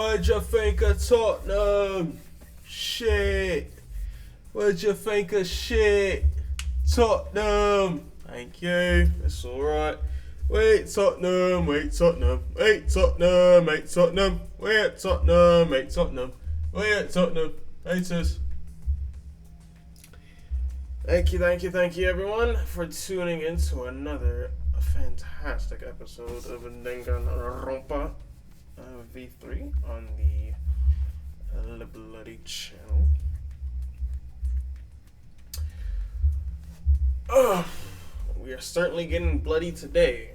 What'd you think of Tottenham? Shit. What'd you think of shit? Tottenham. Thank you. It's alright. Wait, Tottenham. Wait, Tottenham. Wait, Tottenham. Wait, Tottenham. Wait, Tottenham. Wait, Tottenham. Wait, Tottenham. Haters. Thank you, everyone, for tuning into another fantastic episode of Danganronpa V3 on the Bloody channel. We are certainly getting bloody today.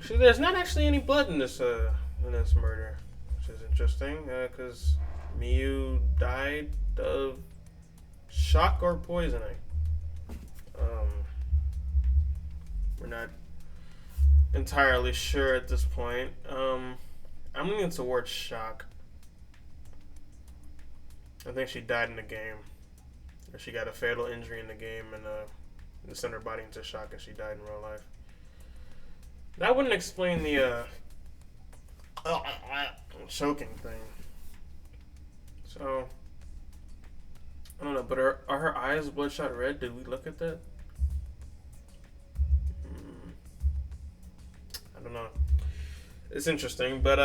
There's not actually any blood in this murder, which is interesting, because Miyu died of shock or poisoning. We're not entirely sure at this point. I'm leaning towards shock. I think she died in the game. Or she got a fatal injury in the game and sent her body into shock and she died in real life. That wouldn't explain the choking thing. So I don't know, but are her eyes bloodshot red? Did we look at that? I don't know. It's interesting, but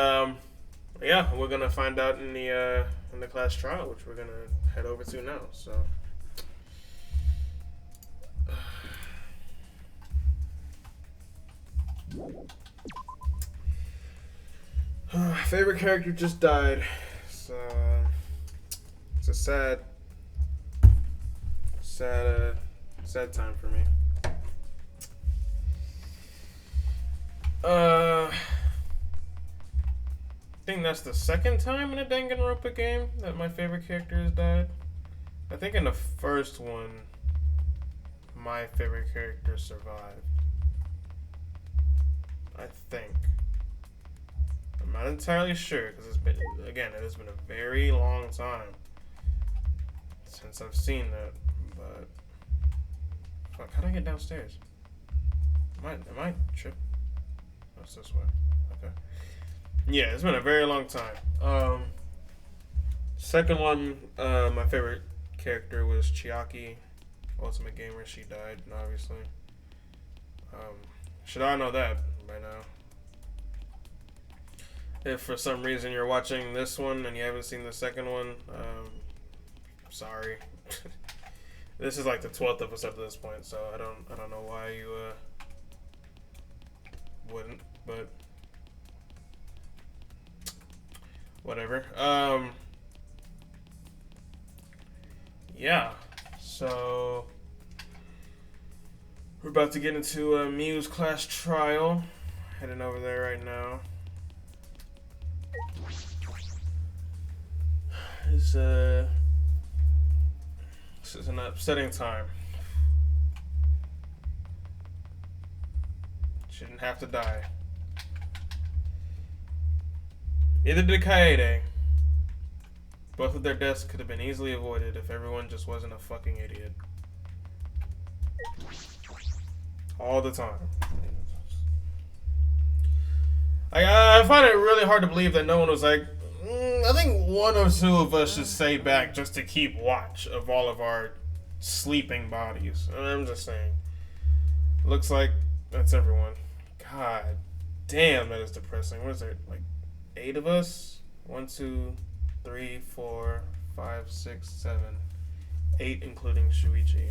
yeah, we're gonna find out in the class trial, which we're gonna head over to now. So, favorite character just died. So it's a sad time for me. I think that's the second time in a Danganronpa game that my favorite character has died. I think in the first one, my favorite character survived. I think. I'm not entirely sure because it has been a very long time since I've seen that. But fuck, how do I get downstairs? Am I tripping? What's this way? Okay. Yeah, it's been a very long time. Second one, my favorite character was Chiaki, Ultimate Gamer. She died, obviously. Should I know that by now? If for some reason you're watching this one and you haven't seen the second one, sorry. This is like the 12th episode at this point, so I don't know why you wouldn't, but whatever. Yeah. So we're about to get into Miyu's class trial. Heading over there right now. This is an upsetting time. She didn't have to die. Neither did Kaede. Both of their deaths could have been easily avoided if everyone just wasn't a fucking idiot. All the time. I find it really hard to believe that no one was like, I think one or two of us should stay back just to keep watch of all of our sleeping bodies. I'm just saying. Looks like that's everyone. God damn, that is depressing. What is there, like 8 of us? 1, 2, 3, 4, 5, 6, 7, 8, including Shuichi.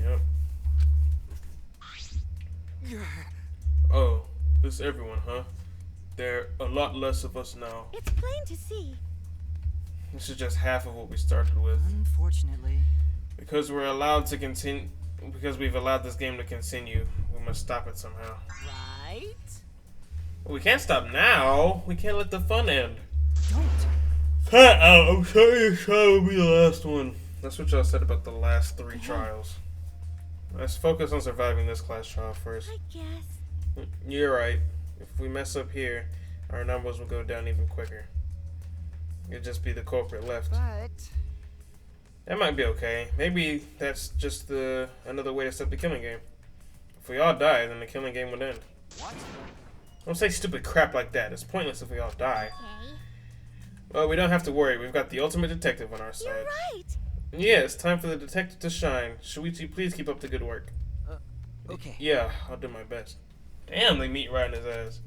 Yep. Oh, this is everyone, huh? There are a lot less of us now. It's plain to see. This is just half of what we started with. Unfortunately. Because we've allowed this game to continue, we must stop it somehow. Right? Well, we can't stop now. We can't let the fun end. Don't. Cut out. I'm sorry this trial will be the last one. That's what y'all said about the last 3 trials. Let's focus on surviving this class trial first. I guess. You're right. If we mess up here, our numbers will go down even quicker. It'd just be the culprit left. But That might be okay. Maybe that's just another way to stop the killing game. If we all die, then the killing game would end. what? Don't say stupid crap like that. It's pointless if we all die. Okay. Well, we don't have to worry. We've got the ultimate detective on our You're side. right. Yeah, it's time for the detective to shine. Shuichi, please keep up the good work. Okay. Yeah, I'll do my best. Damn, they meet right in his ass.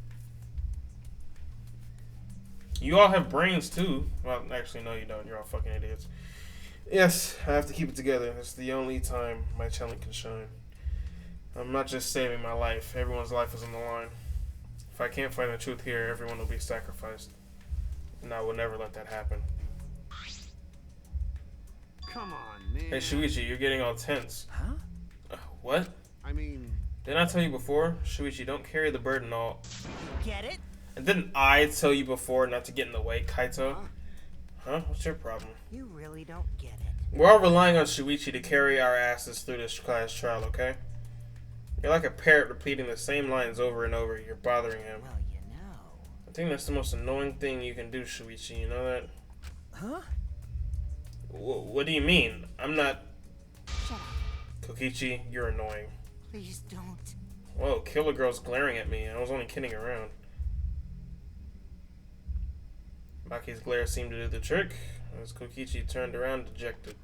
You all have brains too. Well, actually, no, you don't. You're all fucking idiots. Yes, I have to keep it together. It's the only time my talent can shine. I'm not just saving my life. Everyone's life is on the line. If I can't find the truth here, everyone will be sacrificed. And I will never let that happen. Come on, man. Hey, Shuichi, you're getting all tense. Huh? What? I mean, Didn't I tell you before? Shuichi, don't carry the burden all. Get it? And didn't I tell you before not to get in the way, Kaito? Huh? What's your problem? You really don't get it. We're all relying on Shuichi to carry our asses through this class trial, okay? You're like a parrot repeating the same lines over and over. You're bothering him. Well, you know. I think that's the most annoying thing you can do, Shuichi. You know that? Huh? What do you mean? I'm not... Shut up. Kokichi, you're annoying. Please don't. Whoa, Killer Girl's glaring at me. I was only kidding around. Maki's glare seemed to do the trick, as Kokichi turned around dejected.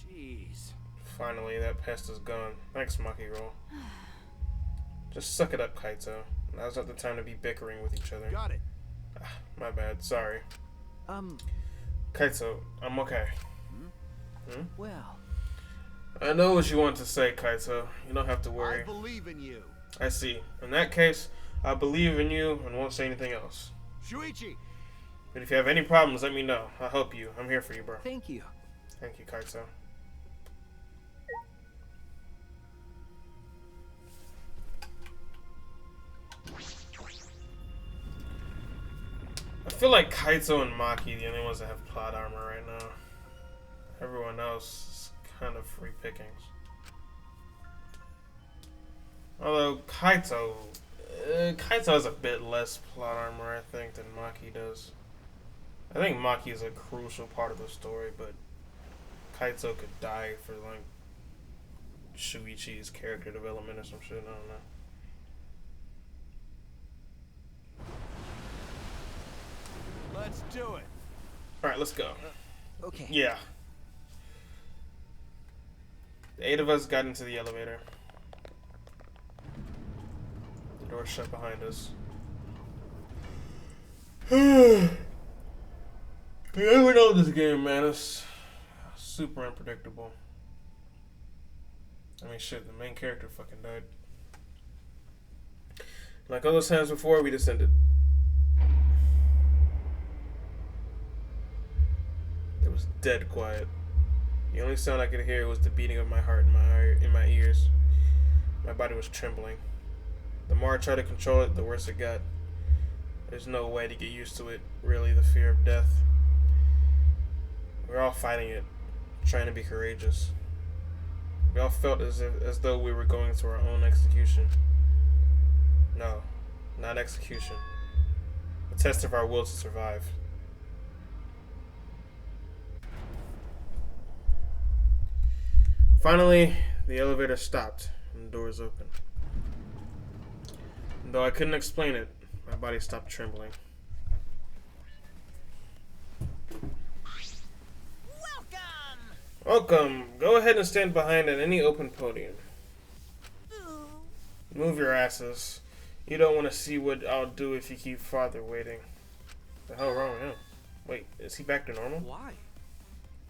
Jeez. Finally, that pest is gone. Thanks, Maki Roll. Just suck it up, Kaito. Now's not the time to be bickering with each other. got it. My bad, sorry. Kaito, I'm okay. Well. I know what you want to say, Kaito. You don't have to I worry. believe in you. I see. In that case, I believe in you and won't say anything else. Shuichi! But if you have any problems, let me know. I'll help you. I'm here for you, bro. Thank you. Thank you, Kaito. I feel like Kaito and Maki the only ones that have plot armor right now. Everyone else is kind of free pickings. Although Kaito has a bit less plot armor, I think, than Maki does. I think Maki is a crucial part of the story, but Kaito could die for like Shuichi's character development or some shit. I don't know. Let's do it. All right, let's go. Okay. Yeah. The 8 of us got into the elevator. The door shut behind us. You never know this game, man. It's super unpredictable. I mean, shit, the main character fucking died. Like all those times before, we descended. It was dead quiet. The only sound I could hear was the beating of my heart in my ears. My body was trembling. The more I tried to control it, the worse it got. There's no way to get used to it, really, the fear of death. We're all fighting it, trying to be courageous. We all felt as though we were going to our own execution. No, not execution. A test of our will to survive. Finally, the elevator stopped and the doors opened. And though I couldn't explain it, my body stopped trembling. Welcome! Go ahead and stand behind at any open podium. Move your asses. You don't want to see what I'll do if you keep father waiting. The hell wrong with him? Wait, is he back to normal? Why?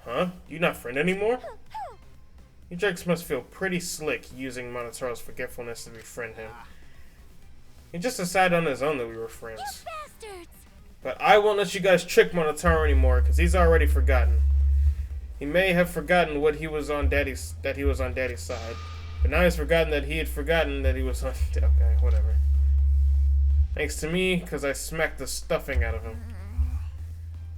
Huh? You not friend anymore? You jerks must feel pretty slick using Monotaro's forgetfulness to befriend him. He just decided on his own that we were friends. You bastards! But I won't let you guys trick Monotaro anymore, because he's already forgotten. He may have forgotten that he was on Daddy's side. But now he's forgotten that he had forgotten that he was on... Okay, whatever. Thanks to me, because I smacked the stuffing out of him.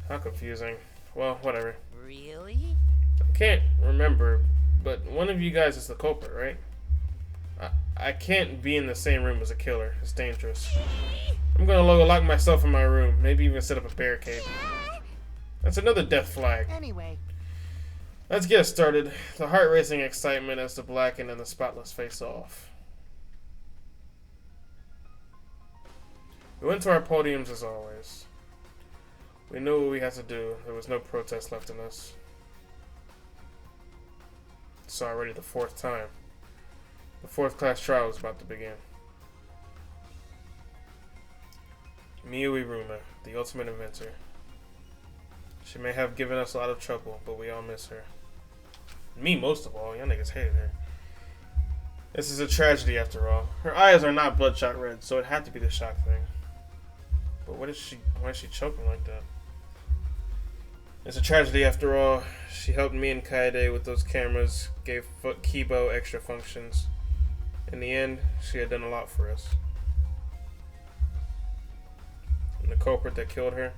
How confusing. Well, whatever. Really? I can't remember, but one of you guys is the culprit, right? I can't be in the same room as a killer. It's dangerous. I'm gonna lock myself in my room. Maybe even set up a barricade. That's another death flag. Anyway. Let's get started. The heart-racing excitement as the blackened and the spotless face off. We went to our podiums as always. We knew what we had to do. There was no protest left in us. It's already the 4th time. The 4th class trial was about to begin. Miyu Iruma, the ultimate inventor. She may have given us a lot of trouble, but we all miss her. Me most of all. Y'all niggas hated her. This is a tragedy after all. Her eyes are not bloodshot red, so it had to be the shock thing. But why is she choking like that? It's a tragedy after all. She helped me and Kaede with those cameras, gave Kibo extra functions. In the end, she had done a lot for us. And the culprit that killed her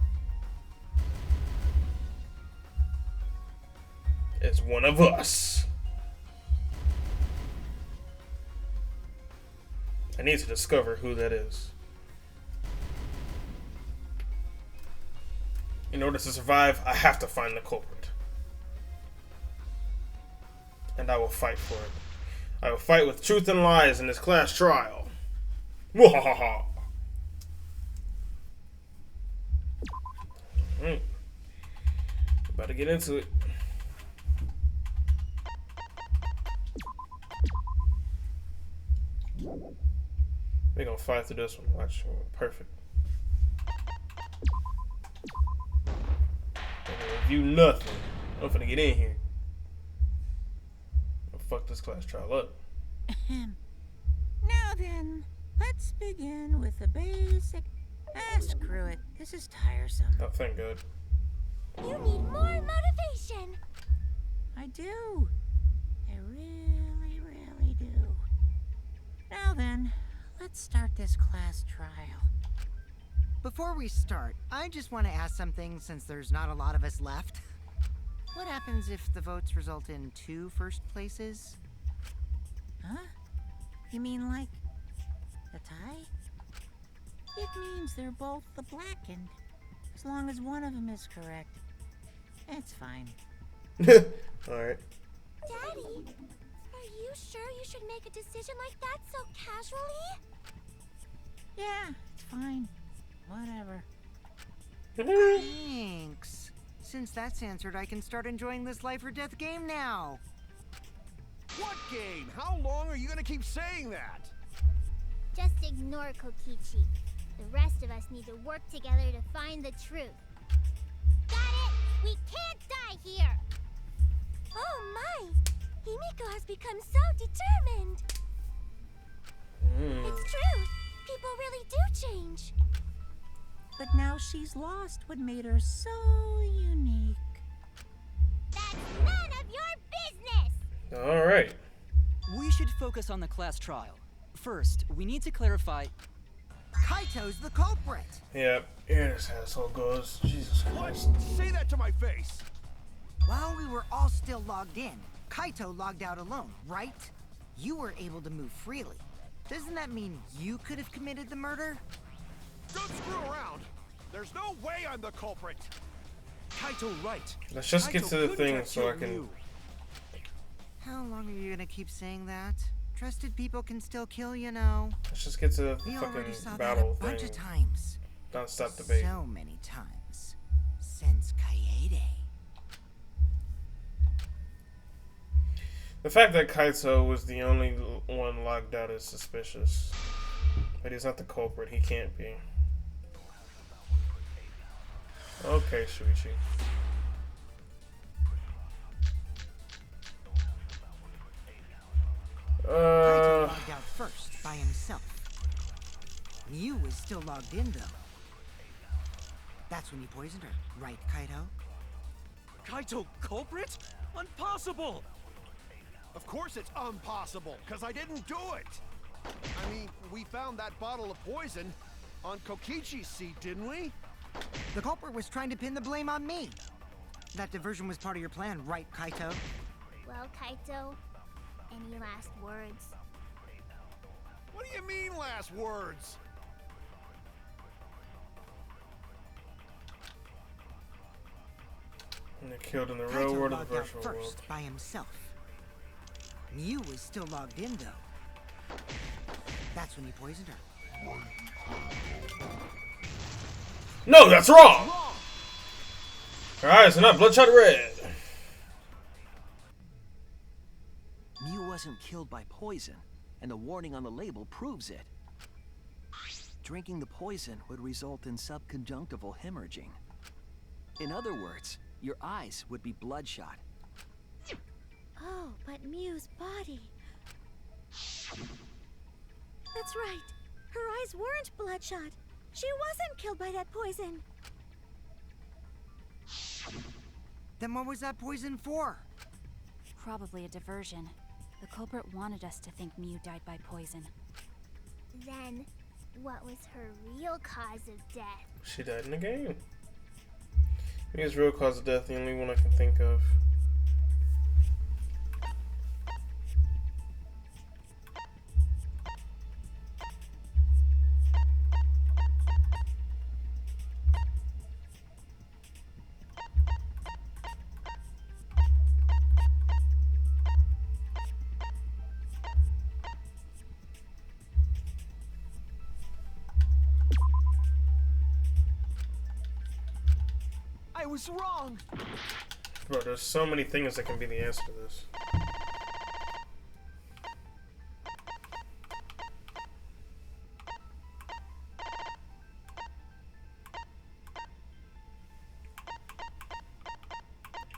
is one of us. I need to discover who that is. In order to survive, I have to find the culprit. And I will fight for it. I will fight with truth and lies in this class trial. Mwahaha! Alright. About to get into it. We're gonna fight through this one. Watch. Perfect. I'm gonna review nothing. I'm finna get in here. I'll fuck this class trial up. Now then, let's begin with the basic. Screw it. This is tiresome. Oh, thank God. You need more motivation. I do. I really, really do. Now then, let's start this class trial. Before we start, I just want to ask something since there's not a lot of us left. What happens if the votes result in 2 first places? Huh? You mean like a tie? It means they're both the blackened. As long as one of them is correct. It's fine. Alright. Daddy, are you sure you should make a decision like that so casually? Yeah, it's fine. Whatever. Thanks. Since that's answered, I can start enjoying this life or death game now. What game? How long are you gonna keep saying that? Just ignore Kokichi. The rest of us need to work together to find the truth. Got it? We can't die here! Oh my! Himiko has become so determined! It's true! People really do change! But now she's lost what made her so unique. That's none of your business! Alright. We should focus on the class trial. First, we need to clarify. Kaito's the culprit! Yep, here this asshole goes. Jesus What? Christ. Say that to my face! While we were all still logged in, Kaito logged out alone, right? You were able to move freely. Doesn't that mean you could have committed the murder? Don't screw around! There's no way I'm the culprit! Kaito right. Let's just get Kaito to the couldn't thing have so I killed can... you. How long are you gonna keep saying that? Trusted people can still kill, you know. Let's just get to the We already saw fucking that battle a bunch thing. of times. Don't stop debate. So many times. Since Kaede. The fact that Kaito was the only one logged out is suspicious. But he's not the culprit. He can't be. Okay, Shuichi. Kaito logged out first, by himself. You was still logged in, though. That's when you poisoned her, right, Kaito? Kaito culprit? Impossible! Of course it's impossible, because I didn't do it! I mean, we found that bottle of poison on Kokichi's seat, didn't we? The culprit was trying to pin the blame on me. That diversion was part of your plan, right, Kaito? Well, Kaito, any last words? What do you mean, last words? And they're killed in the real Kaito world or the logged out virtual first, world. by himself. You was still logged in, though. That's when you poisoned her, No, that's wrong! Her eyes are not bloodshot red. Mew wasn't killed by poison, and the warning on the label proves it. Drinking the poison would result in subconjunctival hemorrhaging. In other words, your eyes would be bloodshot. Oh, but Mew's body. That's right. Her eyes weren't bloodshot. She wasn't killed by that poison. Then what was that poison for? Probably a diversion. The culprit wanted us to think Mew died by poison. Then, what was her real cause of death? She died in the game. Mew's real cause of death, the only one I can think of. I was wrong! Bro, there's so many things that can be the answer to this.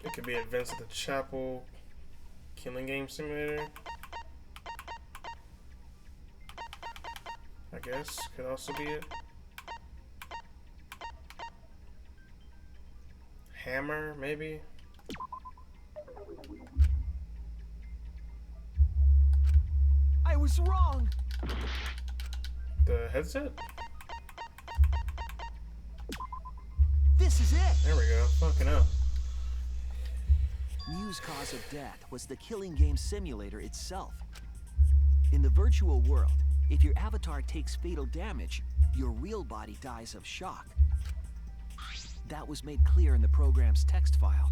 It could be Advents at the Chapel, Killing Game Simulator. I guess could also be it. Hammer, maybe? I was wrong! The headset? This is it! There we go. Fucking hell. Mew's cause of death was the Killing Game Simulator itself. In the virtual world, if your avatar takes fatal damage, your real body dies of shock. That was made clear in the program's text file.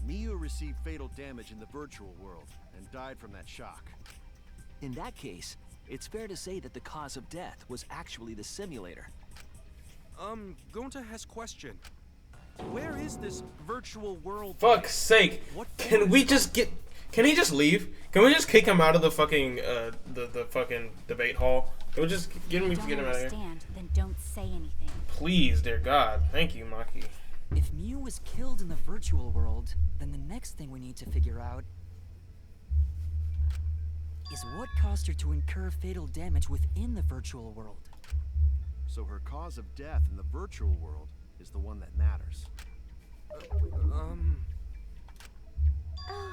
Mew received fatal damage in the virtual world and died from that shock. In that case, it's fair to say that the cause of death was actually the simulator. Gonta has question. Where is this virtual world? Fuck's sake. Can we just get... Can he just leave? Can we just kick him out of the fucking, the fucking debate hall? Can we just get him out of here? Then don't say anything. Please, dear God. Thank you, Maki. If Mew was killed in the virtual world, then the next thing we need to figure out is what caused her to incur fatal damage within the virtual world. So her cause of death in the virtual world is the one that matters. Oh,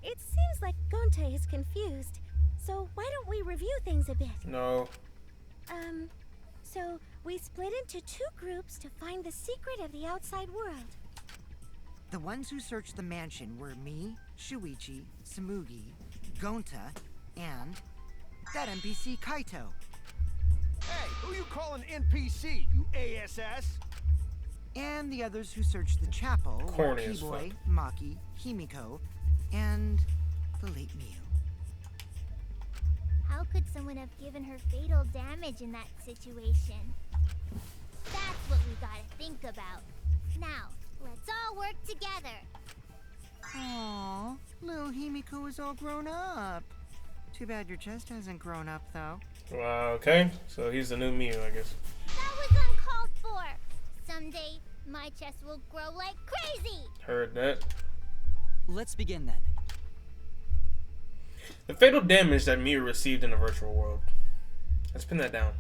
it seems like Gonte is confused. So why don't we review things a bit? No. So we split into two groups to find the secret of the outside world. The ones who searched the mansion were me, Shuichi, Samugi, Gonta, and that NPC Kaito. Hey, who you calling NPC, you ASS? And the others who searched the chapel were Corny as Keyboy, fuck. Maki, Himiko, and the late Mew. How could someone have given her fatal damage in that situation? That's what we gotta think about. Now, let's all work together. Aww, little Himiko is all grown up. Too bad your chest hasn't grown up, though. Wow, okay. So he's the new Mew, I guess. That was uncalled for. Someday, my chest will grow like crazy. Heard that. Let's begin then. The fatal damage that Mew received in the virtual world. Let's pin that down.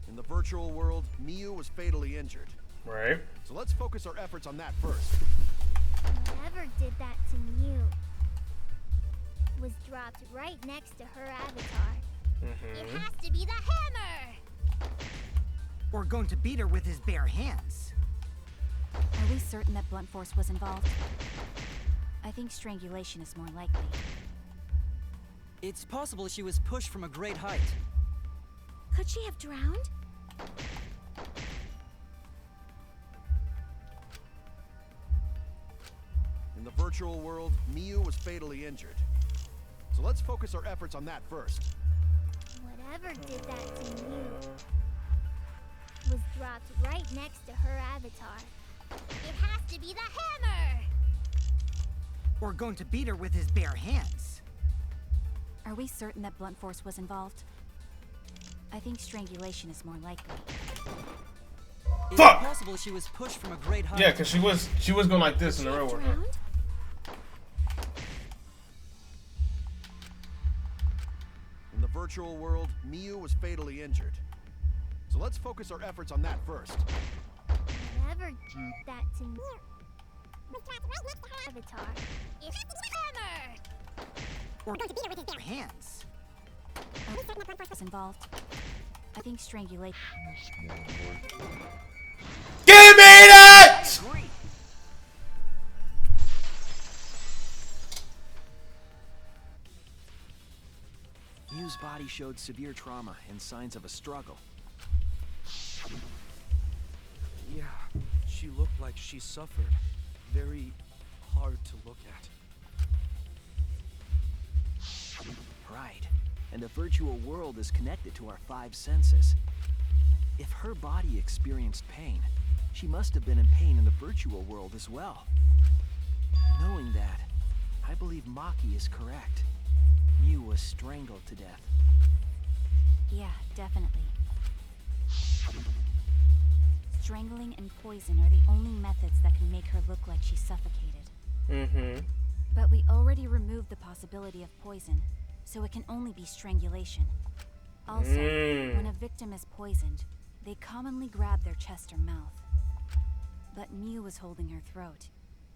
In the virtual world, Mew was fatally injured. Right. So let's focus our efforts on that first. Whoever did that to Mew was dropped right next to her avatar. It has to be the hammer! Or going to beat her with his bare hands. Are we certain that blunt force was involved? I think strangulation is more likely. It's possible she was pushed from a great height. Could she have drowned? virtual world, Miu was fatally injured. So let's focus our efforts on that first. Whatever did that to Mew was dropped right next to her avatar. It has to be the hammer! Or going to beat her with his bare hands. Are we certain that blunt force was involved? I think strangulation is more likely. It's Fuck! possible she was pushed from a great height. Yeah, cause she was going like this in the real world. Drowned? In the virtual world, Miu was fatally injured. So let's focus our efforts on that first. Whatever did that to Mew was dropped right next to her avatar. It has to be the hammer! Or going to beat her with his bare hands. Are we certain that blunt force was involved? I think strangulation. Give me that! Agree. Miu's body showed severe trauma and signs of a struggle. Yeah, she looked like she suffered. Very hard to look at. Right. And the virtual world is connected to our 5 senses. If her body experienced pain, she must have been in pain in the virtual world as well. Knowing that, I believe Maki is correct. Miu was strangled to death. Yeah, definitely. Strangling and poison are the only methods that can make her look like she's suffocated. Mm-hmm. But we already removed the possibility of poison, so it can only be strangulation. Also, when a victim is poisoned, they commonly grab their chest or mouth. But Miu was holding her throat.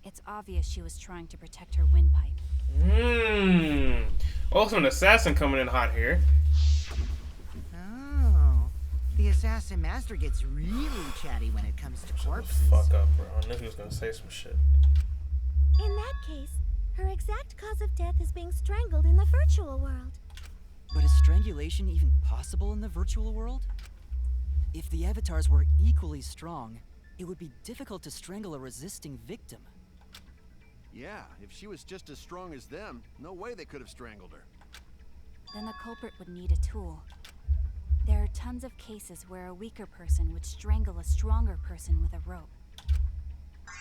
It's obvious she was trying to protect her windpipe. Also an assassin coming in hot here. Oh. The assassin master gets really chatty when it comes to corpses. Fuck up, bro. I knew he was gonna say some shit. In that case, her exact cause of death is being strangled in the virtual world. But is strangulation even possible in the virtual world? If the avatars were equally strong, it would be difficult to strangle a resisting victim. Yeah, if she was just as strong as them, no way they could have strangled her. Then the culprit would need a tool. There are tons of cases where a weaker person would strangle a stronger person with a rope.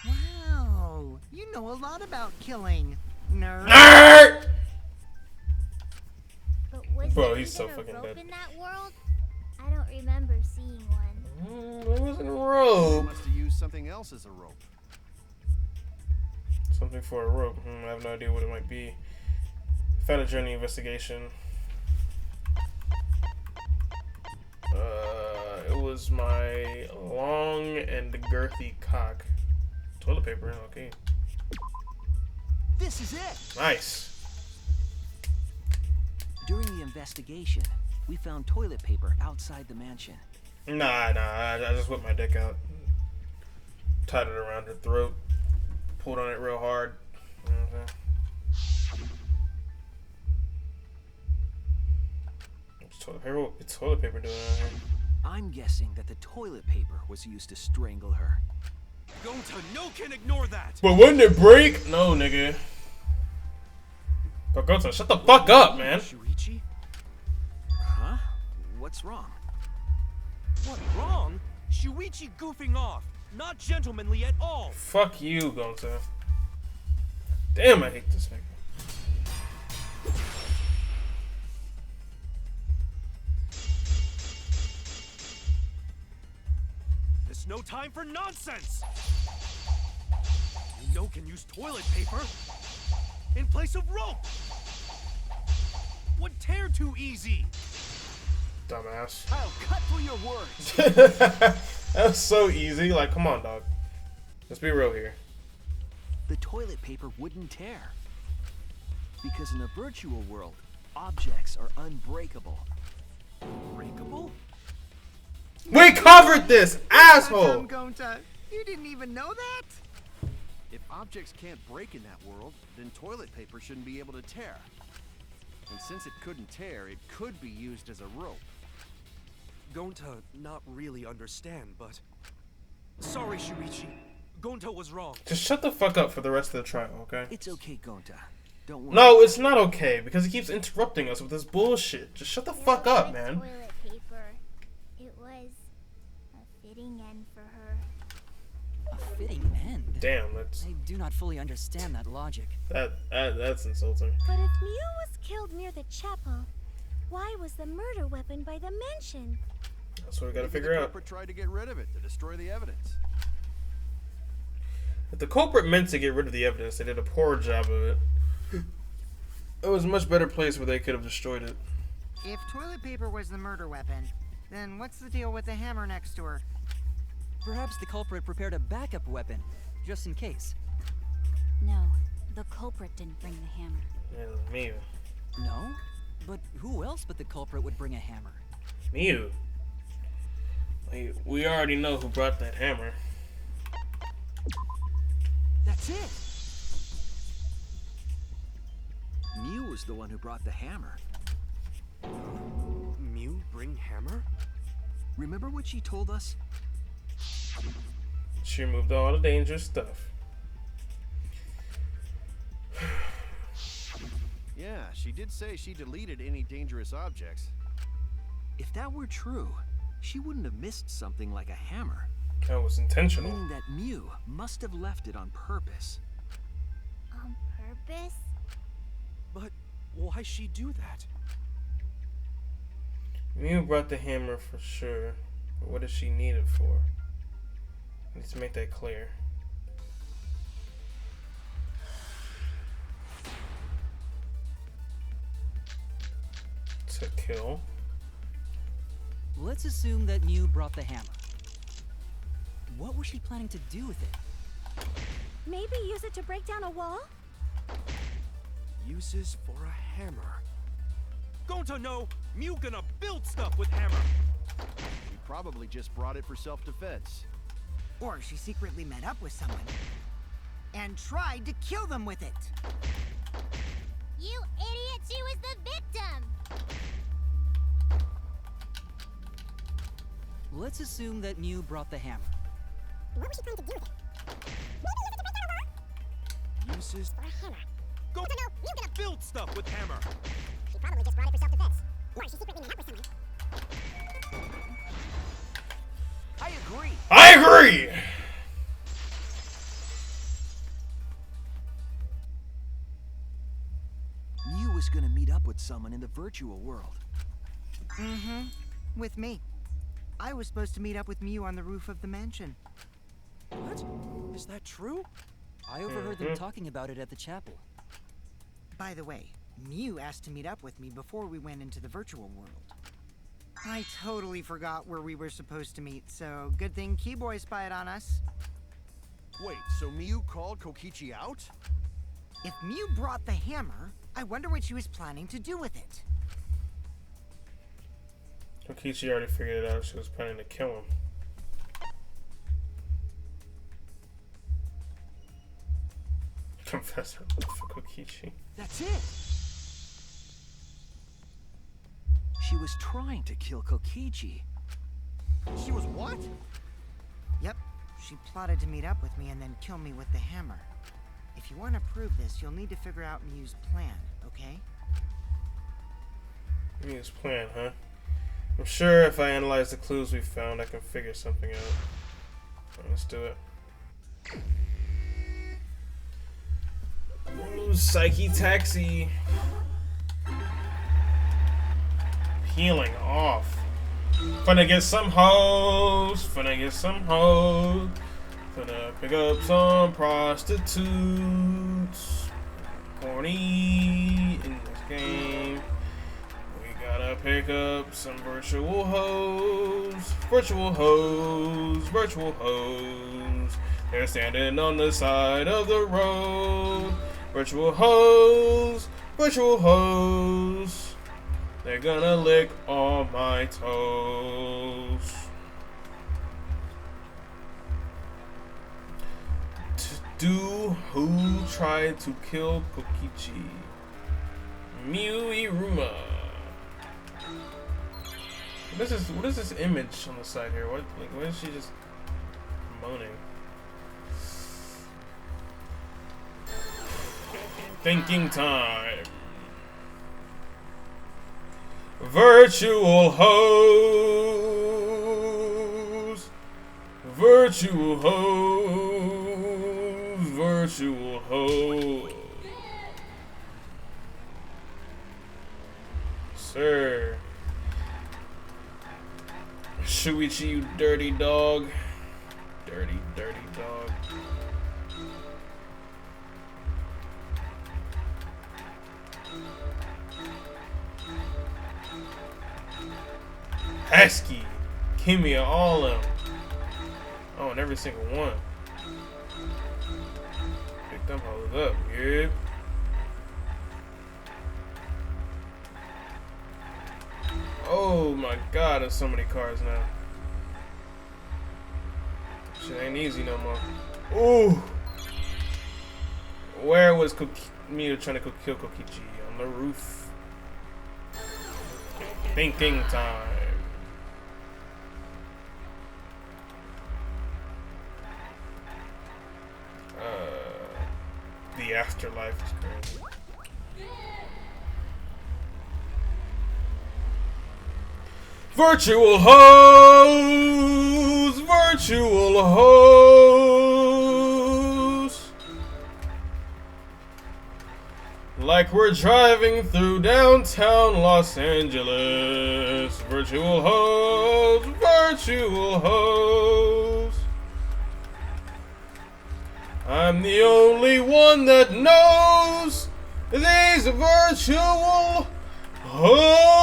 Wow. You know a lot about killing. Nerd. Nerd! But was Bro, there he's so even a fucking rope dead. in that world? I don't remember seeing one. It wasn't a They rope. must have used something else as a rope. Something for a rope. I have no idea what it might be. Found a journey investigation. It was my long and girthy cock. Toilet paper, okay. This is it! Nice. During the investigation, we found toilet paper outside the mansion. Nah, I just whipped my dick out. Tied it around her throat. Pulled on it real hard. You know what I'm saying? What's toilet paper doing out here? I'm guessing that the toilet paper was used to strangle her. Gonta, no can ignore that! But wouldn't it break? No, nigga. Gota, shut the fuck up, man. Shuichi? Huh? What's wrong? What wrong? Shuichi goofing off. Not gentlemanly at all. Fuck you, Gota. Damn, I hate this nigga. There's no time for nonsense! You know can use toilet paper in place of rope! Would tear too easy! Dumbass. I'll cut through your words! That's so easy. Like, come on, dog. Let's be real here. The toilet paper wouldn't tear. Because in a virtual world, objects are unbreakable. Breakable? We covered this, asshole! Gonta, you didn't even know that? If objects can't break in that world, then toilet paper shouldn't be able to tear. And since it couldn't tear, it could be used as a rope. Gonta not really understand, but... Sorry, Shuichi. Gonta was wrong. Just shut the fuck up for the rest of the trial, okay? It's okay, Gonta. Don't worry. No, it's not okay because he keeps interrupting us with this bullshit. Just shut the fuck up, man. Toilet paper. It was a fitting end for her. A fitting end? Damn, that's I do not fully understand that logic. that's insulting. But if Mew was killed near the chapel, why was the murder weapon by the mansion? That's what we gotta Maybe figure the out. culprit tried to get rid of it to destroy the evidence. If the culprit meant to get rid of the evidence, they did a poor job of it. It was a much better place where they could have destroyed it. If toilet paper was the murder weapon, then what's the deal with the hammer next to her? Perhaps the culprit prepared a backup weapon, just in case. No, the culprit didn't bring the hammer. Yeah, Mew. No? But who else but the culprit would bring a hammer? Mew. We already know who brought that hammer. That's it. Mew was the one who brought the hammer. Mew bring hammer? Remember what she told us? She removed all the dangerous stuff. Yeah, she did say she deleted any dangerous objects. If that were true, she wouldn't have missed something like a hammer. That was intentional. Meaning that Mew must have left it on purpose. On purpose? But why she do that? Mew brought the hammer for sure, but what does she need it for? Let's make that clear. To kill. Let's assume that Mew brought the hammer. What was she planning to do with it? Maybe use it to break down a wall? Uses for a hammer. Gonta, no! Mew gonna build stuff with hammer! She probably just brought it for self-defense. Or she secretly met up with someone and tried to kill them with it. You idiot! She was the victim! Let's assume that Mew brought the hammer. What was she trying to do with it? Maybe use it to break down a wall? Uses Or a hammer? Gonta, No, Mew gonna... build stuff with hammer! She probably just brought it for self-defense. Or she secretly met up with someone. I agree. I agree! Mew was gonna meet up with someone in the virtual world. Mm-hmm. With me. I was supposed to meet up with Mew on the roof of the mansion. What? Is that true? I overheard them talking about it at the chapel. By the way, Mew asked to meet up with me before we went into the virtual world. I totally forgot where we were supposed to meet, so good thing Keyboy spied on us. Wait, so Mew called Kokichi out? If Mew brought the hammer, I wonder what she was planning to do with it. Kokichi already figured it out. She was planning to kill him. Confess her love for Kokichi. That's it. She was trying to kill Kokichi. She was what? Yep, she plotted to meet up with me and then kill me with the hammer. If you want to prove this, you'll need to figure out Mew's plan, okay? Mew's plan, huh? I'm sure if I analyze the clues we found, I can figure something out. Let's do it. Ooh, Psyche Taxi. Peeling off. Finna get some hoes. Finna get some hoes. Finna pick up some prostitutes. Horny in this game. We gotta pick up some virtual hoes. Virtual hoes. Virtual hoes. They're standing on the side of the road. Virtual hoes. Virtual hoes. They're gonna lick all my toes. To do who tried to kill Kokichi? Mew Iruma. What is this image on the side here? What is she just moaning? Thinking time. Virtual hose. Virtual hose. Virtual hose. Sir. Shuichi, you dirty dog. Dirty, dirty dog. Pesky. Kimia, all of them. Oh, and every single one. Pick them hoes up, yeah. Oh my god, there's so many cars now. Shit ain't easy no more. Ooh! Where was Mia trying to kill Kokichi? On the roof. Thinking time. The afterlife is crazy. Virtual hose! Virtual hose! Like we're driving through downtown Los Angeles. Virtual hose! Virtual hose! I'm the only one that knows these virtual hose!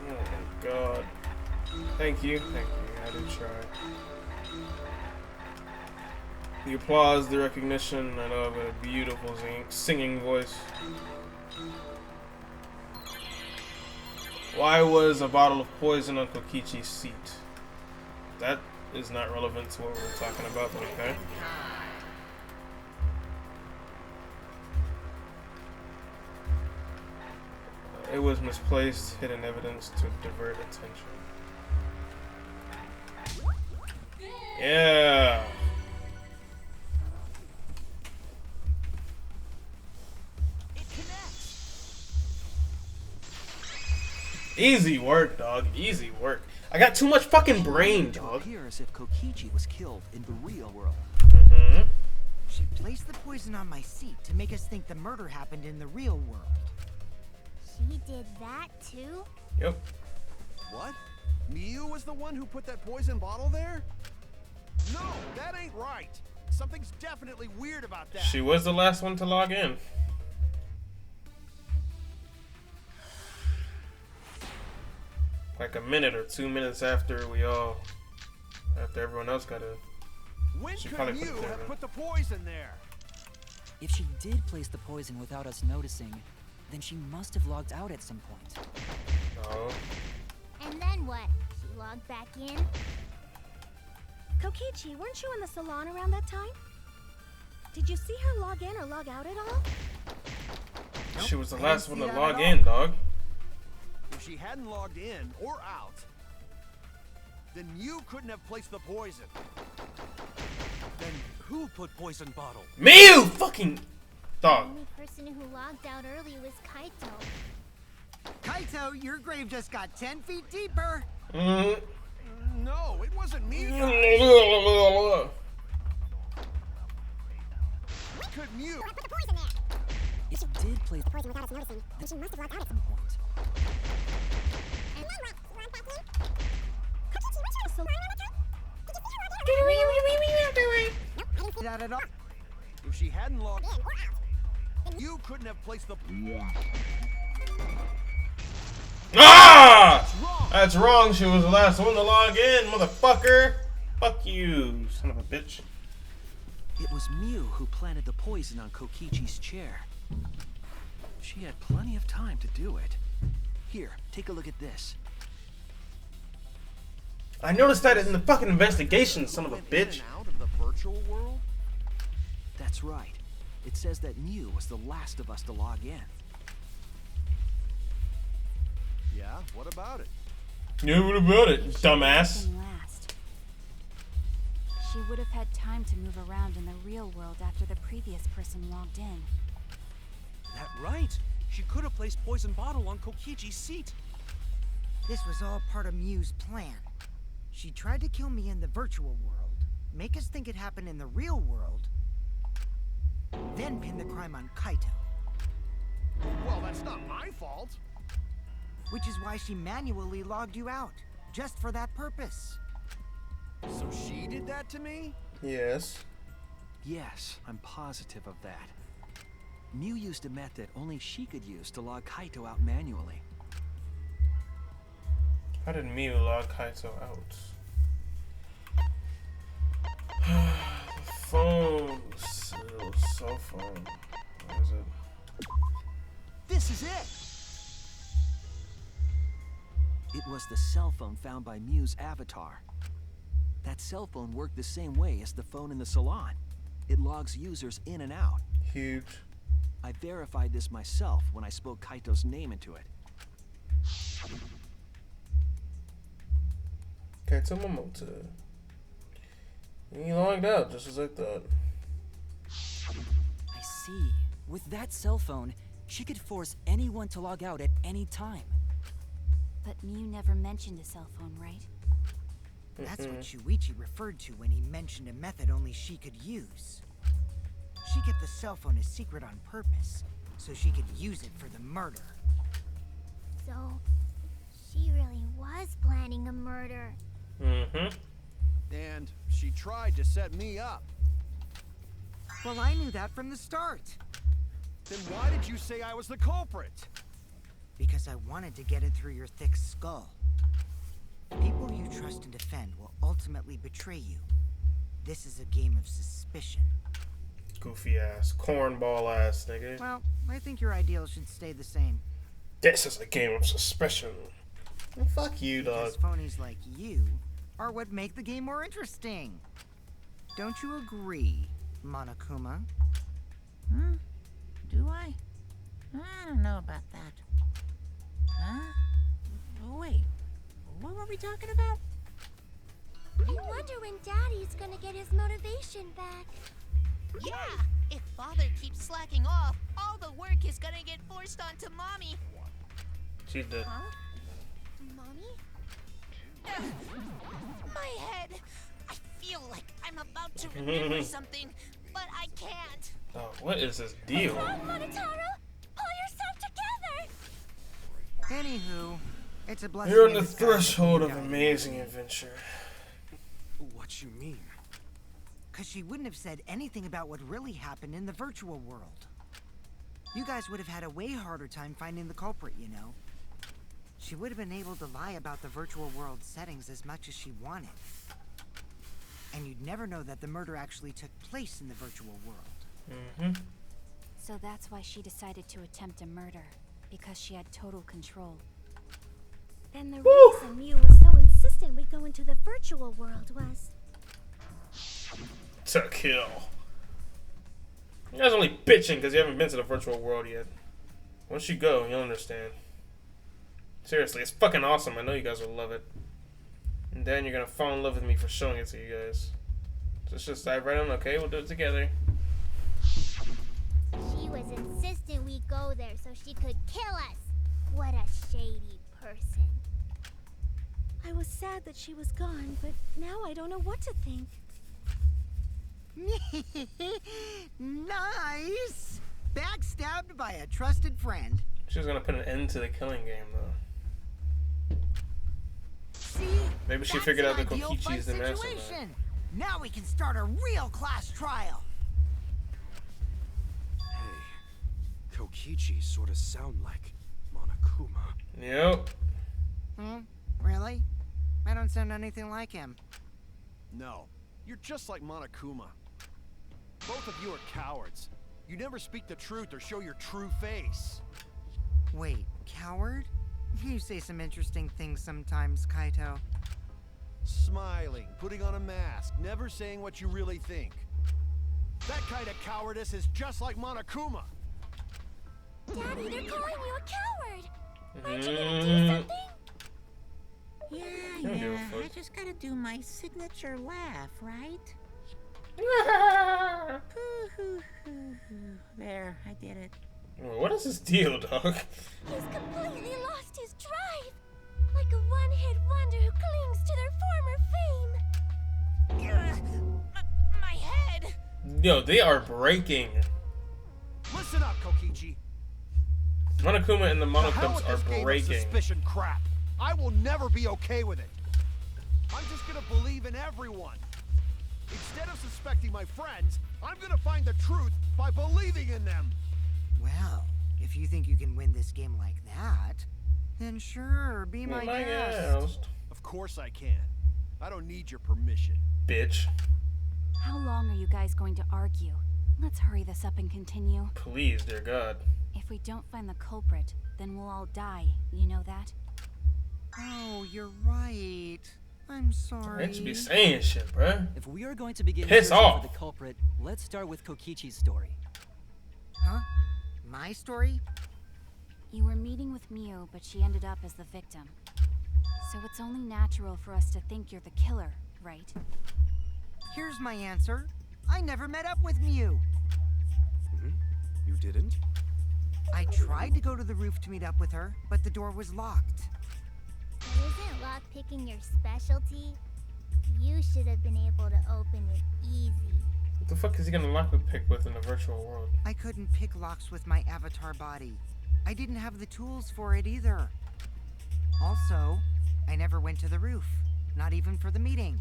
Oh my god. Thank you. Thank you. I did try. The applause, the recognition, I know I have a beautiful singing voice. Why was a bottle of poison on Kokichi's seat? That is not relevant to what we're talking about, but okay. It was misplaced, hidden evidence to divert attention. Yeah! Easy work, dog. Easy work. I got too much fucking brain, dog. It appears as if Kokichi was killed in the real world. Mm-hmm. She placed the poison on my seat to make us think the murder happened in the real world. She did that too? Yep. What? Miu was the one who put that poison bottle there? No, that ain't right. Something's definitely weird about that. She was the last one to log in. Like a minute or 2 minutes after after everyone else got in. When She could probably put it Miu there, have huh? put the poison there? If she did place the poison without us noticing, then she must have logged out at some point. Oh. And then what? She logged back in? Kokichi, weren't you in the salon around that time? Did you see her log in or log out at all? She was the I last didn't one see to that log at in, dog. If she hadn't logged in or out, then Miu couldn't have placed the poison. Then who put poison bottle? Me, you fucking The dog. only person who logged out early was Kaito. Kaito, your grave just got 10 feet deeper. Mm. No, it wasn't me. Guys. Could Miu? If she did place the poison without us noticing, then she must have logged out at some point. And then what? She logged back in? That at all. If she hadn't logged in or out, then you couldn't have placed the. Ah! Wrong. That's wrong. She was the last one to log in, motherfucker. Fuck you, son of a bitch. It was Miu who planted the poison on Kokichi's chair. She had plenty of time to do it. Here, take a look at this. I noticed that in the fucking investigation, son of a Went in bitch. and out of the virtual world? That's right. It says that Miu was the last of us to log in. Yeah, what about it? Yeah, what about it, If she dumbass? didn't last, she would have had time to move around in the real world after the previous person logged in. That right. She could have placed poison bottle on Kokichi's seat. This was all part of Miu's plan. She tried to kill me in the virtual world, make us think it happened in the real world, then pin the crime on Kaito. Well, that's not my fault. Which is why she manually logged you out, just for that purpose. So she did that to me? Yes. Yes, I'm positive of that. Miu used a method only she could use to log Kaito out manually. How did Miu log Kaito out? The phone. Cell phone. What is it? This is it! It was the cell phone found by Miu's avatar. That cell phone worked the same way as the phone in the salon. It logs users in and out. Huge. I verified this myself when I spoke Kaito's name into it. Kaito Momoto. He logged out just as I thought. I see. With that cell phone, she could force anyone to log out at any time. But Miu never mentioned a cell phone, right? That's what Shuichi referred to when he mentioned a method only she could use. She kept the cell phone a secret on purpose, so she could use it for the murder. So, she really was planning a murder. And she tried to set me up. Well, I knew that from the start. Then why did you say I was the culprit? Because I wanted to get it through your thick skull. People you trust and defend will ultimately betray you. This is a game of suspicion. Goofy ass, cornball ass nigga. Well, I think your ideals should stay the same. This is a game of suspicion. Well, fuck you, dog. Because phonies like you are what make the game more interesting. Don't you agree, Monokuma? Do I? I don't know about that. Huh? Oh, wait. What were we talking about? I wonder when Daddy's gonna get his motivation back. Yeah, if Father keeps slacking off, all the work is gonna get forced onto Mommy. She did. Huh? Mommy? My head! I feel like I'm about to remember something, but I can't. Oh, what is this deal? Come on, Monotaro! Pull yourself together! Anywho, it's a blessing. You're on in the disguise that threshold you of got it. amazing adventure. What you mean? Cause she wouldn't have said anything about what really happened in the virtual world. You guys would have had a way harder time finding the culprit, you know. She would have been able to lie about the virtual world settings as much as she wanted. And you'd never know that the murder actually took place in the virtual world. So that's why she decided to attempt a murder, because she had total control. Then the reason Miu was so insistent we go into the virtual world was... To kill. You guys only bitching because you haven't been to the virtual world yet. Once you go, you'll understand. Seriously, it's fucking awesome. I know you guys will love it. And then you're gonna fall in love with me for showing it to you guys. So let's just dive right in, okay? We'll do it together. She was insistent we go there so she could kill us. What a shady person. I was sad that she was gone, but now I don't know what to think. Nice! Backstabbed by a trusted friend. She was gonna put an end to the killing game, though. See? Maybe she That's figured out an that ideal Kokichi's the fight mastermind. situation. Now we can start a real class trial. Hey, Kokichi sort of sound like Monokuma. Yep. Really? I don't sound anything like him. No, you're just like Monokuma. Both of you are cowards. You never speak the truth or show your true face. Wait, coward? You say some interesting things sometimes, Kaito. Smiling, putting on a mask, never saying what you really think. That kind of cowardice is just like Monokuma. Daddy, they're calling you a coward. Aren't you gonna do something? Yeah, I don't give a yeah. fuck. I just gotta do my signature laugh, right? There, I did it. Well, what is this deal, dog? He's completely lost his drive. Like a one-hit wonder who clings to their former fame. My head! Yo, they are breaking. Listen up, Kokichi. Monokuma and the The hell Monoclips with are this game of breaking. suspicion crap. I will never be okay with it. I'm just gonna believe in everyone. Instead of suspecting my friends, I'm gonna find the truth by believing in them. Well, if you think you can win this game like that, then sure, be my guest. Of course I can. I don't need your permission. Bitch. How long are you guys going to argue? Let's hurry this up and continue. Please, dear God. If we don't find the culprit, then we'll all die. You know that? Oh, you're right. I'm sorry. I ain't should be saying shit, bruh. If we are going to begin Piss searching off. for the culprit, let's start with Kokichi's story. Huh? My story? You were meeting with Miu, but she ended up as the victim. So it's only natural for us to think you're the killer, right? Here's my answer. I never met up with Miu. You didn't? I tried to go to the roof to meet up with her, but the door was locked. But isn't lockpicking your specialty? You should have been able to open it easy. What the fuck is he gonna lockpick with in the virtual world? I couldn't pick locks with my avatar body. I didn't have the tools for it either. Also, I never went to the roof. Not even for the meeting.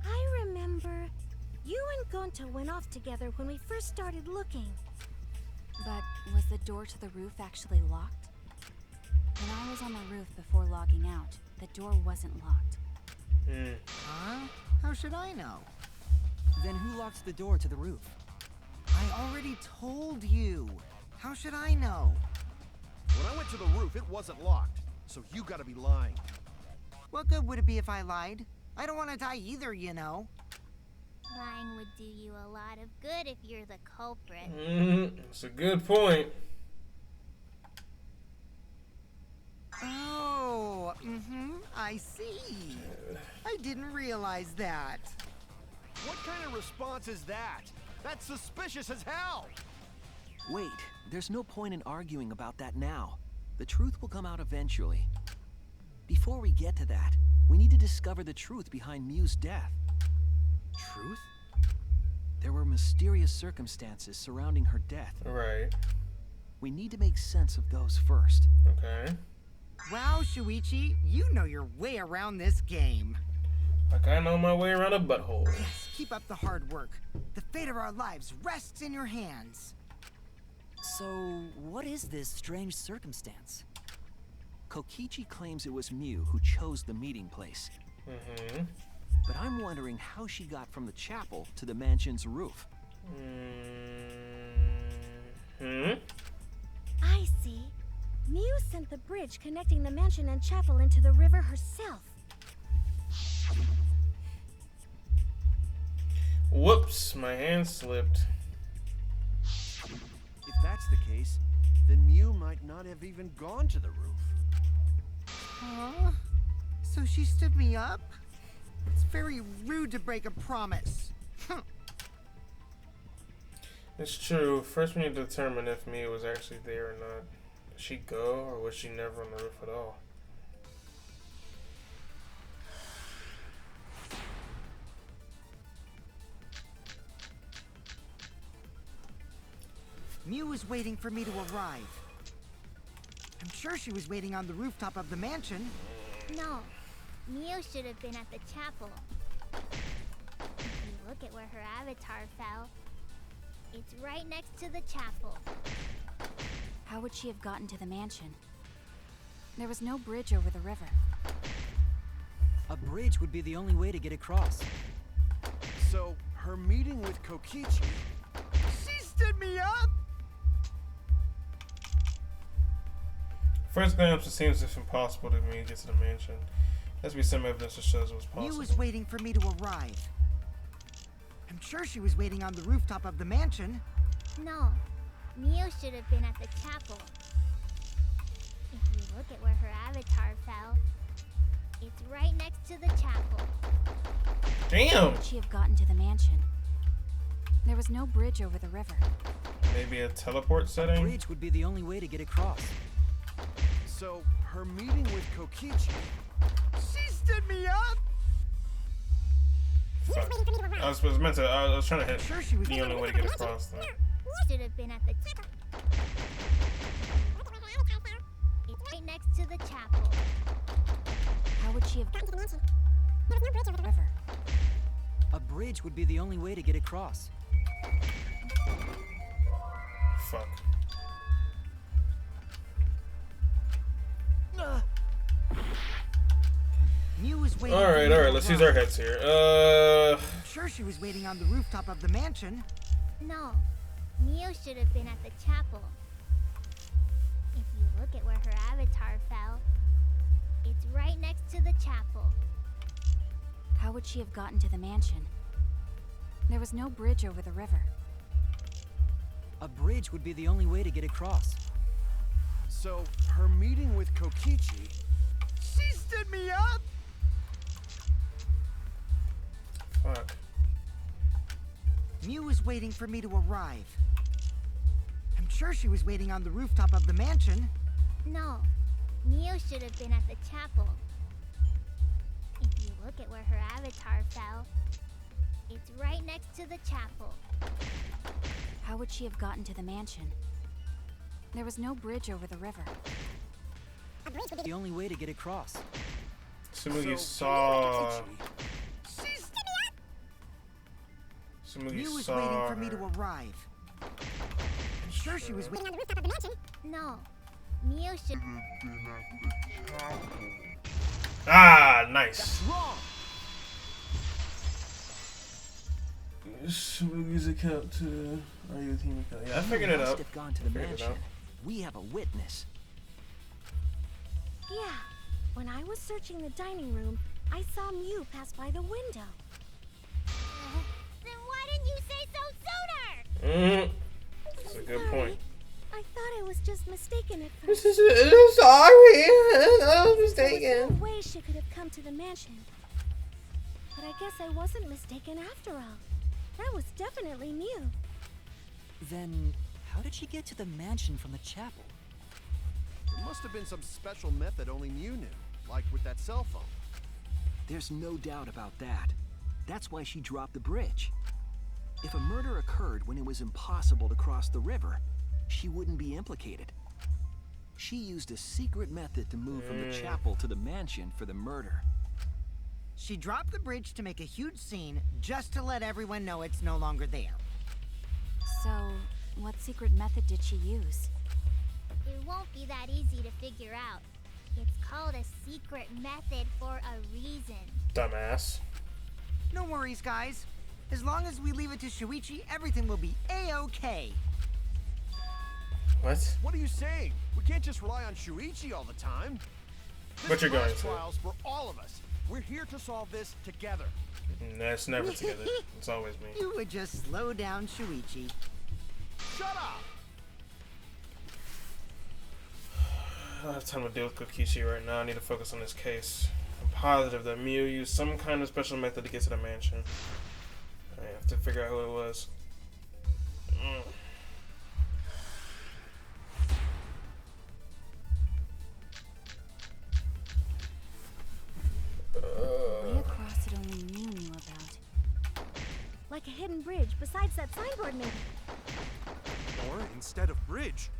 I remember you and Gonta went off together when we first started looking. But was the door to the roof actually locked? When I was on the roof before logging out, the door wasn't locked. Huh? How should I know? Then who locked the door to the roof? I already told you. How should I know? When I went to the roof, it wasn't locked. So you gotta be lying. What good would it be if I lied? I don't want to die either, you know. Lying would do you a lot of good if you're the culprit. That's a good point. Oh, I see. I didn't realize that. What kind of response is that? That's suspicious as hell! Wait, there's no point in arguing about that now. The truth will come out eventually. Before we get to that, we need to discover the truth behind Miu's death. Truth? There were mysterious circumstances surrounding her death. Right. We need to make sense of those first. Okay. Wow, Shuichi, you know your way around this game. Like I know my way around a butthole. Yes, keep up the hard work. The fate of our lives rests in your hands. So, what is this strange circumstance? Kokichi claims it was Miu who chose the meeting place. But I'm wondering how she got from the chapel to the mansion's roof. I see. Miu sent the bridge connecting the mansion and chapel into the river herself. Whoops, my hand slipped. If that's the case, then Miu might not have even gone to the roof. Huh? So she stood me up? It's very rude to break a promise. It's true. First we need to determine if Mia was actually there or not. Did she go, or was she never on the roof at all? Miu was waiting for me to arrive. I'm sure she was waiting on the rooftop of the mansion. No, Miu should have been at the chapel. If you look at where her avatar fell, it's right next to the chapel. How would she have gotten to the mansion? There was no bridge over the river. A bridge would be the only way to get across. So, her meeting with Kokichi... She stood me up? First glance, it seems if impossible to me to get to the mansion. There has to be some evidence that shows it was possible. Miu was waiting for me to arrive. I'm sure she was waiting on the rooftop of the mansion. No, Miu should have been at the chapel. If you look at where her avatar fell, It's right next to the chapel. Damn! How would she have gotten to the mansion? There was no bridge over the river. Maybe a teleport setting? Bridge would be the only way to get across. So, her meeting with Kokichi. She stood me up! Fuck. I was meant to. I was trying to hit Sure, she was the only way to get across though. Should have been at the chapel. It's right next to the chapel. How would she have gotten to the mansion? There was no bridge over the river. A bridge would be the only way to get across. Fuck. Mew was waiting. Alright, let's use our heads here. I'm sure she was waiting on the rooftop of the mansion. No, Mio should have been at the chapel. If you look at where her avatar fell, it's right next to the chapel. How would she have gotten to the mansion? There was no bridge over the river. A bridge would be the only way to get across. So, her meeting with Kokichi. She stood me up! Fuck. Mew was waiting for me to arrive. I'm sure she was waiting on the rooftop of the mansion. No, Mio should have been at the chapel. If you look at where her avatar fell, it's right next to the chapel. How would she have gotten to the mansion? There was no bridge over the river. The only way to get across. Sumugi So, saw. She stood me up! Sumugi Mew was saw. waiting for me to her. arrive. I'm sure she was waiting on the rooftop of the mansion. No, Mio should. Ah, nice. Wrong! Sumugi's account to our team account. Yeah, I figured it Must out. have gone to the Figured it mansion. out. We have a witness. Yeah. When I was searching the dining room, I saw Mew pass by the window. Then why didn't you say so sooner? That's a good Sorry. point. I thought I was just mistaken at This first. is sorry. I was There was mistaken. no way she could have come to the mansion. But I guess I wasn't mistaken after all. That was definitely Mew. Then, how did she get to the mansion from the chapel? There must have been some special method only Mew knew, like with that cell phone. There's no doubt about that. That's why she dropped the bridge. If a murder occurred when it was impossible to cross the river, she wouldn't be implicated. She used a secret method to move from the chapel to the mansion for the murder. She dropped the bridge to make a huge scene just to let everyone know it's no longer there. So, what secret method did she use? It won't be that easy to figure out. It's called a secret method for a reason. Dumbass. No worries, guys. As long as we leave it to Shuichi, everything will be A-OK. What? What are you saying? We can't just rely on Shuichi all the time. What you're going This to? trials for all of us. We're here to solve this together. That's never together. It's always me. You would just slow down Shuichi. Shut up! I don't have time to deal with Kokichi right now. I need to focus on this case. I'm positive that Mew used some kind of special method to get to the mansion. I have to figure out who it was. Way across it only Mew knew about. Like a hidden bridge besides that signboard maybe. Or instead of bridge,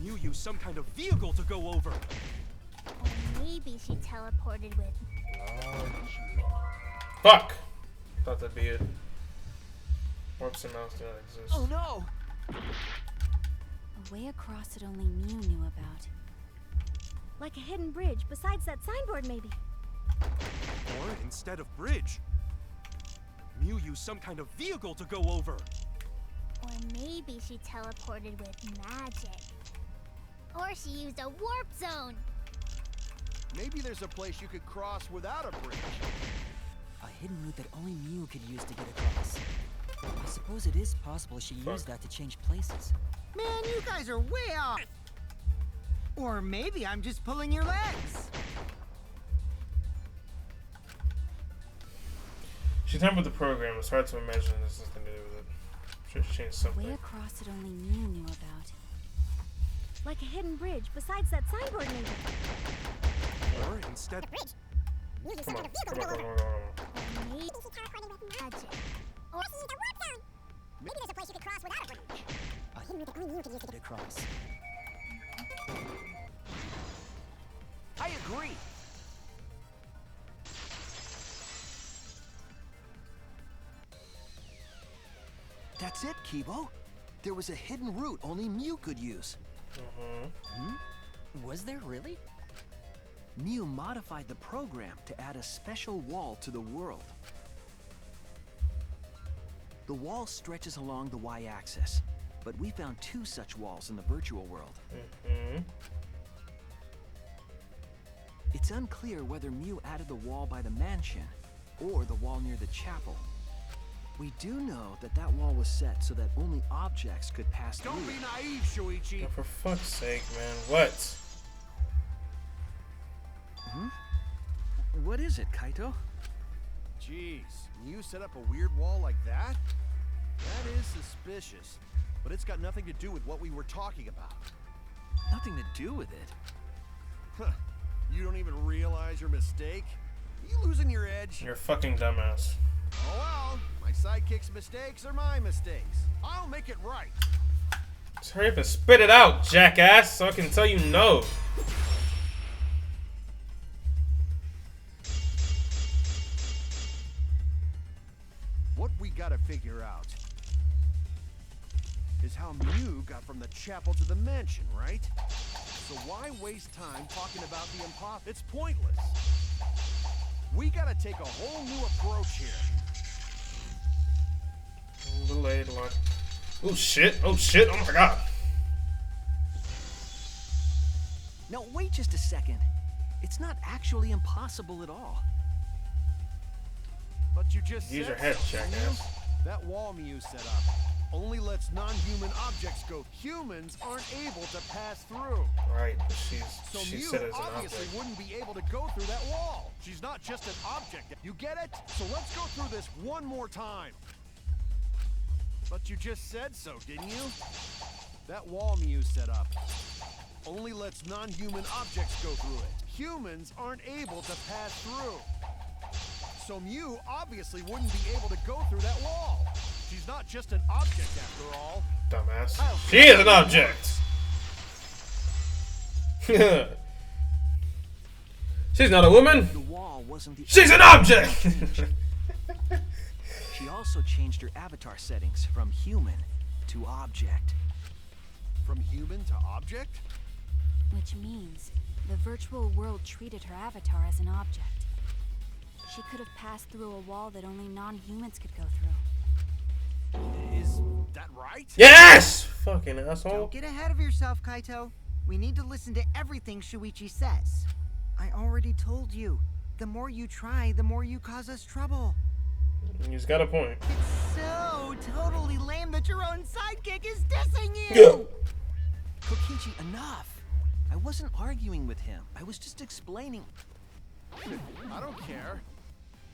Mew used some kind of vehicle to go over. Or maybe she teleported with. Fuck! Thought that'd be it. Warps and mouse do not exist. Oh no! A way across it only Mew knew about. Like a hidden bridge besides that signboard maybe. Or instead of bridge, Mew used some kind of vehicle to go over. Or maybe she teleported with magic. Or she used a warp zone. Maybe there's a place you could cross without a bridge. A hidden route that only Mew could use to get across. I suppose it is possible she used that to change places. Man, you guys are way off. Or maybe I'm just pulling your legs. She tampered with the program. It's hard to imagine this is going to do with it. I'm sure she changed something. Way across that only Mew knew about. Like a hidden bridge besides that signboard maybe. Or instead... Come on. Maybe magic. Or maybe there's a place you could cross without a bridge. Only you could use it. Across. I agree. That's it, Kibo. There was a hidden route only Mew could use. Was there really? Mew modified the program to add a special wall to the world. The wall stretches along the y-axis, but we found 2 such walls in the virtual world. It's unclear whether Mew added the wall by the mansion or the wall near the chapel. We do know that that wall was set so that only objects could pass through. Don't be naive, Shuichi. Oh, for fuck's sake, man. What? What is it, Kaito? Jeez, you set up a weird wall like that? That is suspicious. But it's got nothing to do with what we were talking about. Nothing to do with it. Huh. You don't even realize your mistake? You losing your edge? You're a fucking dumbass. Oh well, my sidekick's mistakes are my mistakes. I'll make it right. Just hurry up and spit it out, jackass, so I can tell you no. What we gotta figure out is how Mew got from the chapel to the mansion, right? So why waste time talking about the impossible? It's pointless. We gotta take a whole new approach here. Delayed line. Oh shit, oh shit, oh my god. No, wait just a second. It's not actually impossible at all. But you just Use said your head, so, didn't you? jackass. That wall Mew set up only lets non-human objects go. Humans aren't able to pass through. Right, but So she Mew said it's an obviously object. wouldn't be able to go through that wall. She's not just an object. You get it? So let's go through this one more time. But you just said so, didn't you? That wall Mew set up only lets non-human objects go through it. Humans aren't able to pass through. So Mew obviously wouldn't be able to go through that wall. She's not just an object after all. Dumbass. She is an object. She's not a woman. The wall wasn't the She's an object. She also changed her avatar settings from human to object. From human to object? Which means the virtual world treated her avatar as an object. She could have passed through a wall that only non-humans could go through. Is that right? Yes! Fucking asshole. Don't get ahead of yourself, Kaito. We need to listen to everything Shuichi says. I already told you. The more you try, the more you cause us trouble. He's got a point. It's so totally lame that your own sidekick is dissing you! Kokichi, enough! I wasn't arguing with him. I was just explaining. I don't care.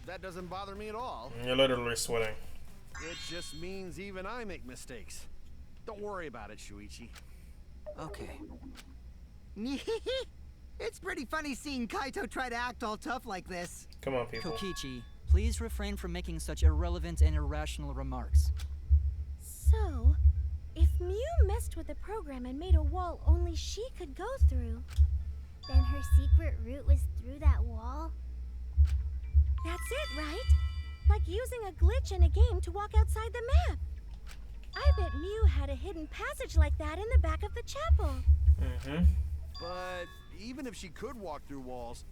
That doesn't bother me at all. You're literally sweating. It just means even I make mistakes. Don't worry about it, Shuichi. Okay. It's pretty funny seeing Kaito try to act all tough like this. Come on, people. Kokichi, please refrain from making such irrelevant and irrational remarks. So, if Mew messed with the program and made a wall only she could go through, Then her secret route was through that wall? that's it, right? Like using a glitch in a game to walk outside the map. I bet Mew had a hidden passage like that in the back of the chapel. Mm-hmm. But even if she could walk through walls,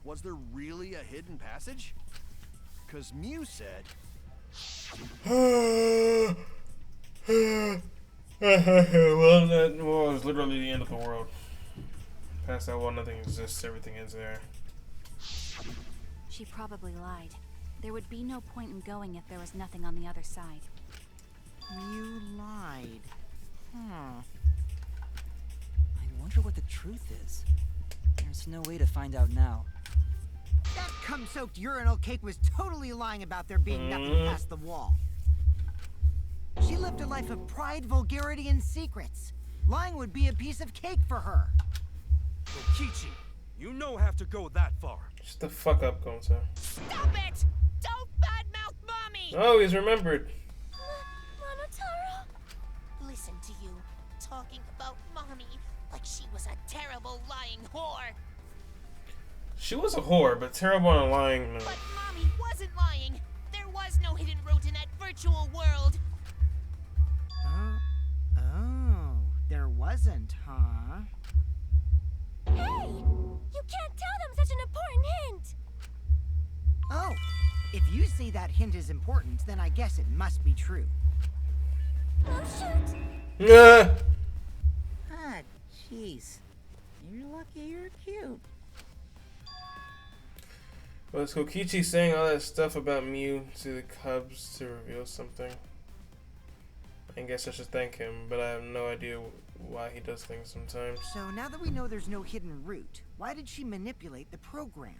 was there really a hidden passage? Because Mew said... Well, that wall is literally the end of the world. Past that wall, nothing exists. Everything ends there. She probably lied. There would be no point in going if there was nothing on the other side. You lied. I wonder what the truth is. There's no way to find out now. That cum-soaked urinal cake was totally lying about there being nothing past the wall. She lived a life of pride, vulgarity, and secrets. Lying would be a piece of cake for her. Kokichi, you don't have to go that far. Shut the fuck up, Gonzo. Stop it! Don't badmouth Mommy! Oh, he's remembered. Monotaro? Listen to you, talking about Mommy like she was a terrible lying whore. She was a whore, but terrible on lying. No. But Mommy wasn't lying. There was no hidden route in that virtual world. Oh, there wasn't, huh? Hey! You can't tell them such an important hint! Oh, if you say that hint is important, then I guess it must be true. Oh, shoot! Yeah. Ah, jeez. You're lucky you're cute. Was Kokichi saying all that stuff about Mew to the Cubs to reveal something? I guess I should thank him, but I have no idea why he does things sometimes. So now that we know there's no hidden route, why did she manipulate the program?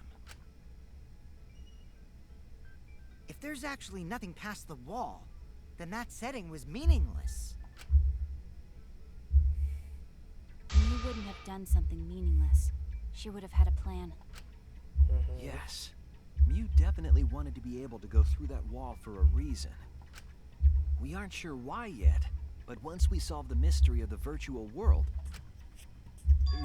If there's actually nothing past the wall, then that setting was meaningless. You wouldn't have done something meaningless. She would have had a plan. Yes. Mew definitely wanted to be able to go through that wall for a reason. We aren't sure why yet, but once we solve the mystery of the virtual world...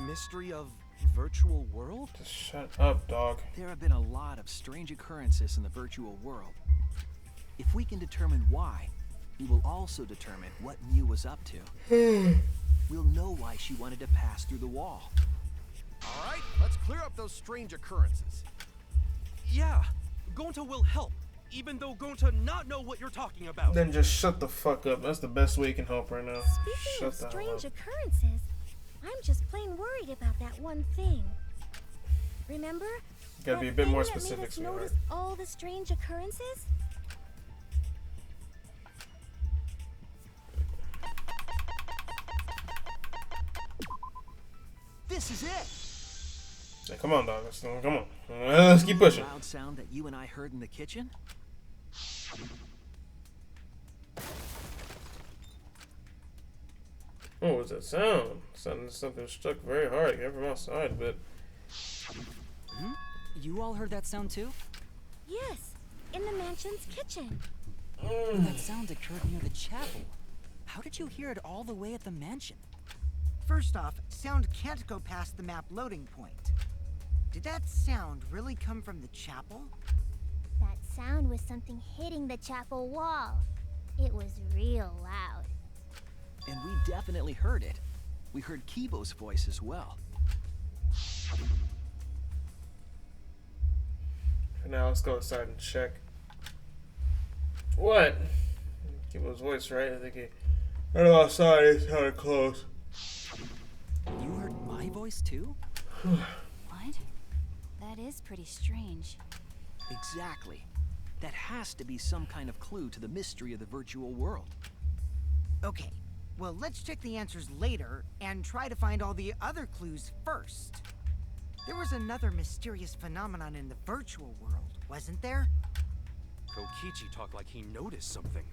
Mystery of virtual world? Just shut up, dog. There have been a lot of strange occurrences in the virtual world. If we can determine why, we will also determine what Mew was up to. We'll know why she wanted to pass through the wall. All right, let's clear up those strange occurrences. Yeah, Gonta will help, even though Gonta not know what you're talking about. Then just shut the fuck up. That's the best way you can help right now. Speaking Shut of the hell strange up. occurrences, I'm just plain worried about that one thing. Remember? Gotta be a That bit more thing that made specific, us sweetheart. notice all the strange occurrences? This is it! Yeah, come on, dog. Come on. Let's keep pushing. The loud sound that you and I heard in the kitchen? What was that sound? Something struck very hard. It came from outside, but You all heard that sound too? Yes, in the mansion's kitchen. That sound occurred near the chapel. How did you hear it all the way at the mansion? First off, sound can't go past the map loading point. Did that sound really come from the chapel? That sound was something hitting the chapel wall. It was real loud. And we definitely heard it. We heard Kibo's voice as well. now let's go outside and check. What? Kibo's voice, right? I think he heard him outside. It sounded close. You heard my voice too? What? That is pretty strange. Exactly. That has to be some kind of clue to the mystery of the virtual world. Okay, well, let's check the answers later and try to find all the other clues first. There was another mysterious phenomenon in the virtual world, wasn't there? Kokichi talked like he noticed something,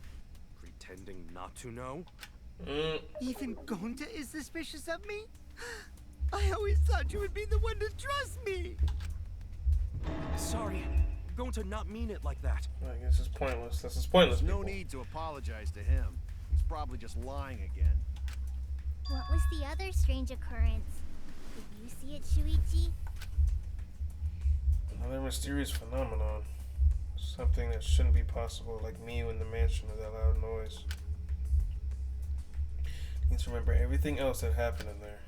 pretending not to know. Even Gonta is suspicious of me? I always thought you would be the one to trust me! Sorry, going to not mean it like that. I guess it's pointless. This is pointless. There's no people. need to apologize to him. He's probably just lying again. What was the other strange occurrence? Did you see it, Shuichi? Another mysterious phenomenon. Something that shouldn't be possible, like Mew in the mansion with that loud noise. Need to remember everything else that happened in there.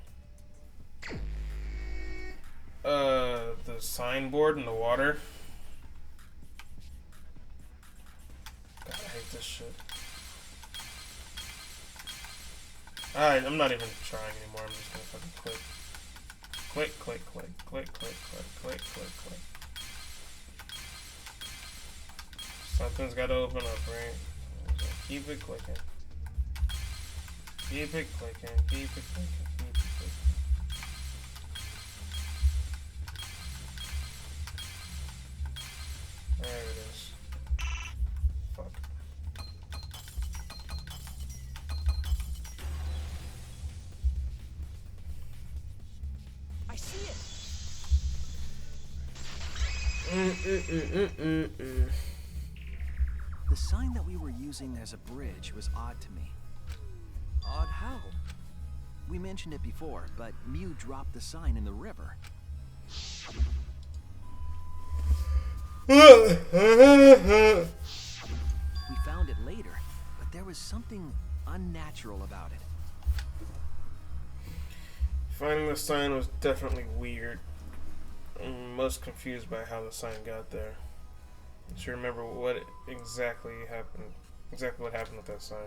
The signboard in the water. God, I hate this shit. Alright, I'm not even trying anymore. I'm just gonna fucking click. Click, click, click, click, click, click, click, click, click. Something's gotta open up, right? So keep it clicking. Keep it clicking, keep it clicking, keep it clicking. The sign that we were using as a bridge was odd to me. Odd how? We mentioned it before, but Mew dropped the sign in the river. We found it later, but there was something unnatural about it. Finding the sign was definitely weird. I'm most confused by how the sign got there. I should remember what exactly happened. Exactly what happened with that sign.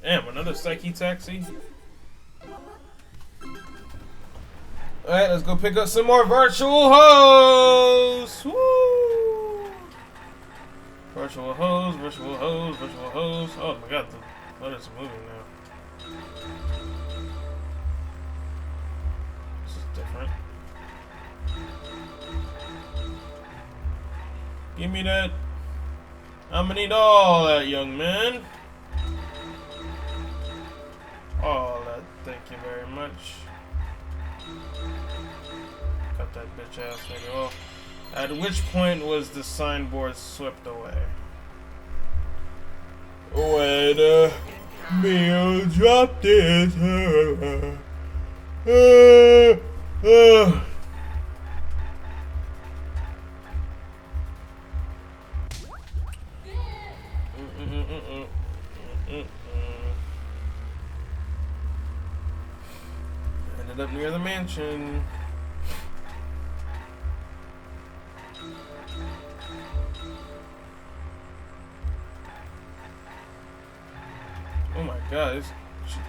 Damn, another Psyche taxi. Alright, let's go pick up some more virtual hoes! Woo! Virtual hoes, virtual hoes, virtual hoes. Oh my god, the letters are moving now. This is different. Give me that. I'm gonna need all that, young man. All that, thank you very much. Cut that bitch ass nigga off. At which point was the signboard swept away? When Mew dropped it. Ended up near the mansion. Oh my god, it's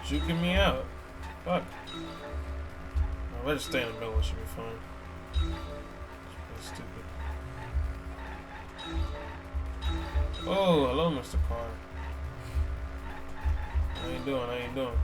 juking me out. Fuck. No, let's just stay in the middle, it should be fine. It's pretty stupid. Oh, hello, Mr. Carr. How you doing? How you doing?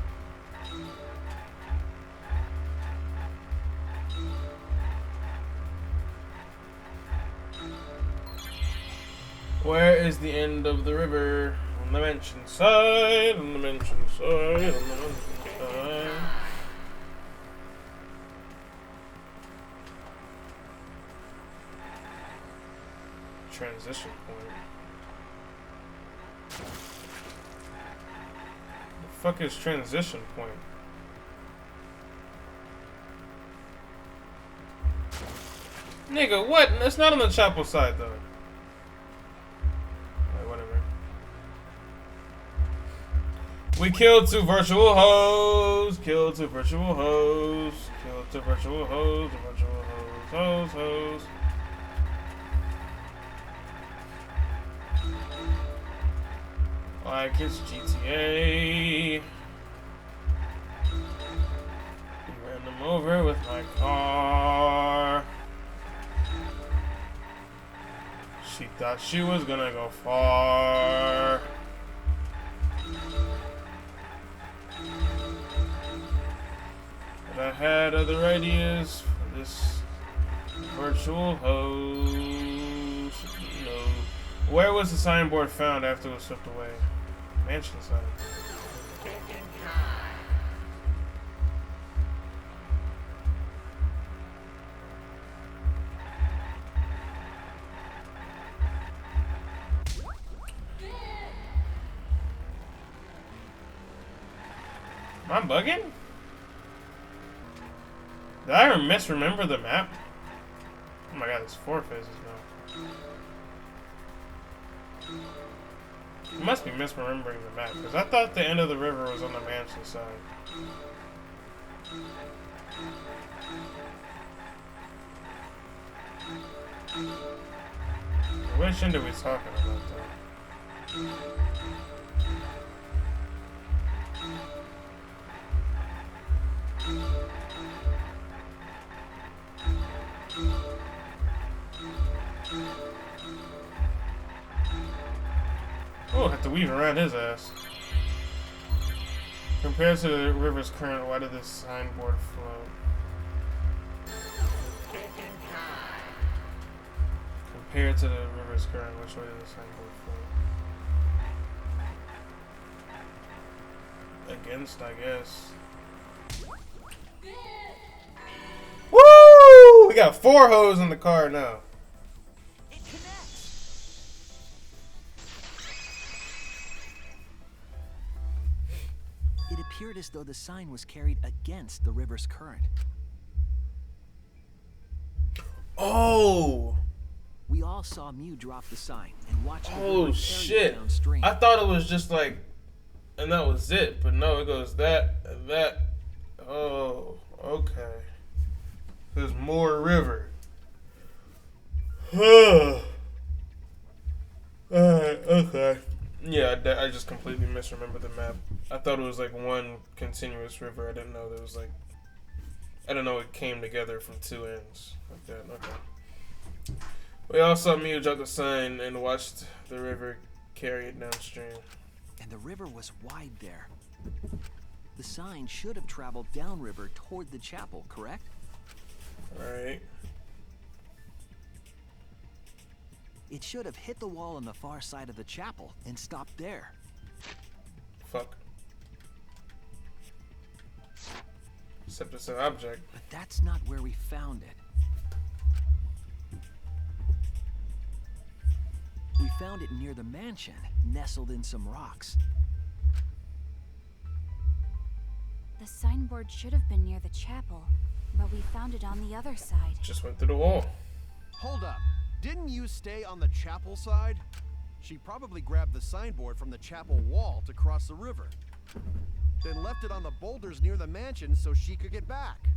Where is the end of the river? On the mansion side, on the mansion side, on the mansion side. Transition point. The fuck is transition point? Nigga, what? It's not on the chapel side though. We killed 2 virtual hoes. Killed 2 virtual hoes. Killed 2 virtual hoes. Virtual hoes. Hoes. Like it's GTA. We ran them over with my car. She thought she was gonna go far. But I had other ideas for this virtual host. No. Where was the signboard found after it was swept away? Mansion side. Am I bugging? Did I misremember the map? Oh my god, there's 4 phases now. I must be misremembering the map, because I thought the end of the river was on the mansion side. Which end are we talking about though? Oh, I have to weave around his ass. Compared to the river's current, why did this signboard float? Compared to the river's current, which way did the signboard float? Against, I guess. got 4 hoes in the car now. It connects. It appeared as though the sign was carried against the river's current. Oh. We all saw Mew drop the sign and watch the Oh river carry it shit. downstream. I thought it was just like, and that was it. But no, it goes that. Oh, okay. There's more river. Alright, okay. Yeah, I just completely misremembered the map. I thought it was like one continuous river. I didn't know there was like, I didn't know it came together from 2 ends like that. Okay. We all saw Mew drop the sign and watched the river carry it downstream. And the river was wide there. The sign should have traveled downriver toward the chapel, correct? Alright. It should have hit the wall on the far side of the chapel and stopped there. Fuck. Except it's an object. But that's not where we found it. We found it near the mansion, nestled in some rocks. The signboard should have been near the chapel, but we found it on the other side. Just went through the wall. Hold up. Didn't you stay on the chapel side? She probably grabbed the signboard from the chapel wall to cross the river. Then left it on the boulders near the mansion so she could get back.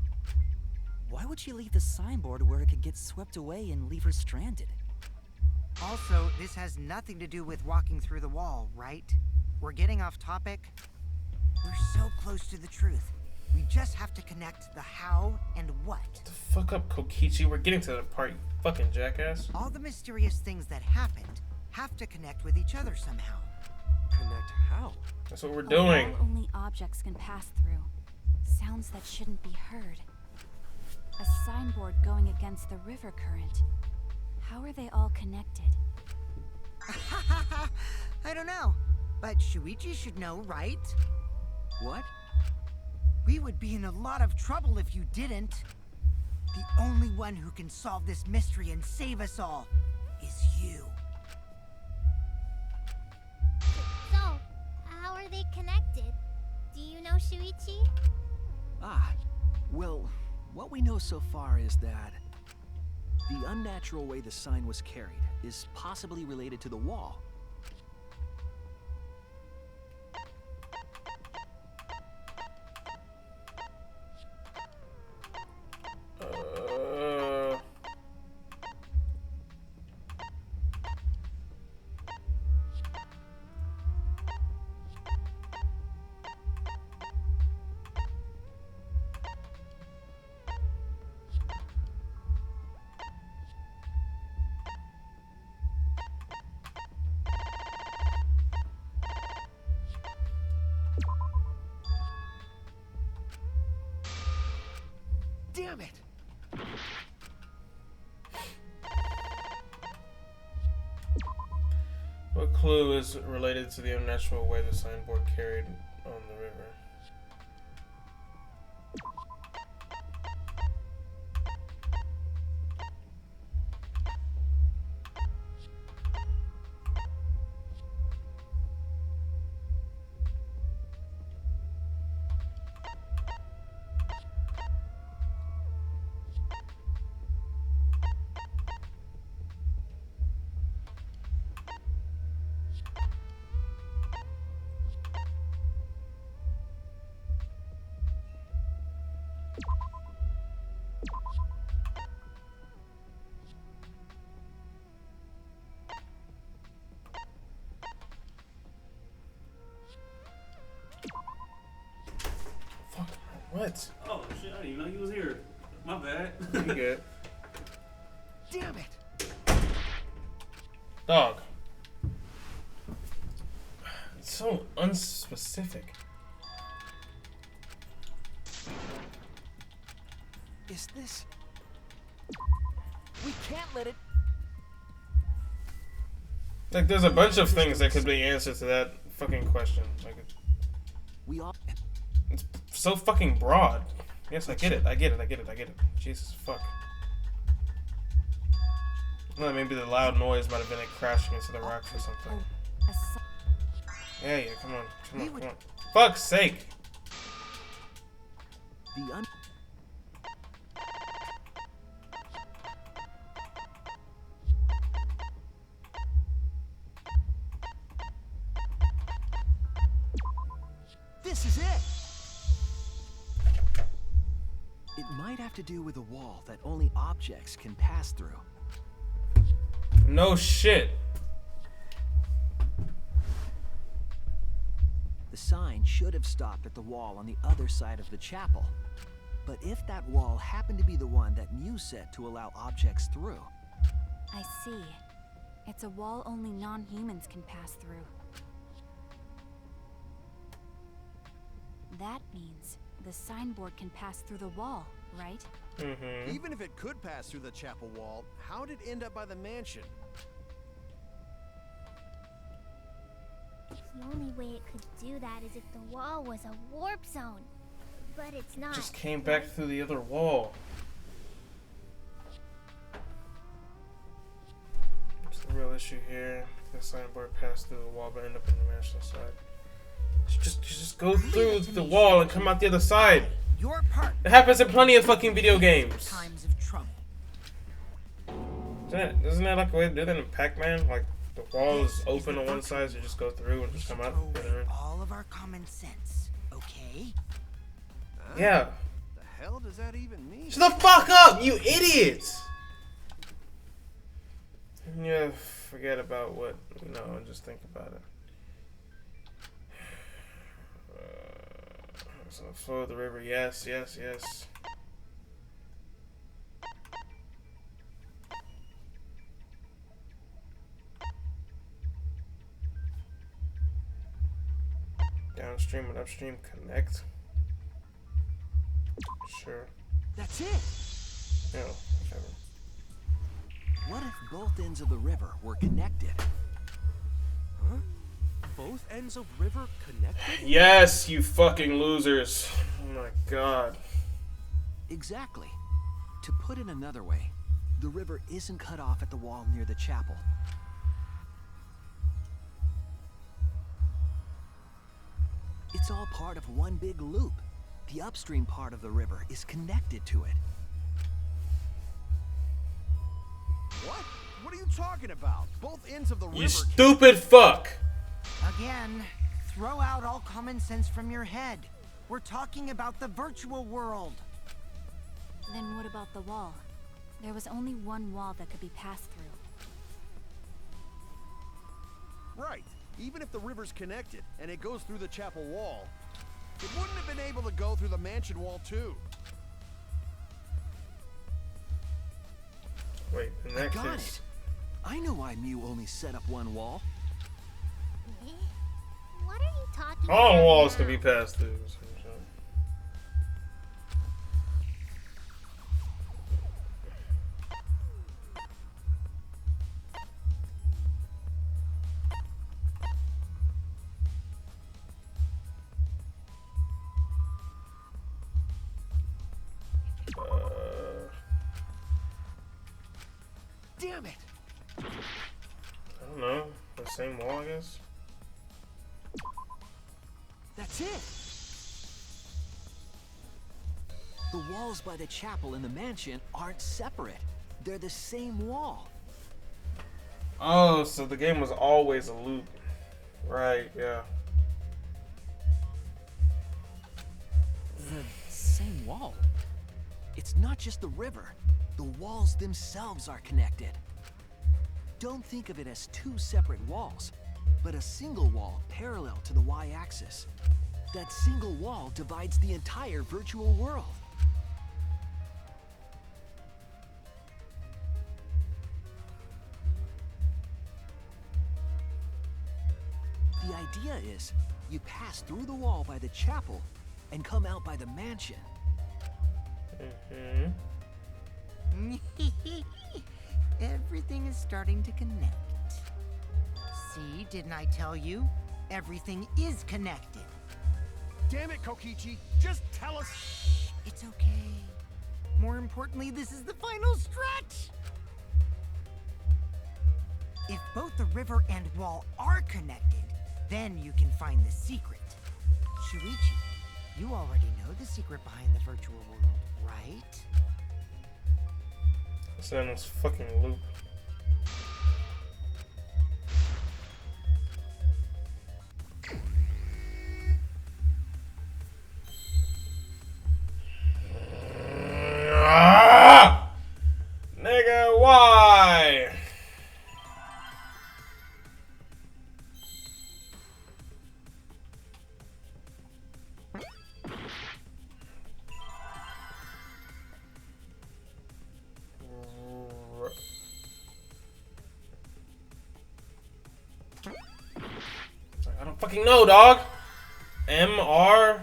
Why would she leave the signboard where it could get swept away and leave her stranded? Also, this has nothing to do with walking through the wall, right? We're getting off topic. We're so close to the truth. We just have to connect the how and what. The fuck up, Kokichi. We're getting to that part, you fucking jackass. All the mysterious things that happened have to connect with each other somehow. Connect how? That's what we're A doing. wall only objects can pass through. Sounds that shouldn't be heard. A signboard going against the river current. How are they all connected? I don't know, but Shuichi should know, right? What? We would be in a lot of trouble if you didn't. The only one who can solve this mystery and save us all is you. So, how are they connected? Do you know Shuichi? Ah, well, what we know so far is that the unnatural way the sign was carried is possibly related to the wall. Damn it! What clue is related to the unnatural way the signboard carried on the river? What? Oh shit, I didn't even know you was here. My bad. You good? Damn it! Dog. It's so unspecific. Is this... We can't let it... Like, there's a bunch of things that could be answers to that fucking question. Like, We all... it's so fucking broad. Yes, I get it. I get it. Jesus, fuck. No, maybe the loud noise might have been it crashing into the rocks or something. Yeah, come on. Fuck's sake! This is it! It might have to do with a wall that only objects can pass through. No shit. The sign should have stopped at the wall on the other side of the chapel. But if that wall happened to be the one that Mew set to allow objects through... I see. It's a wall only non-humans can pass through. That means the signboard can pass through the wall, right? Mm-hmm. Even if it could pass through the chapel wall, how did it end up by the mansion? The only way it could do that is if the wall was a warp zone. But it's not. Just came back through the other wall. What's the real issue here? The signboard passed through the wall but ended up in the mansion side. Just go through the wall and come out the other side. Your part. It happens in plenty of fucking video games. Times of trouble. Isn't that like a way to do that in Pac-Man? Like the wall is open on one side, so you just go through and just come out. All of our common sense, okay? Yeah. The hell does that even mean? Shut the fuck up, you idiots! Yeah, forget about what you know and just think about it. So flow of the river, yes. Downstream and upstream connect. Sure. That's it! No, whatever. What if both ends of the river were connected? Huh? Both ends of river connected? Yes, you fucking losers. Oh my god. Exactly. To put it another way, the river isn't cut off at the wall near the chapel. It's all part of one big loop. The upstream part of the river is connected to it. What? What are you talking about? Both ends of the river... You stupid fuck! Again, throw out all common sense from your head. We're talking about the virtual world. Then what about the wall? There was only one wall that could be passed through. Right. Even if the river's connected and it goes through the chapel wall, it wouldn't have been able to go through the mansion wall too. Wait, in that Got case... it. I know why Mew only set up one wall. What are you talking All about walls now? can be passed through. Damn it! I don't know. The same wall, I guess? That's it! The walls by the chapel and the mansion aren't separate. They're the same wall. Oh, so the game was always a loop. Right, yeah. The same wall? It's not just the river. The walls themselves are connected. Don't think of it as two separate walls, but a single wall parallel to the y-axis. That single wall divides the entire virtual world. The idea is, you pass through the wall by the chapel and come out by the mansion. Mm-hmm. Everything is starting to connect. See, didn't I tell you? Everything is connected. Damn it, Kokichi! Just tell us... It's okay. More importantly, this is the final stretch! If both the river and wall are connected, then you can find the secret. Shuichi, you already know the secret behind the virtual world, right? It's in this fucking loop. Nigga, why? I don't fucking know, dog. MR.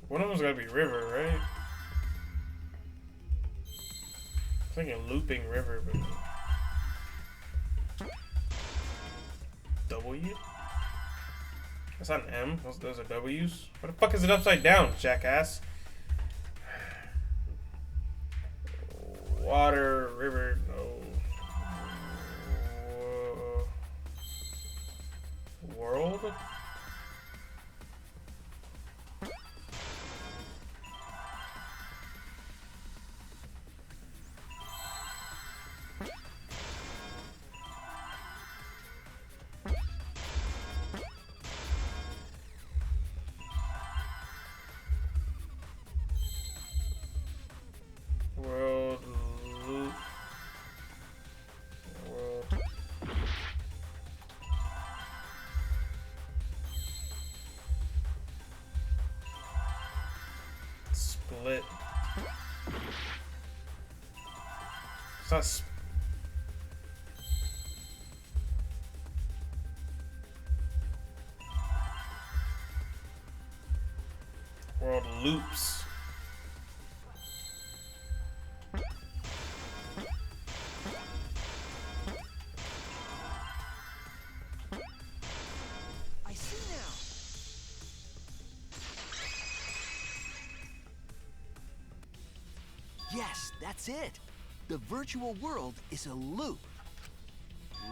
One of them's gotta be river, right? I'm thinking looping river, but W? That's not an M. Those are W's. What the fuck is it upside down, jackass? Water, river, no. World? World loop. World. Split. It's not world loops. I see now. Yes, that's it. The virtual world is a loop.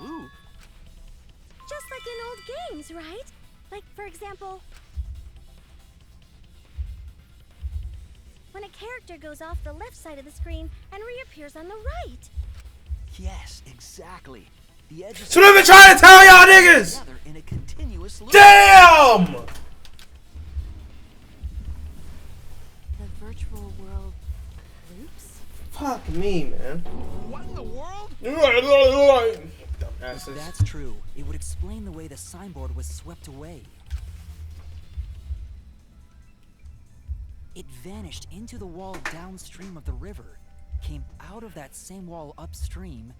Loop? Just like in old games, right? Like, for example, when a character goes off the left side of the screen and reappears on the right. Yes, exactly. The edges. That's what I've been trying to tell y'all niggas! Together in a continuous loop. Damn! The virtual world loops? Fuck me, man. What in the world? If Dumbasses. that's true, it would explain the way the signboard was swept away. It vanished into the wall downstream of the river, came out of that same wall upstream,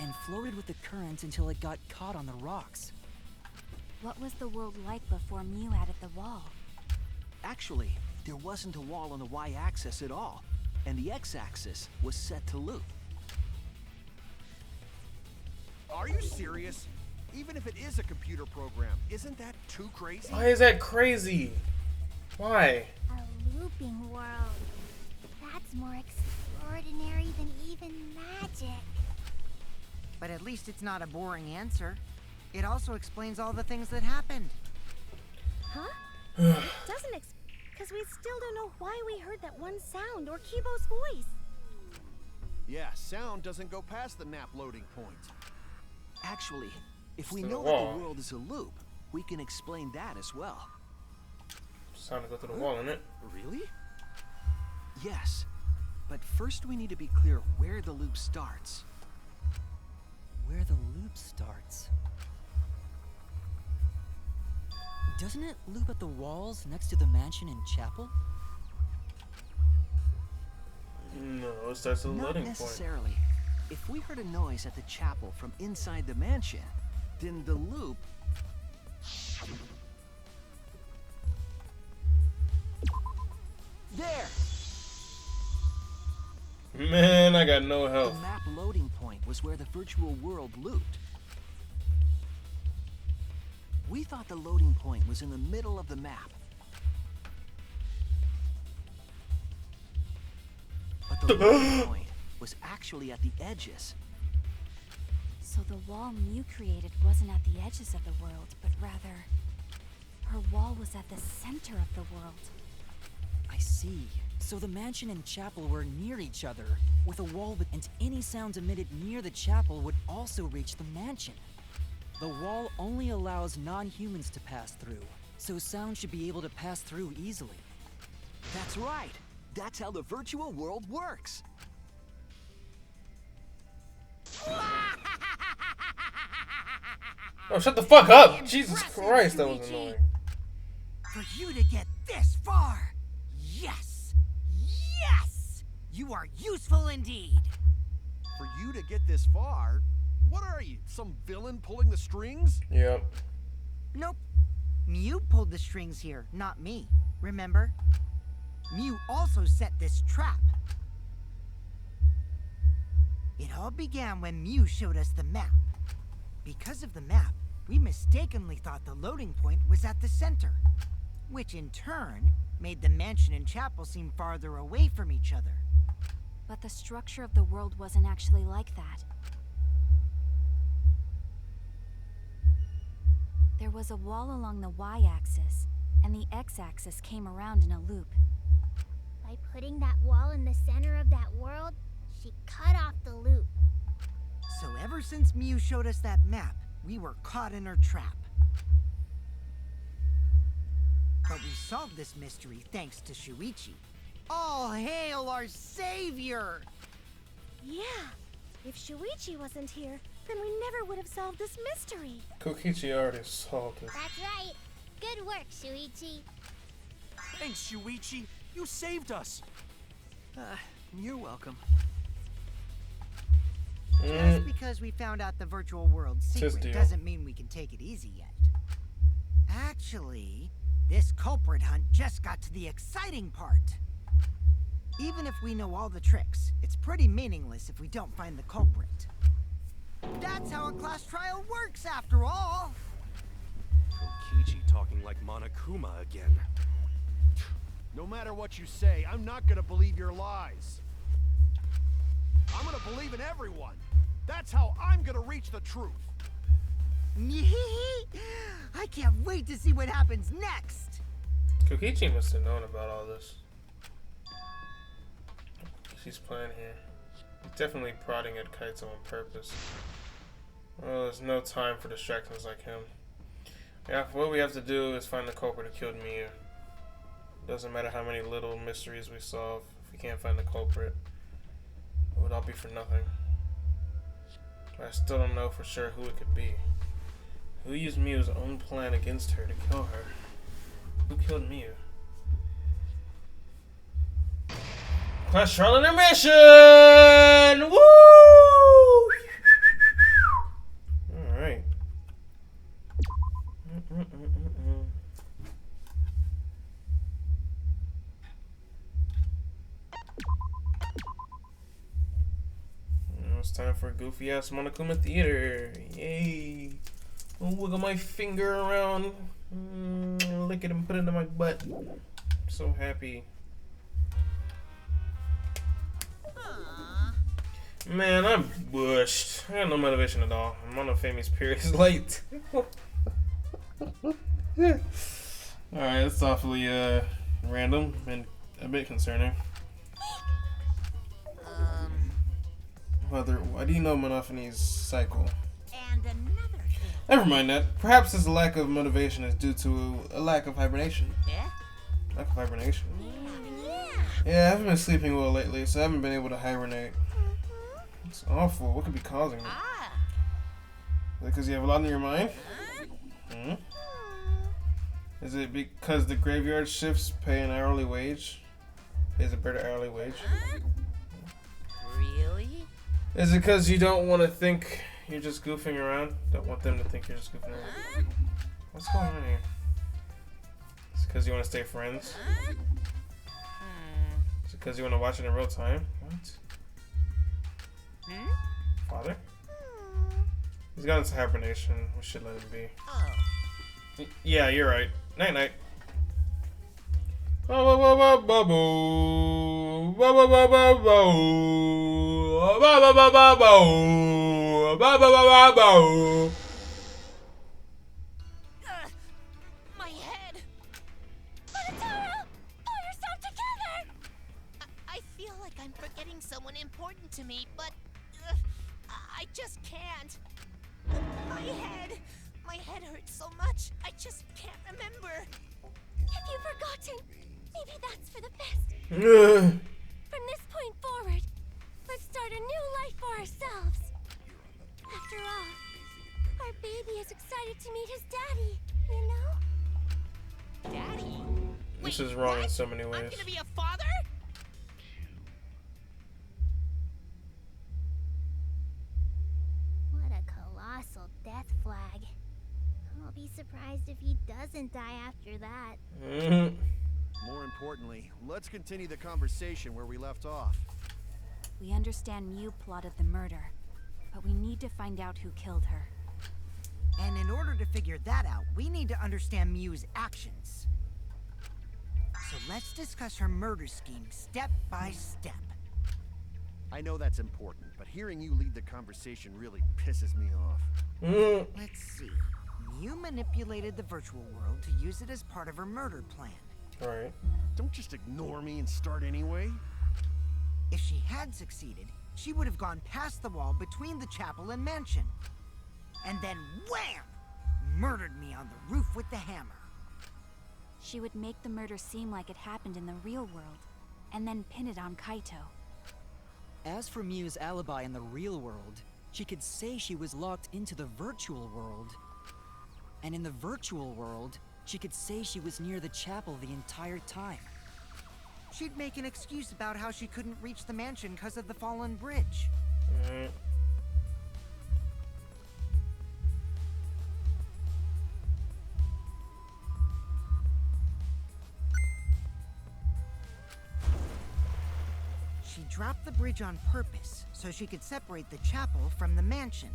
and floated with the current until it got caught on the rocks. What was the world like before Mew added the wall? Actually, there wasn't a wall on the y-axis at all, and the x-axis was set to loop. Are you serious? Even if it is a computer program, isn't that too crazy? Why is that crazy? Why? A looping world. That's more extraordinary than even magic. But at least it's not a boring answer. It also explains all the things that happened. Huh? It doesn't because we still don't know why we heard that one sound or Kibo's voice. Yeah, sound doesn't go past the map loading point. Actually, if we To the know that wall. the world is a loop, we can explain that as well. It's time to go through the wall, innit? Really? Yes. But first we need to be clear where the loop starts. Where the loop starts. Doesn't it loop at the walls next to the mansion and chapel? No, it starts at the Not loading point. necessarily. If we heard a noise at the chapel from inside the mansion, then the loop... There! Man, I got no health. The map loading point was where the virtual world looped. We thought the loading point was in the middle of the map. But the loading point was actually at the edges. So the wall Mew created wasn't at the edges of the world, but rather, her wall was at the center of the world. I see. So the mansion and chapel were near each other, with a wall, and any sounds emitted near the chapel would also reach the mansion. The wall only allows non-humans to pass through, so sound should be able to pass through easily. That's right. That's how the virtual world works. Oh, shut the fuck up! Jesus Christ, that was annoying. For you to get this far, yes! Yes! You are useful indeed! For you to get this far? What are you, some villain pulling the strings? Yep. Nope. Mew pulled the strings here, not me. Remember? Mew also set this trap. It all began when Mew showed us the map. Because of the map, we mistakenly thought the loading point was at the center, which in turn made the mansion and chapel seem farther away from each other. But the structure of the world wasn't actually like that. There was a wall along the y-axis, and the x-axis came around in a loop. By putting that wall in the center of that world, she cut off the loop. So ever since Mew showed us that map, we were caught in her trap. But we solved this mystery thanks to Shuichi. All hail our savior! Yeah, if Shuichi wasn't here, then we never would have solved this mystery. Kokichi already solved it. That's right. Good work, Shuichi. Thanks, Shuichi. You saved us. You're welcome. Just because we found out the virtual world's secret doesn't mean we can take it easy yet. Actually, this culprit hunt just got to the exciting part. Even if we know all the tricks, it's pretty meaningless if we don't find the culprit. That's how a class trial works, after all! Kokichi talking like Monokuma again. No matter what you say, I'm not gonna believe your lies. I'm gonna believe in everyone. That's how I'm gonna reach the truth. I can't wait to see what happens next! Kokichi must have known about all this. She's playing here. He's definitely prodding at Kaito on purpose. Well, there's no time for distractions like him. Yeah, what we have to do is find the culprit who killed Miyu. Doesn't matter how many little mysteries we solve, if we can't find the culprit, it would all be for nothing. But I still don't know for sure who it could be. Who used Miyu's own plan against her to kill her? Who killed Miyu? Clash trial intermission! Woo! Alright. Now it's time for goofy ass Monokuma Theater. Yay! I'll wiggle my finger around, lick it and put it in my butt. I'm so happy. Man, I'm bushed. I got no motivation at all. I'm on a famous period is late. Alright, that's awfully random and a bit concerning. Why do you know Monophanie's cycle? And another thing. Never mind that. Perhaps this lack of motivation is due to a lack of hibernation. Yeah? Lack of hibernation? Yeah. Yeah, I haven't been sleeping well lately, so I haven't been able to hibernate. It's awful. What could be causing it? Ah. Is it because you have a lot on your mind? Hmm? Is it because the graveyard shifts pay an hourly wage? Pays a better hourly wage? Really? Is it because you don't want to think you're just goofing around? Don't want them to think you're just goofing around? What's going on here? Is it because you want to stay friends? Is it because you want to watch it in real time? What? Father? He's gone into hibernation. We should let him be. Yeah, you're right. Night night. My head. Monotaro! Pull yourself together! I feel like I'm forgetting someone important to me, but I just can't. My head hurts so much. I just can't remember. Have you forgotten? Maybe that's for the best. Ugh. From this point forward, let's start a new life for ourselves. After all, our baby is excited to meet his daddy, you know? Daddy? This Wait, is wrong what? in so many I'm ways. gonna be a father? What a colossal death flag. I'll be surprised if he doesn't die after that. Mhm. More importantly, let's continue the conversation where we left off. We understand Mew plotted the murder, but we need to find out who killed her. And in order to figure that out, we need to understand Mew's actions. So let's discuss her murder scheme step by step. I know that's important, but hearing you lead the conversation really pisses me off. Let's see. Mew manipulated the virtual world to use it as part of her murder plan. Right. Don't just ignore me and start anyway. If she had succeeded, she would have gone past the wall between the chapel and mansion. And then wham! Murdered me on the roof with the hammer. She would make the murder seem like it happened in the real world, and then pin it on Kaito. As for Mew's alibi in the real world, she could say she was locked into the virtual world. And in the virtual world, she could say she was near the chapel the entire time. She'd make an excuse about how she couldn't reach the mansion because of the fallen bridge. She dropped the bridge on purpose so she could separate the chapel from the mansion.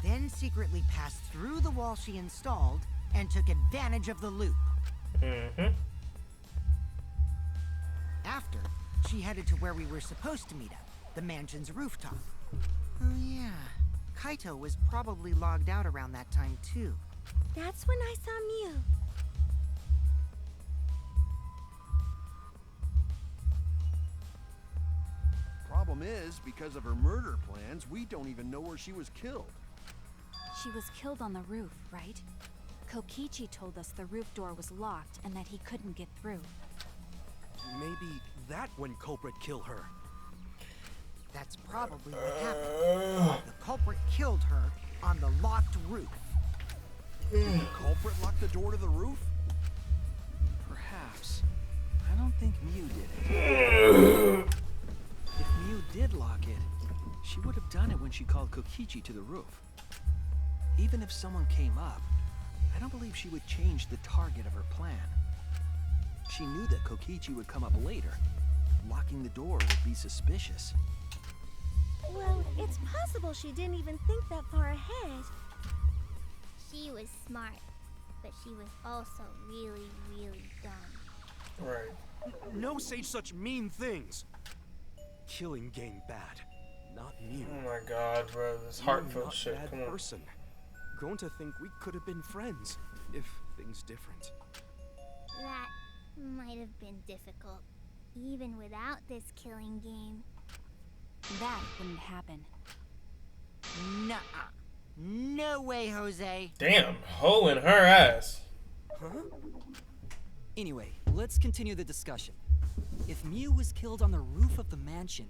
Then secretly passed through the wall she installed and took advantage of the loop. After, she headed to where we were supposed to meet up, the mansion's rooftop. Oh yeah, Kaito was probably logged out around that time too. That's when I saw Mew. Problem is, because of her murder plans, we don't even know where she was killed. She was killed on the roof, right? Kokichi told us the roof door was locked and that he couldn't get through. Maybe that when culprit kill her. That's probably what happened. The culprit killed her on the locked roof. Did the culprit lock the door to the roof? Perhaps. I don't think Mew did it. If Mew did lock it, she would have done it when she called Kokichi to the roof. Even if someone came up, I don't believe she would change the target of her plan. She knew that Kokichi would come up later. Locking the door would be suspicious. Well, it's possible she didn't even think that far ahead. She was smart, but she was also really, really dumb. Right. No say such mean things. Killing game bad, not Mew. Oh my god, bro. This You're heartfelt not shit. bad Come on. person. Going to think we could have been friends if things different. That might have been difficult, even without this killing game. That wouldn't happen. Nuh-uh. No way, Jose. Damn, hole in her ass. Anyway, let's continue the discussion. If Mew was killed on the roof of the mansion,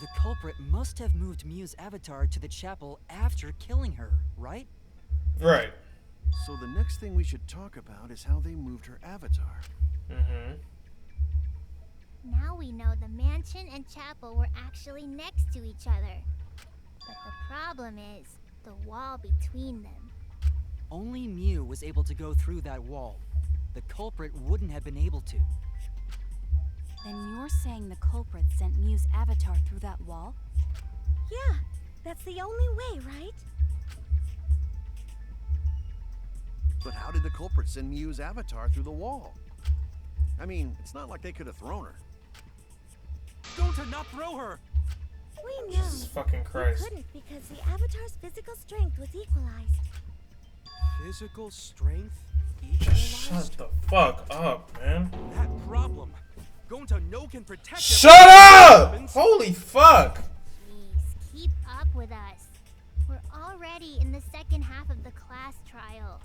the culprit must have moved Mew's avatar to the chapel after killing her, right? Right. So the next thing we should talk about is how they moved her avatar. Now we know the mansion and chapel were actually next to each other. But the problem is the wall between them. Only Mew was able to go through that wall. The culprit wouldn't have been able to. Then you're saying the culprit sent Mew's avatar through that wall? Yeah, that's the only way, right? But how did the culprit send Mew's avatar through the wall? I mean, it's not like they could have thrown her. Don't to not throw her! We know. Jesus fucking You Christ. couldn't because the avatar's physical strength was equalized. Physical strength Just equalized? shut the fuck up, man. That problem. Going to no can protect Shut up! Holy fuck! Please, keep up with us. We're already in the second half of the class trial.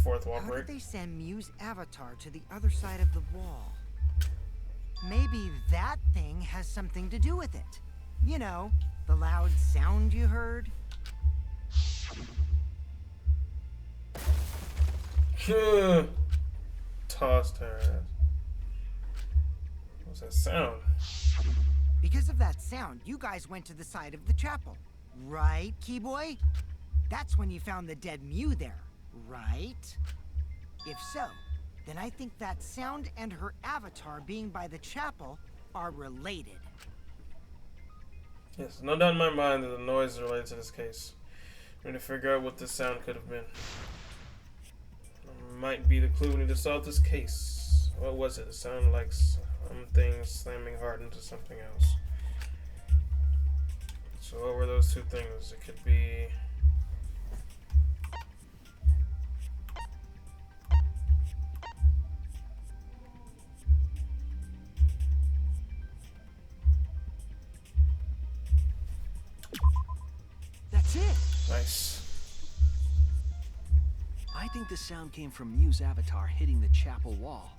Fourth wall How break. did they send Mew's avatar to the other side of the wall? Maybe that thing has something to do with it. You know, the loud sound you heard? Tossed her ass. What's that sound? Because of that sound, you guys went to the side of the chapel. Right, Keyboy? That's when you found the dead Mew there, right? If so, then I think that sound and her avatar being by the chapel are related. Yes, no doubt in my mind that the noise is related to this case. We need to figure out what this sound could have been. Might be the clue we need to solve this case. What was it? It sounded like something slamming hard into something else. So what were those two things? It could be... That's it! Nice. I think the sound came from Mew's avatar hitting the chapel wall.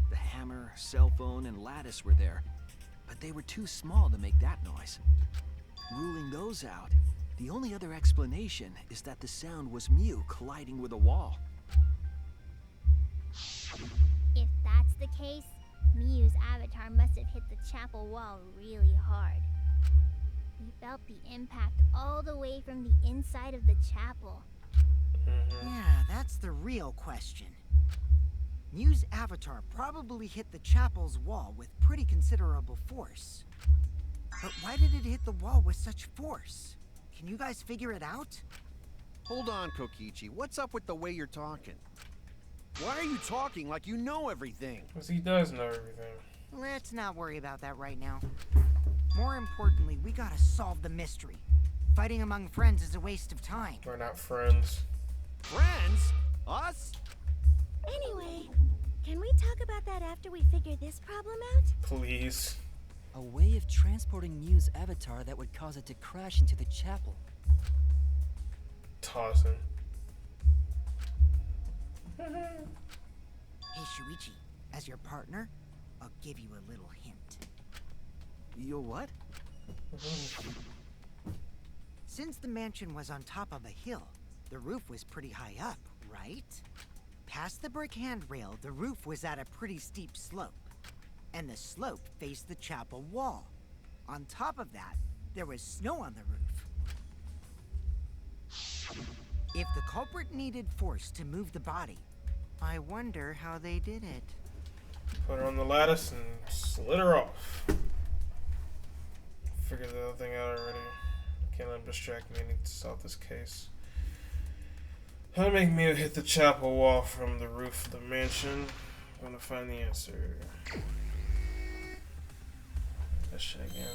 The hammer, cell phone, and lattice were there, but they were too small to make that noise. Ruling those out, the only other explanation is that the sound was Mew colliding with a wall. If that's the case, Mew's avatar must have hit the chapel wall really hard. We felt the impact all the way from the inside of the chapel. Yeah, that's the real question. Mew's avatar probably hit the chapel's wall with pretty considerable force. But why did it hit the wall with such force? Can you guys figure it out? Hold on, Kokichi. What's up with the way you're talking? Why are you talking like you know everything? Because he does know everything. Let's not worry about that right now. More importantly, we gotta solve the mystery. Fighting among friends is a waste of time. We're not friends. Friends? Us? Anyway, can we talk about that after we figure this problem out? Please. A way of transporting Mew's avatar that would cause it to crash into the chapel. Tossing. Hey, Shuichi, as your partner, I'll give you a little hint. You'll what? Since the mansion was on top of a hill, the roof was pretty high up, right? Past the brick handrail, the roof was at a pretty steep slope, and the slope faced the chapel wall. On top of that, there was snow on the roof. If the culprit needed force to move the body, I wonder how they did it. Put her on the lattice and slid her off. Figured the other thing out already. Can't let him distract me. I need to solve this case. How to make Mew hit the chapel wall from the roof of the mansion. I'm gonna find the answer. That shit again.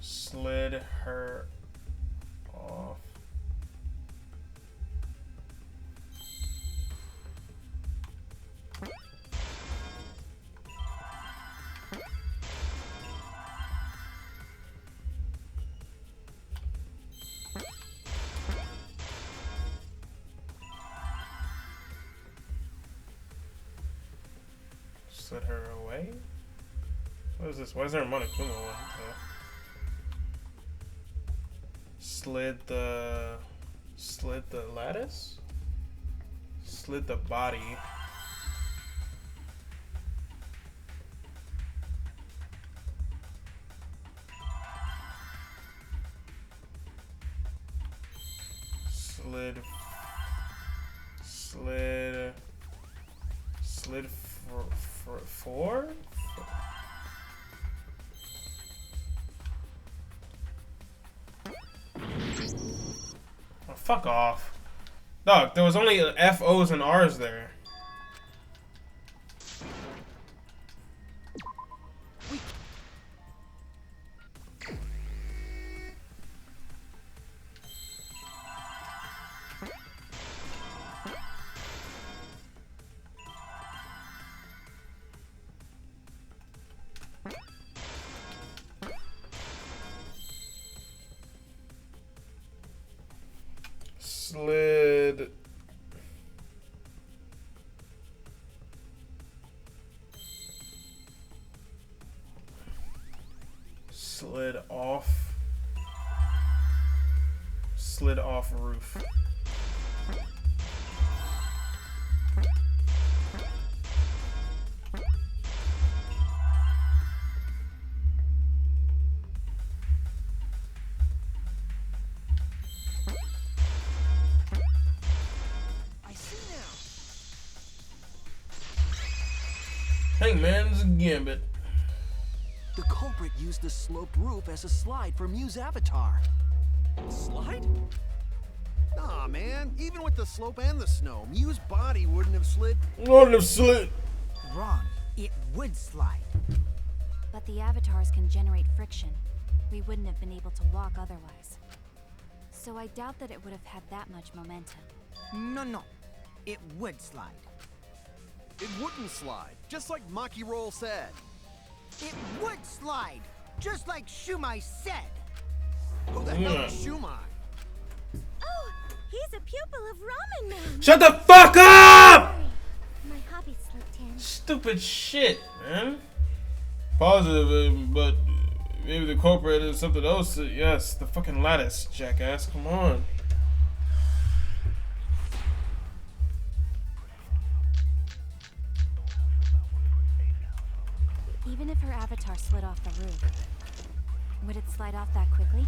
Slid her off. Slid her away? What is this? Why is there a Monokuma one? Slid the lattice? Slid the body. Slid Slid 4? Oh, fuck off. Dog, there was only F, O's, and R's there. Slid off roof. I see now. Hangman's Gambit. The culprit used the sloped roof as a slide for Mew's avatar. Slide? Nah, man. Even with the slope and the snow, Mew's body wouldn't have slid. Wouldn't have slid. Wrong. It would slide. But the avatars can generate friction. We wouldn't have been able to walk otherwise. So I doubt that it would have had that much momentum. No. It would slide. It wouldn't slide, just like Maki Roll said. It would slide, just like Shumai said. Who the hell is Shumai? Oh, he's a pupil of Ramen Man. Shut the fuck up! My hobby slipped in. Stupid shit, man. Positive, but maybe the culprit is something else. Yes, the fucking lattice, jackass. Come on. Even if her avatar slid off the roof, would it slide off that quickly?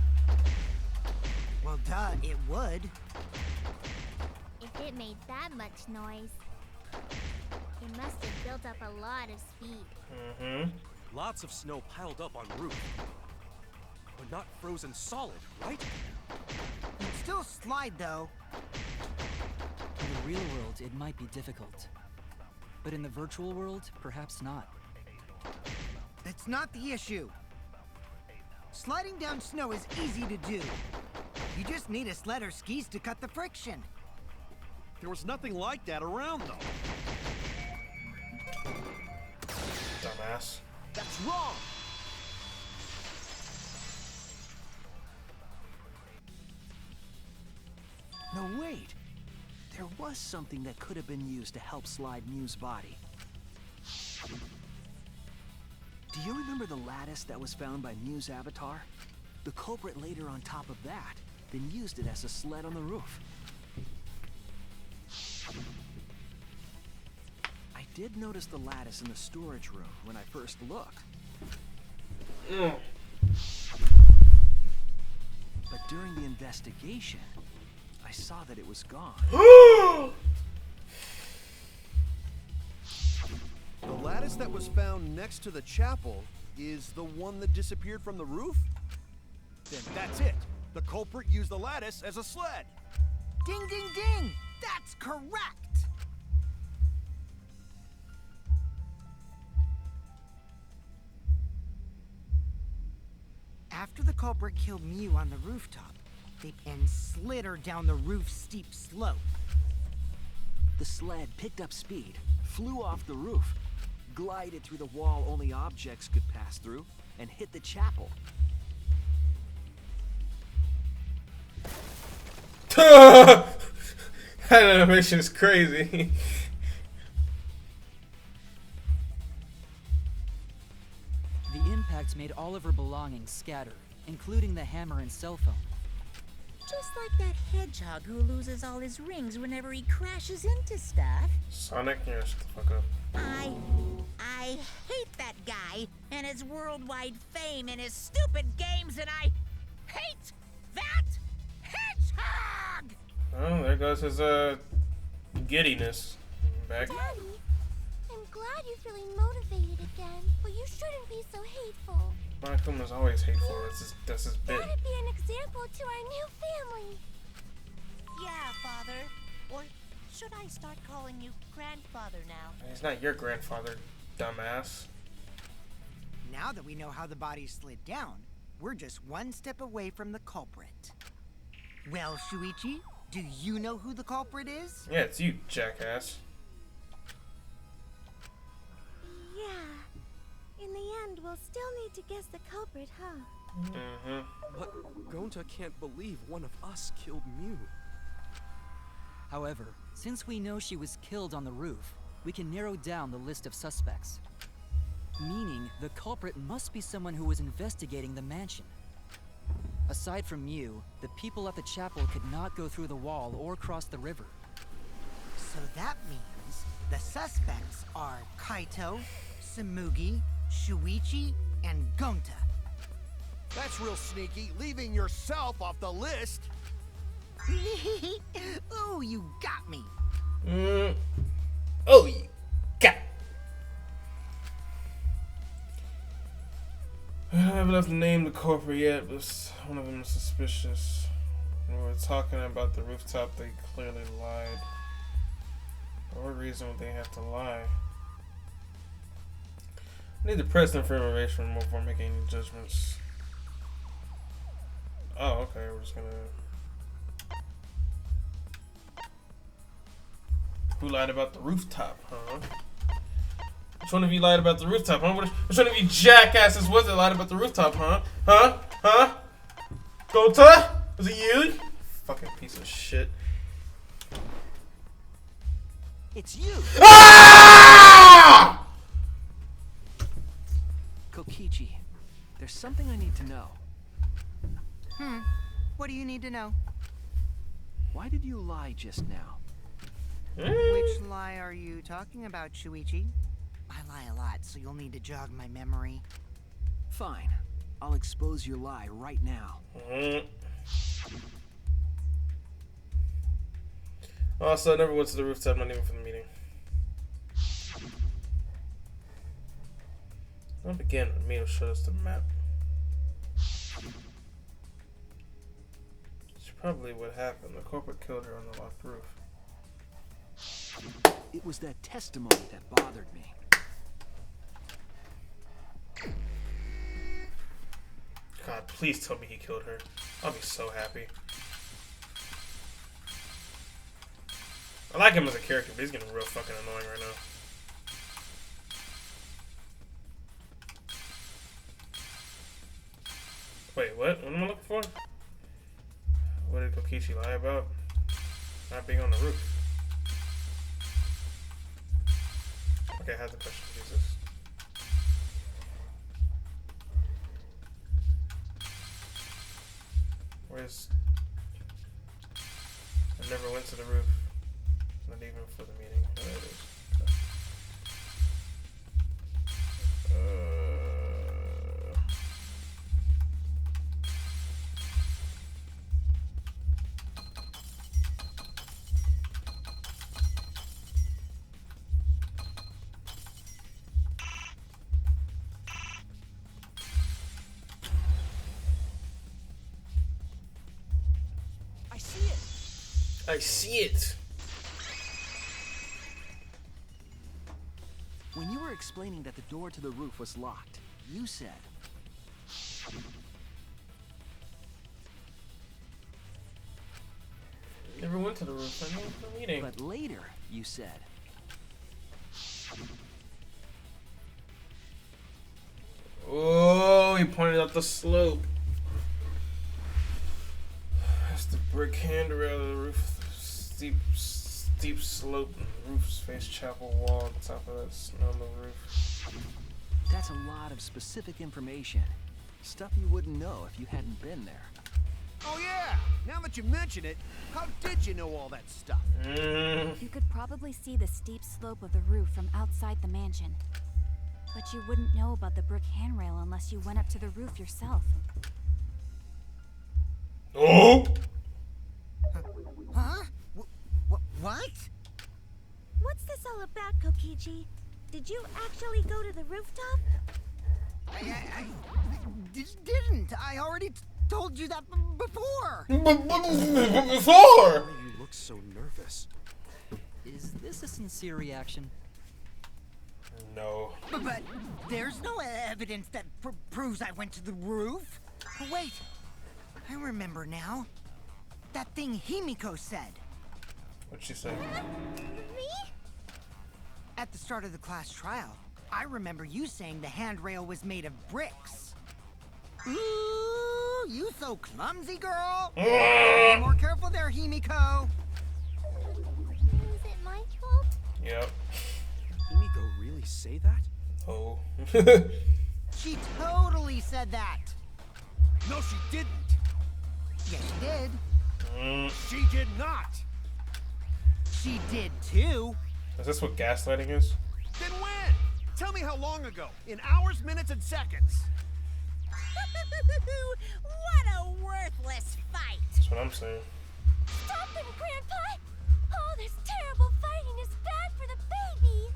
Well, duh, it would. If it made that much noise, it must have built up a lot of speed. Lots of snow piled up on roof. But not frozen solid, right? It'd still slide, though. In the real world, it might be difficult. But in the virtual world, perhaps not. That's not the issue. Sliding down snow is easy to do. You just need a sled or skis to cut the friction. There was nothing like that around, though. Dumbass. That's wrong! No, wait. There was something that could have been used to help slide Mew's body. Do you remember the lattice that was found by Mew's avatar? The culprit laid her on top of that, then used it as a sled on the roof. I did notice the lattice in the storage room when I first looked. But during the investigation, I saw that it was gone. The lattice that was found next to the chapel is the one that disappeared from the roof? Then that's it. The culprit used the lattice as a sled. Ding, ding, ding! That's correct! After the culprit killed Mew on the rooftop, they slid her down the roof's steep slope. The sled picked up speed, flew off the roof, glided through the wall only objects could pass through, and hit the chapel. That animation is crazy. The impact made all of her belongings scatter, including the hammer and cell phone. Just like that hedgehog who loses all his rings whenever he crashes into stuff. Sonic, yeah, shut the fuck up. I hate that guy and his worldwide fame and his stupid games, and I hate that hedgehog! Oh, there goes his giddiness back. Daddy, I'm glad you're feeling motivated again, but you shouldn't be so hateful. Monakuma's always hateful. That's his bit. Gotta be an example to our new family. Yeah, Father. Or should I start calling you grandfather now? He's not your grandfather, dumbass. Now that we know how the body slid down, we're just one step away from the culprit. Well, Shuichi, do you know who the culprit is? Yeah, it's you, jackass. Yeah. In the end, we'll still need to guess the culprit, huh? Mm-hmm. But Gonta can't believe one of us killed Mew. However, since we know she was killed on the roof, we can narrow down the list of suspects. Meaning, the culprit must be someone who was investigating the mansion. Aside from Mew, the people at the chapel could not go through the wall or cross the river. So that means the suspects are Kaito, Samugi, Shuichi, and Gonta. That's real sneaky, leaving yourself off the list. Ooh, you got me. Oh, you got. I haven't enough to name the culprit yet, but one of them is suspicious. When we were talking about the rooftop, they clearly lied. For what reason would they have to lie? I need the precedent for information before making any judgments. Oh, okay, we're just gonna... Who lied about the rooftop, huh? Which one of you lied about the rooftop, huh? Which one of you jackasses was it lied about the rooftop, huh? Huh? Huh? Gota? Was it you? Fucking piece of shit. It's you! Ah! Kokichi, there's something I need to know. What do you need to know? Why did you lie just now? Which lie are you talking about, Shuichi? I lie a lot, so you'll need to jog my memory. Fine. I'll expose your lie right now. Also, I never went to the rooftop, not even for the meeting. Not again, Mio showed us the map. That's probably what happened. The corporate killed her on the locked roof. It was that testimony that bothered me. God, please tell me he killed her. I'll be so happy. I like him as a character, but he's getting real fucking annoying right now. Wait, what? What am I looking for? What did Kokichi lie about? Not being on the roof. Okay, I have the question. Jesus. Where's... I never went to the roof. Not even for the meeting. There it is. I see it. When you were explaining that the door to the roof was locked, you said... Never went to the roof. I went to the meeting. But later, you said... Oh, he pointed out the slope. That's the brick handrail of the roof. Steep slope. Roof's face chapel wall on top of that snow on the roof. That's a lot of specific information. Stuff you wouldn't know if you hadn't been there. Oh yeah! Now that you mention it, how did you know all that stuff? You could probably see the steep slope of the roof from outside the mansion. But you wouldn't know about the brick handrail unless you went up to the roof yourself. Oh! Huh? What? this all about, Kokichi? Did you actually go to the rooftop? I didn't. I already told you that before. Before. You look so nervous. Is this a sincere reaction? No. But there's no evidence that proves I went to the roof. Oh, wait, I remember now. That thing Himiko said. What'd she say? Me? At the start of the class trial, I remember you saying the handrail was made of bricks. Ooh, you so clumsy, girl. Be more careful there, Himiko. Is it my fault? Yep. Himiko really say that? Oh. She totally said that. No, she didn't. Yes, she did. She did not. She did too. Is this what gaslighting is? Then when? Tell me how long ago. In hours, minutes, and seconds. What a worthless fight! That's what I'm saying. Stop them, Grandpa! All this terrible fighting is bad for the baby!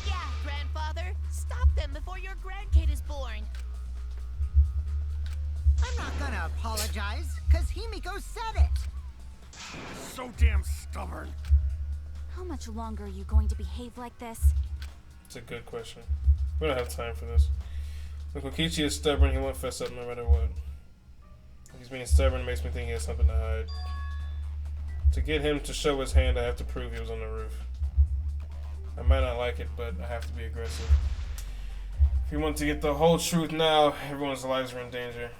Yeah, grandfather. Stop them before your grandkid is born. I'm not gonna apologize, cause Himiko said it. So damn stubborn. How much longer are you going to behave like this? It's a good question. We don't have time for this. When Kokichi is stubborn, he won't fess up no matter what. He's being stubborn makes me think he has something to hide. To get him to show his hand, I have to prove he was on the roof. I might not like it, but I have to be aggressive. If you want to get the whole truth now, everyone's lives are in danger.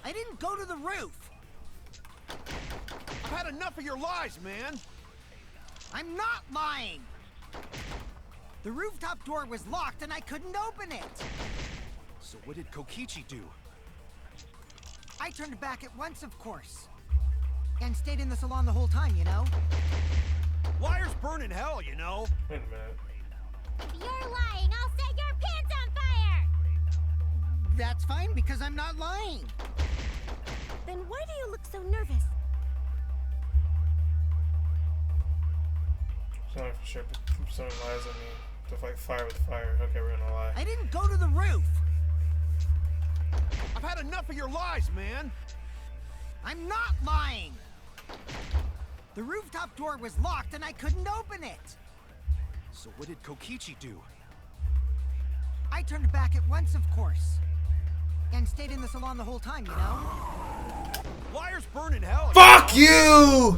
I didn't go to the roof. I've had enough of your lies, man. I'm not lying. The rooftop door was locked and I couldn't open it. So what did Kokichi do? I turned back at once, of course. And stayed in the salon the whole time, you know? Liars burn in hell, you know. Wait a minute. If you're lying, I'll set your pants on fire! That's fine because I'm not lying. Then why do you look so nervous? Someone for sure. Someone lies at me. To fight fire with fire. Okay, we're gonna lie. I didn't go to the roof. I've had enough of your lies, man. I'm not lying. The rooftop door was locked and I couldn't open it. So what did Kokichi do? I turned back at once, of course. And stayed in the salon the whole time, you know? Liars burn in hell. Fuck you!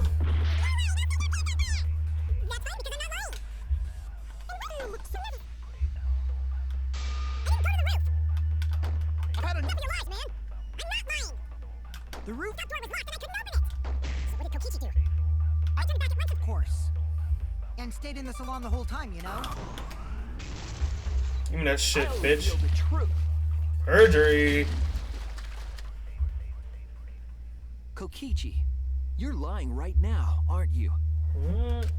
I've had enough. The rooftop door was locked and I couldn't open it. So what did Kokichi do? I turned back at once, of course. And stayed in the salon the whole time, you know? Give me that shit, I'll bitch. reveal the truth. Perjury. Kokichi, you're lying right now, aren't you? What?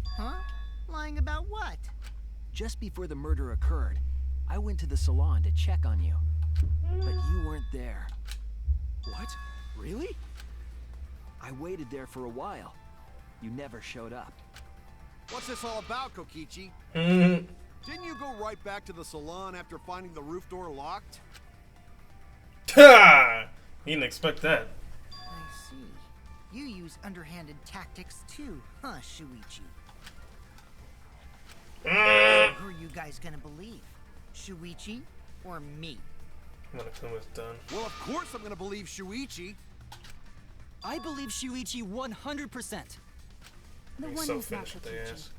Huh? Lying about what? Just before the murder occurred, I went to the salon to check on you. But you weren't there. What? Really? I waited there for a while. You never showed up. What's this all about, Kokichi? Mm. Didn't you go right back to the salon after finding the roof door locked? Ha! You didn't expect that. I see. You use underhanded tactics too, huh, Shuichi? Who are you guys gonna believe? Shuichi or me? When the film is done. Well, of course I'm gonna believe Shuichi. I believe Shuichi 100%. The He's one so who's not finished with their Kokichi. ass.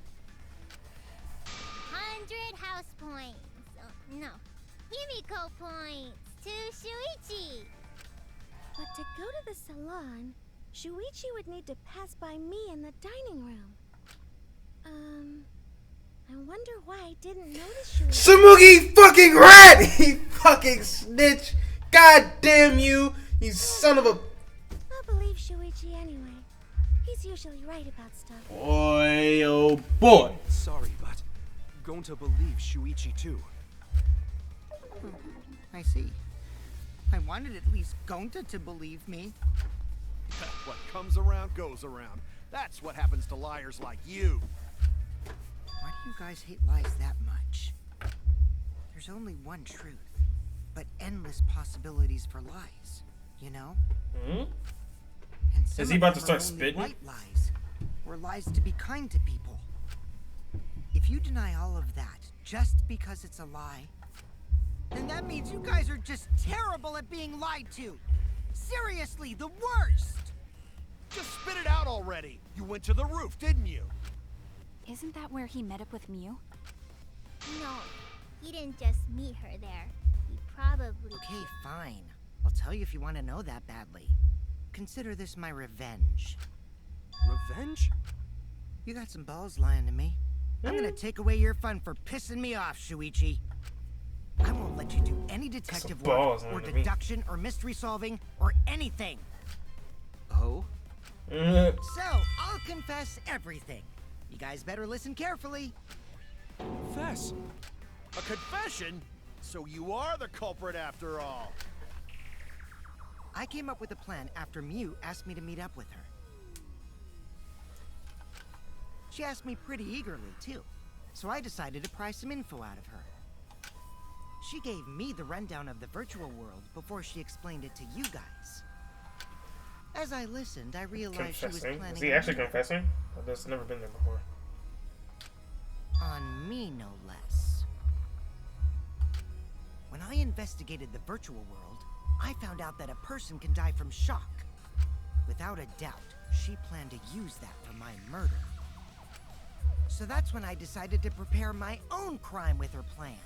100 house points. Oh, no. Himiko points to Shuichi. But to go to the salon, Shuichi would need to pass by me in the dining room. I wonder why I didn't notice Shuichi. Samugi fucking rat! You fucking snitch! God damn you! You son of a... I'll believe Shuichi anyway. He's usually right about stuff. Boy, oh boy. Sorry, but going to believe Shuichi too. I see. I wanted at least Gonta to believe me. What comes around goes around. That's what happens to liars like you. Why do you guys hate lies that much? There's only one truth, but endless possibilities for lies, you know? Hmm? And some Is he about of to them are start only spitting? white lies, or lies to be kind to people. If you deny all of that just because it's a lie, then that means you guys are just terrible at being lied to. Seriously, the worst! Just spit it out already. You went to the roof, didn't you? Isn't that where he met up with Mew? No, he didn't just meet her there. He probably... Okay, fine. I'll tell you if you want to know that badly. Consider this my revenge. Revenge? You got some balls lying to me. I'm gonna take away your fun for pissing me off, Shuichi. I won't let you do any detective Some balls work, or lying to me. deduction, or mystery solving, or anything. Oh? So, I'll confess everything. You guys better listen carefully. Confess. A confession? So you are the culprit after all. I came up with a plan after Mew asked me to meet up with her. She asked me pretty eagerly, too, so I decided to pry some info out of her. She gave me the rundown of the virtual world before she explained it to you guys. As I listened, I realized she was Confessing? planning Is he actually confessing? I've just never been there before. on me, no less. When I investigated the virtual world, I found out that a person can die from shock. Without a doubt, she planned to use that for my murder. So that's when I decided to prepare my own crime with her plan.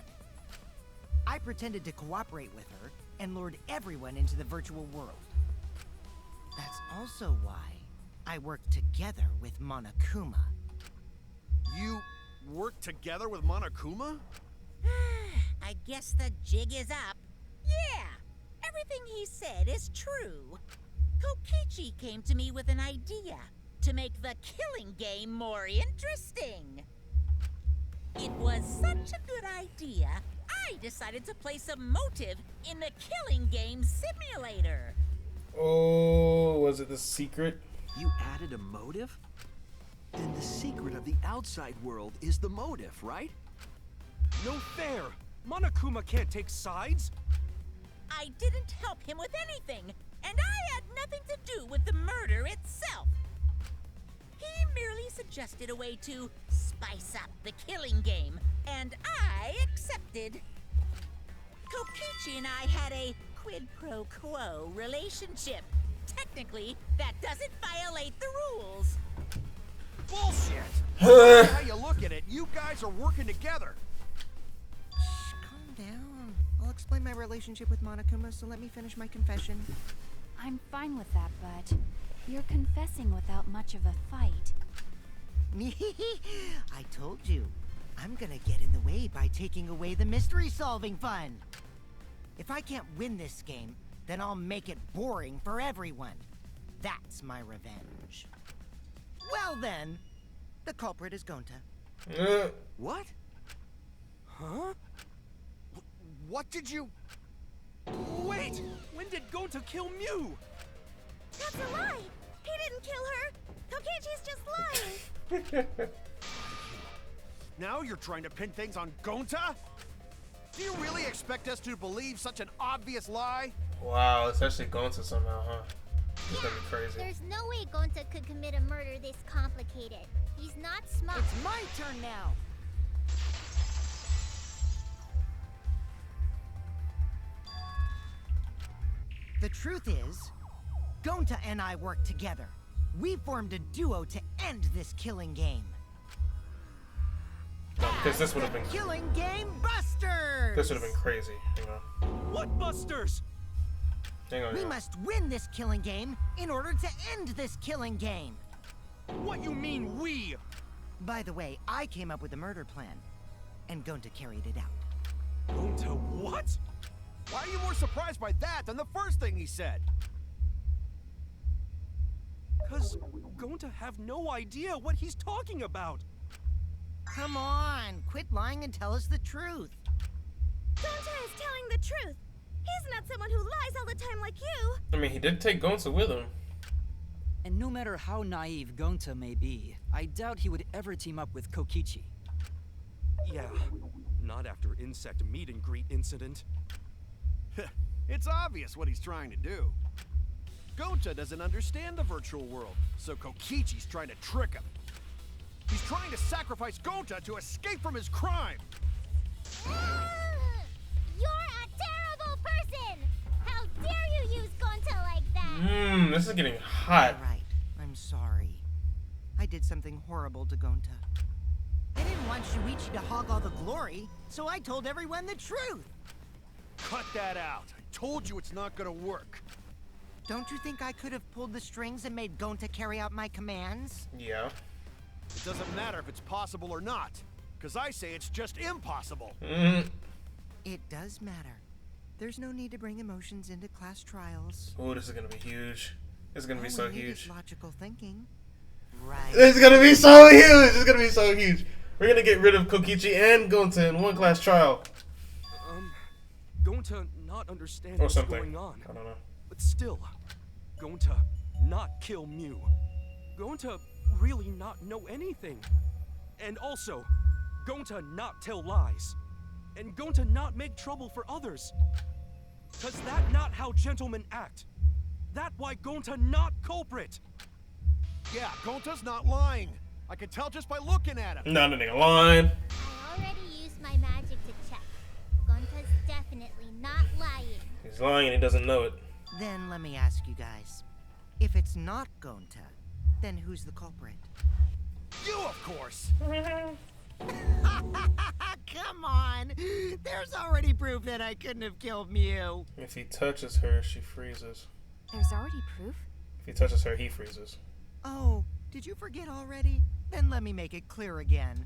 I pretended to cooperate with her and lured everyone into the virtual world. That's also why I worked together with Monokuma. You worked together with Monokuma? I guess the jig is up. Yeah, everything he said is true. Kokichi came to me with an idea to make the killing game more interesting. It was such a good idea, I decided to place a motive in the killing game simulator. Oh, was it the secret? You added a motive? Then the secret of the outside world is the motive, right? No fair. Monokuma can't take sides. I didn't help him with anything, and I had nothing to do with the murder itself. He merely suggested a way to spice up the killing game, and I accepted. Kokichi and I had a quid pro quo relationship. Technically, that doesn't violate the rules. Bullshit! How you look at it, you guys are working together. Shh, calm down. I'll explain my relationship with Monokuma, so let me finish my confession. I'm fine with that, but you're confessing without much of a fight. I told you. I'm gonna get in the way by taking away the mystery-solving fun. If I can't win this game, then I'll make it boring for everyone. That's my revenge. Well then, the culprit is Gonta. What? Huh? What did you... Wait! When did Gonta kill Mew? That's a lie! He didn't kill her! Kokichi's just lying! Now you're trying to pin things on Gonta? Do you really expect us to believe such an obvious lie? Wow, it's actually going to somehow, huh? It's gonna be crazy. There's no way Gonta could commit a murder this complicated. He's not smart. It's my turn now. The truth is, Gonta and I worked together. We formed a duo to end this killing game. No, because this would have been Killing Game Busters! this would have been crazy. Hang on. What busters? Hang on. We hang on. must win this killing game in order to end this killing game. What you mean, we? By the way, I came up with the murder plan, and Gonta carried it out. Gonta what? Why are you more surprised by that than the first thing he said? 'Cause Gonta have no idea what he's talking about. Come on, quit lying and tell us the truth. Gonta is telling the truth. He's not someone who lies all the time like you. I mean, he did take Gonta with him. And no matter how naive Gonta may be, I doubt he would ever team up with Kokichi. Yeah, not after insect meet and greet incident. It's obvious what he's trying to do. Gonta doesn't understand the virtual world, so Kokichi's trying to trick him. He's trying to sacrifice Gonta to escape from his crime. You're a terrible person! How dare you use Gonta like that? This is getting hot. All right, I'm sorry. I did something horrible to Gonta. I didn't want Shuichi to hog all the glory, so I told everyone the truth. Cut that out. I told you it's not gonna work. Don't you think I could have pulled the strings and made Gonta carry out my commands? Yeah. It doesn't matter if it's possible or not, because I say it's just impossible. It does matter. There's no need to bring emotions into class trials. Oh, this is gonna be huge. This is gonna be All so we need huge. is logical thinking. Right. This is gonna be so huge. This is gonna be so huge. We're gonna get rid of Kokichi and Gonta in one class trial. Gonta not understand Or what's something. going on. I don't know. But still, Gonta not kill Mew. Gonta really not know anything. And also, Gonta not tell lies. And Gonta not make trouble for others. Cause that not how gentlemen act. That why Gonta not culprit. Yeah, Gonta's not lying. I can tell just by looking at him. Not a nigga line. I already used my magic to check. Gonta's definitely not lying. He's lying and he doesn't know it. Then let me ask you guys. If it's not Gonta, then who's the culprit? You, of course. Come on! There's already proof that I couldn't have killed Mew. If he touches her, she freezes. There's already proof? If he touches her, he freezes. Oh, did you forget already? Then let me make it clear again.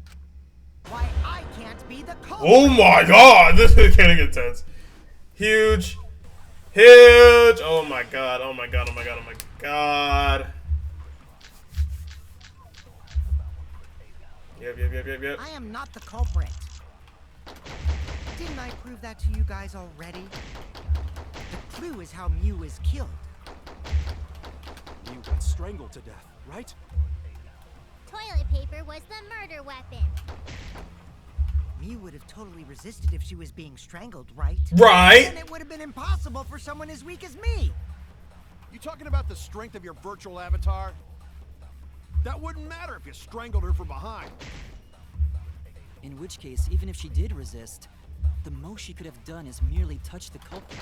Why I can't be the culprit! Oh my god! This is getting intense. Huge. Huge! Oh my god, oh my god, oh my god, oh my god. Yep. I am not the culprit. Didn't I prove that to you guys already? The clue is how Mew is killed. Mew got strangled to death, right? Toilet paper was the murder weapon. Mew would have totally resisted if she was being strangled, right? Right! And it would have been impossible for someone as weak as me. You talking about the strength of your virtual avatar? That wouldn't matter if you strangled her from behind. In which case, even if she did resist, the most she could have done is merely touch the culprit.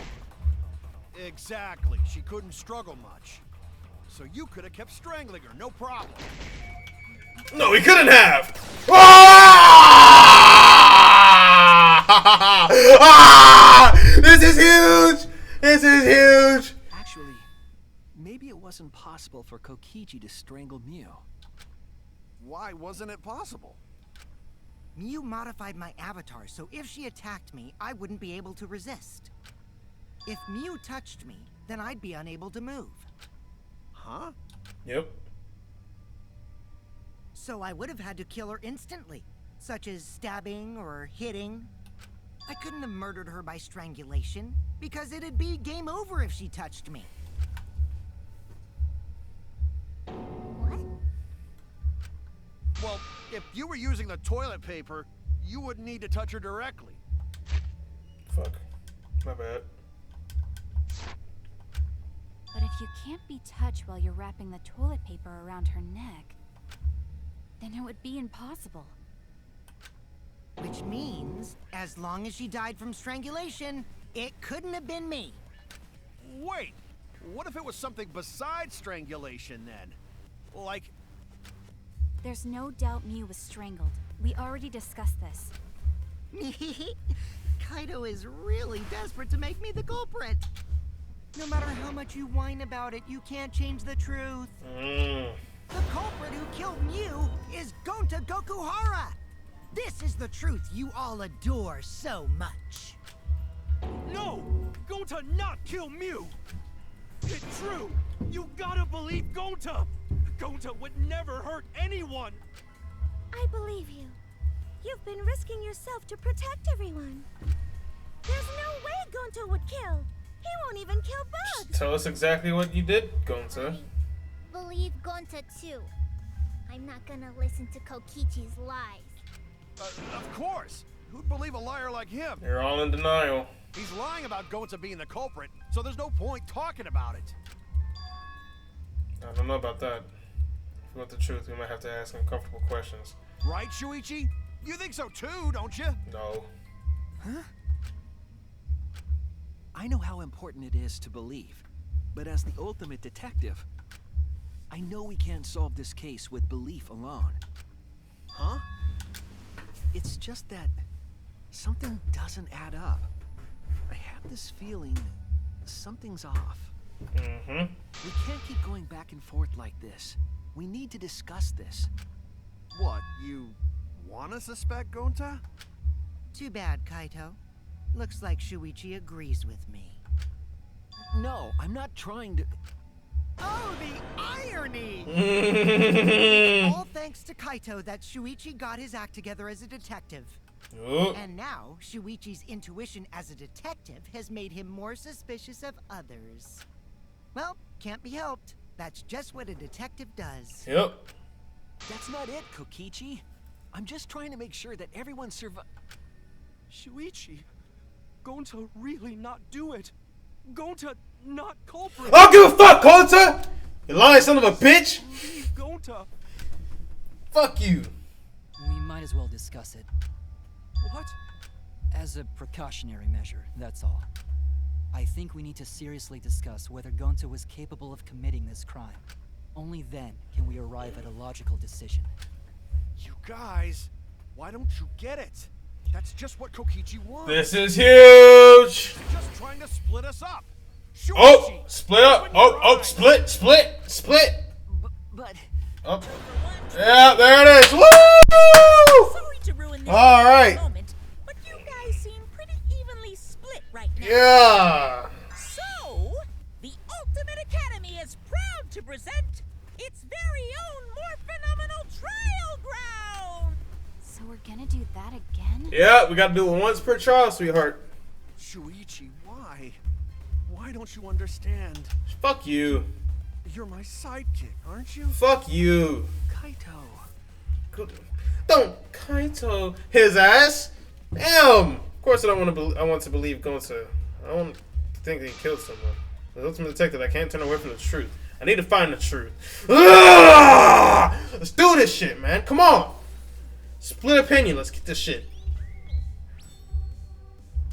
Exactly. She couldn't struggle much. So you could have kept strangling her, no problem. No, he couldn't have! Ah! Ah! This is huge! This is huge! Actually, maybe it wasn't possible for Kokichi to strangle Mew. Why wasn't it possible? Mew modified my avatar, so if she attacked me, I wouldn't be able to resist. If Mew touched me, then I'd be unable to move. Huh? Yep. So I would have had to kill her instantly, such as stabbing or hitting. I couldn't have murdered her by strangulation, because it'd be game over if she touched me. What? Well, if you were using the toilet paper, you wouldn't need to touch her directly. Fuck. My bad. But if you can't be touched while you're wrapping the toilet paper around her neck, then it would be impossible. Which means, as long as she died from strangulation, it couldn't have been me. Wait, what if it was something besides strangulation then? Like, There's no doubt Mew was strangled. We already discussed this. Kaido is really desperate to make me the culprit. No matter how much you whine about it, you can't change the truth. The culprit who killed Mew is Gonta Gokuhara. This is the truth you all adore so much. No! Gonta not kill Mew! It's true! You gotta believe Gonta! Gonta would never hurt anyone! I believe you. You've been risking yourself to protect everyone. There's no way Gonta would kill. He won't even kill bugs. Tell us exactly what you did, Gonta. Believe Gonta too. I'm not gonna listen to Kokichi's lies. Of course. Who'd believe a liar like him? You're all in denial. He's lying about Gonta being the culprit, so there's no point talking about it. I don't know about that. If we want the truth, we might have to ask uncomfortable questions. Right, Shuichi? You think so too, don't you? No. Huh? I know how important it is to believe, but as the ultimate detective, I know we can't solve this case with belief alone. Huh? It's just that something doesn't add up. I have this feeling something's off. Mm-hmm. We can't keep going back and forth like this. We need to discuss this. What, you wanna suspect Gonta? Too bad, Kaito. Looks like Shuichi agrees with me. No, I'm not trying to... Oh, the irony! All thanks to Kaito that Shuichi got his act together as a detective. Oh. And now, Shuichi's intuition as a detective has made him more suspicious of others. Well, can't be helped. That's just what a detective does. Yep. That's not it, Kokichi. I'm just trying to make sure that everyone Shuichi, Gonta really not do it. Gonta not culprit. I don't give a fuck, Gonta! You lying son of a bitch! Leave Gonta. Fuck you. We might as well discuss it. What? As a precautionary measure, that's all. I think we need to seriously discuss whether Gonta was capable of committing this crime. Only then can we arrive at a logical decision. You guys, why don't you get it? That's just what Kokichi wants. This is huge! He's just trying to split us up. Shuichi, Oh! Split up! Oh, split! But... Oh. Yeah, there it is! Woo! Sorry to ruin this All right. moment, but you guys seem pretty evenly split right now. Yeah! So, the Ultimate Academy is proud to present its very own more phenomenal trial ground! So we're gonna do that again? Yeah, we gotta do it once per trial, sweetheart. Shuichi, why? Why don't you understand? Fuck you. You're my sidekick, aren't you? Fuck you. Kaito. Don't Kaito his ass. Damn. Of course I don't want to. I want to believe Gonta. I don't think he killed someone. The ultimate detective. I can't turn away from the truth. I need to find the truth. Ah! Let's do this shit, man. Come on. Split opinion. Let's get this shit.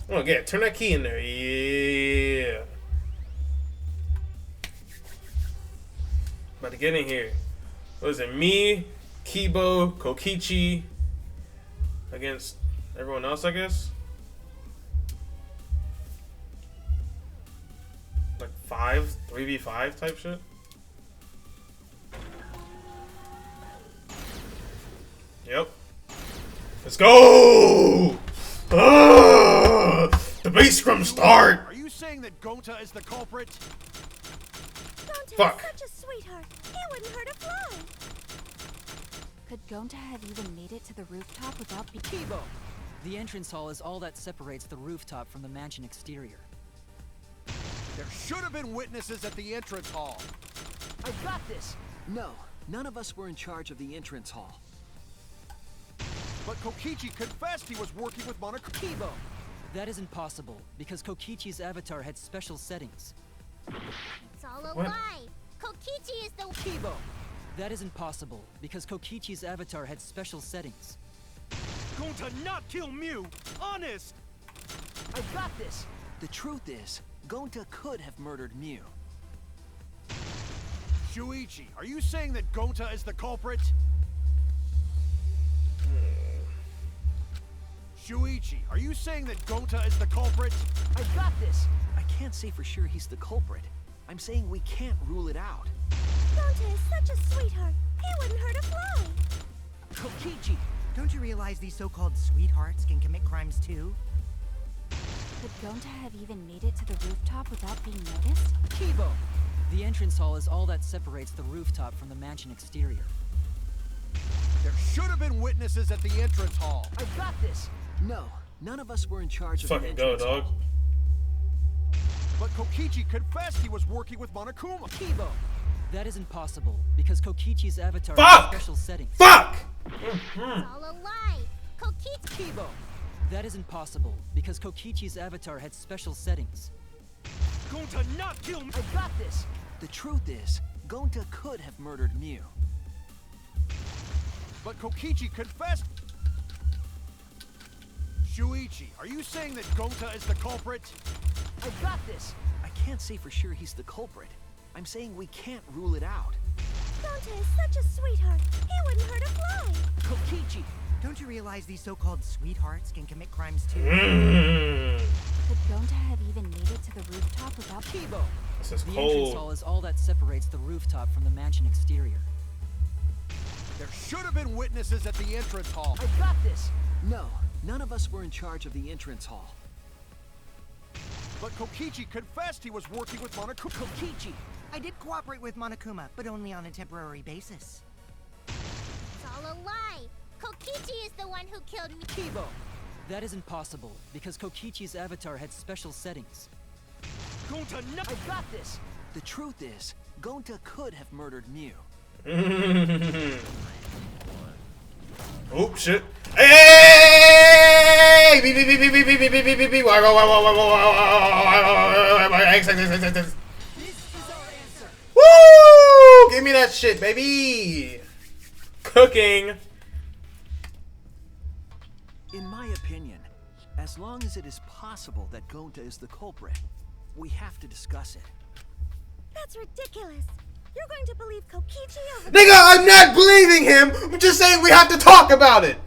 Oh yeah, turn that key in there. Yeah. About to get in here. What is it? Me, Kibo, Kokichi against everyone else, I guess. Like 3v5 type shit. Yep. Let's go! The base scrum start! Are you saying that Gonta is the culprit? Gonta Fuck. is such a sweetheart. He wouldn't hurt a fly. Could Gonta have even made it to the rooftop without being... Kibo! The entrance hall is all that separates the rooftop from the mansion exterior. There should have been witnesses at the entrance hall. I got this! No, none of us were in charge of the entrance hall. But Kokichi confessed he was working with Monaco. Kibo! That isn't possible, because Kokichi's avatar had special settings. It's all a What? lie. Kokichi is the... Kibo! That isn't possible, because Kokichi's avatar had special settings. Gonta not kill Mew. Honest. I got this! The truth is, Gonta could have murdered Mew. Shuichi, are you saying that Gonta is the culprit? Shuichi, are you saying that Gonta is the culprit? I got this! I can't say for sure he's the culprit. I'm saying we can't rule it out. Gonta is such a sweetheart. He wouldn't hurt a fly. Kokichi, don't you realize these so-called sweethearts can commit crimes too? Could Gonta have even made it to the rooftop without being noticed? Kibo! The entrance hall is all that separates the rooftop from the mansion exterior. There should have been witnesses at the entrance hall. I got this! No, none of us were in charge of the Fucking go, entrance dog. hall. But Kokichi confessed he was working with Monokuma. Kibo! That isn't possible, because Kokichi's avatar Fuck! has special settings. Fuck! It's all a lie. Kokichi. Kibo! That isn't possible, because Kokichi's avatar had special settings. Gonta not kill me! I got this! The truth is, Gonta could have murdered Mew. But Kokichi confessed. Shuichi, are you saying that Gonta is the culprit? I got this! I can't say for sure he's the culprit. I'm saying we can't rule it out. Gonta is such a sweetheart. He wouldn't hurt a fly. Kokichi, don't you realize these so-called sweethearts can commit crimes too? Could Gonta have even made it to the rooftop without Kibo! This is The entrance hall cold. is all that separates the rooftop from the mansion exterior. There should have been witnesses at the entrance hall. I got this! No, none of us were in charge of the entrance hall. But Kokichi confessed he was working with Monokuma. Kokichi, I did cooperate with Monokuma, but only on a temporary basis. It's all a lie. Kokichi is the one who killed me. Kibo! That isn't possible, because Kokichi's avatar had special settings. Gonta not. I got this! The truth is, Gonta could have murdered Mew. Oh shit! Hey! Beep beep beep beep beep beep beep beep beep beep beep. Woo! Give me that shit, baby. Cooking. In my opinion, as long as it is possible that Gonta is the culprit, we have to discuss it. That's ridiculous. You're going to believe Kokichi over... Nigga, I'm not believing him. I'm just saying we have to talk about it.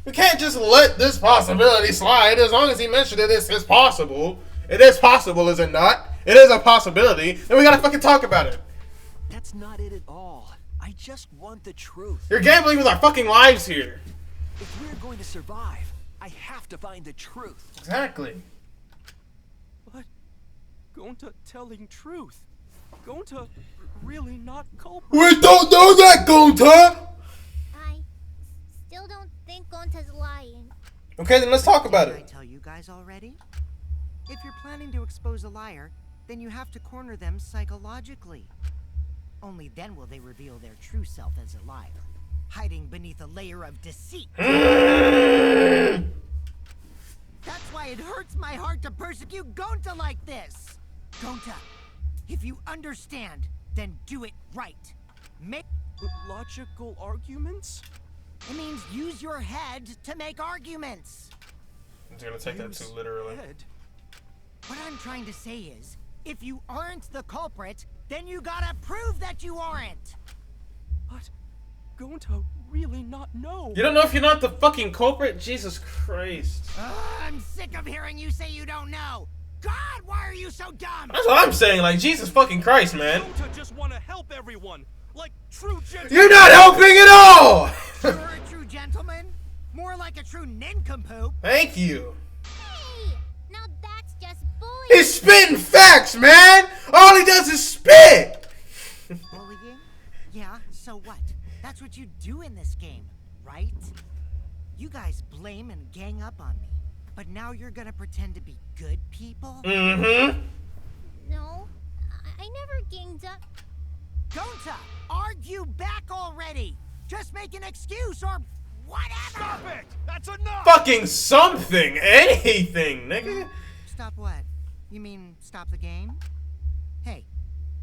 We can't just let this possibility slide. As long as he mentioned it, it's possible. It is possible, is it not? It is a possibility. Then we gotta fucking talk about it. That's not it at all. I just want the truth. You're gambling with our fucking lives here. If we're going to survive, I have to find the truth. Exactly. But Gonta telling truth. Gonta really not culprit. We don't know that, Gonta. I still don't think Gonta's lying. Okay, then let's talk about Did I it. tell you guys already? If you're planning to expose a liar, then you have to corner them psychologically. Only then will they reveal their true self as a liar, hiding beneath a layer of deceit. That's why it hurts my heart to persecute Gonta like this. Gonta, if you understand, then do it right. Make Logical arguments? it means use your head to make arguments. I'm gonna take that too literally. Head. What I'm trying to say is, if you aren't the culprit, then you gotta prove that you aren't. But Gonta really not know. You don't know if you're not the fucking culprit? Jesus Christ. I'm sick of hearing you say you don't know. God, why are you so dumb? That's what I'm saying. Like, Jesus fucking Christ, man. Gonta just want to help everyone, like true gentlemen. You're not helping at all. You're a true gentleman? More like a true nincompoop. Thank you. Hey, now that's just bullying. He's spitting facts, man. All he does is spit. Bullying? Yeah, so what? That's what you do in this game, right? You guys blame and gang up on me, but now you're gonna pretend to be good people? Mm-hmm. No, I never ganged up. Gonta, argue back already! Just make an excuse or whatever! Stop it! That's enough! Fucking something. Anything, nigga. Stop what? You mean stop the game? Hey,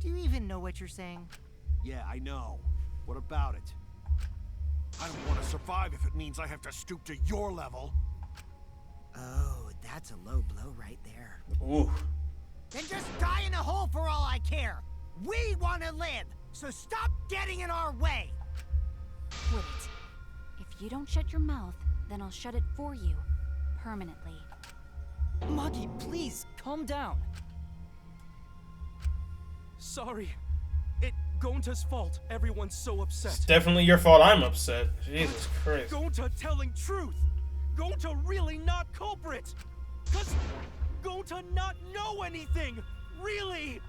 do you even know what you're saying? Yeah, I know. What about it? I don't want to survive if it means I have to stoop to your level. Oh, that's a low blow right there. Ooh. Then just die in a hole for all I care. We want to live, so stop getting in our way. Quit it. If you don't shut your mouth, then I'll shut it for you. Permanently. Maki, please, calm down. Sorry. It Gonta's fault. Everyone's so upset. It's definitely your fault I'm upset. Jesus Christ. Gonta telling truth. Gonta really not culprit. Cause Gonta not know anything. Really.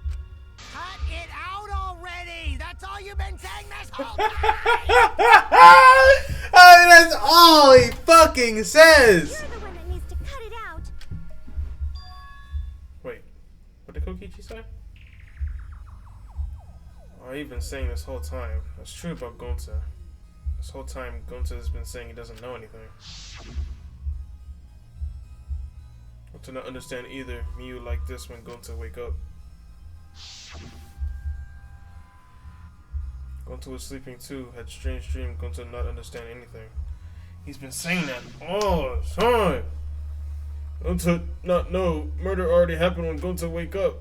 Cut it out already! That's all you've been saying this whole time! I mean, that's all he fucking says. You're the one that needs to Kokichi say? Oh, I've been saying this whole time. That's true about Gonta. This whole time, Gonta has been saying he doesn't know anything. To not understand either. Miu like this when Gonta wake up. Gonta was sleeping too. Had strange dream. Gonta not understand anything. He's been saying that all the time. Gonta not know. Murder already happened when Gonta wake up.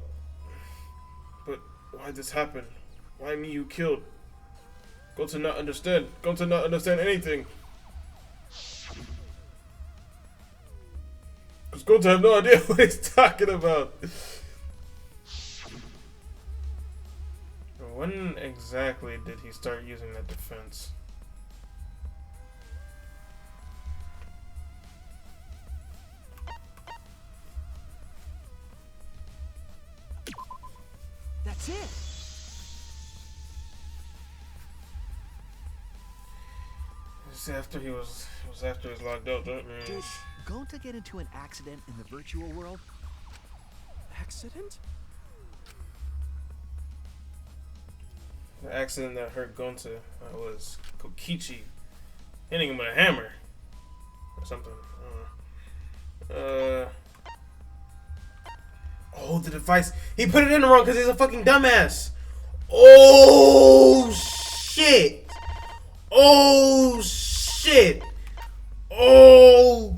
But why this happen? Why Miu killed? Gonta not understand. Gonta not understand anything. Because Gonta have no idea what he's talking about. When exactly did he start using that defense? That's it. It's after he was after he was locked up, don't mean. Did Gonta get into an accident in the virtual world? Accident? The accident that hurt Gonta was Kokichi hitting him with a hammer or something. Oh, the device. He put it in wrong because he's a fucking dumbass. Oh shit. Oh shit. Oh.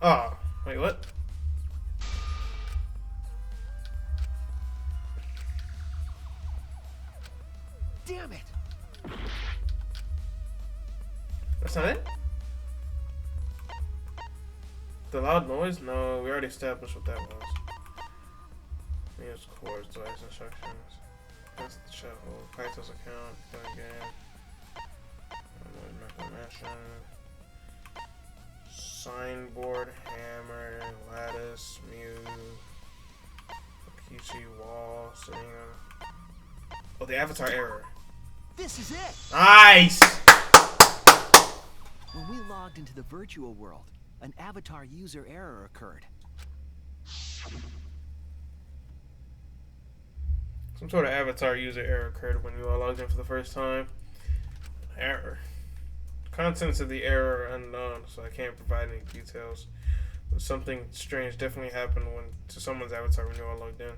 Ah, wait, what? Damn it! That's not it? The loud noise? No, we already established what that was. Use chords, device instructions. That's the chat hole. Kaito's account. Play game. Mention. Signboard, hammer, lattice, Mew. Kokichi, wall, sitting on. Oh, the avatar error. This is it! Nice! When we logged into the virtual world, an avatar user error occurred. Some sort of avatar user error occurred when you all logged in for the first time. Error. Contents of the error are unknown, so I can't provide any details. But something strange definitely happened to someone's avatar when you all logged in.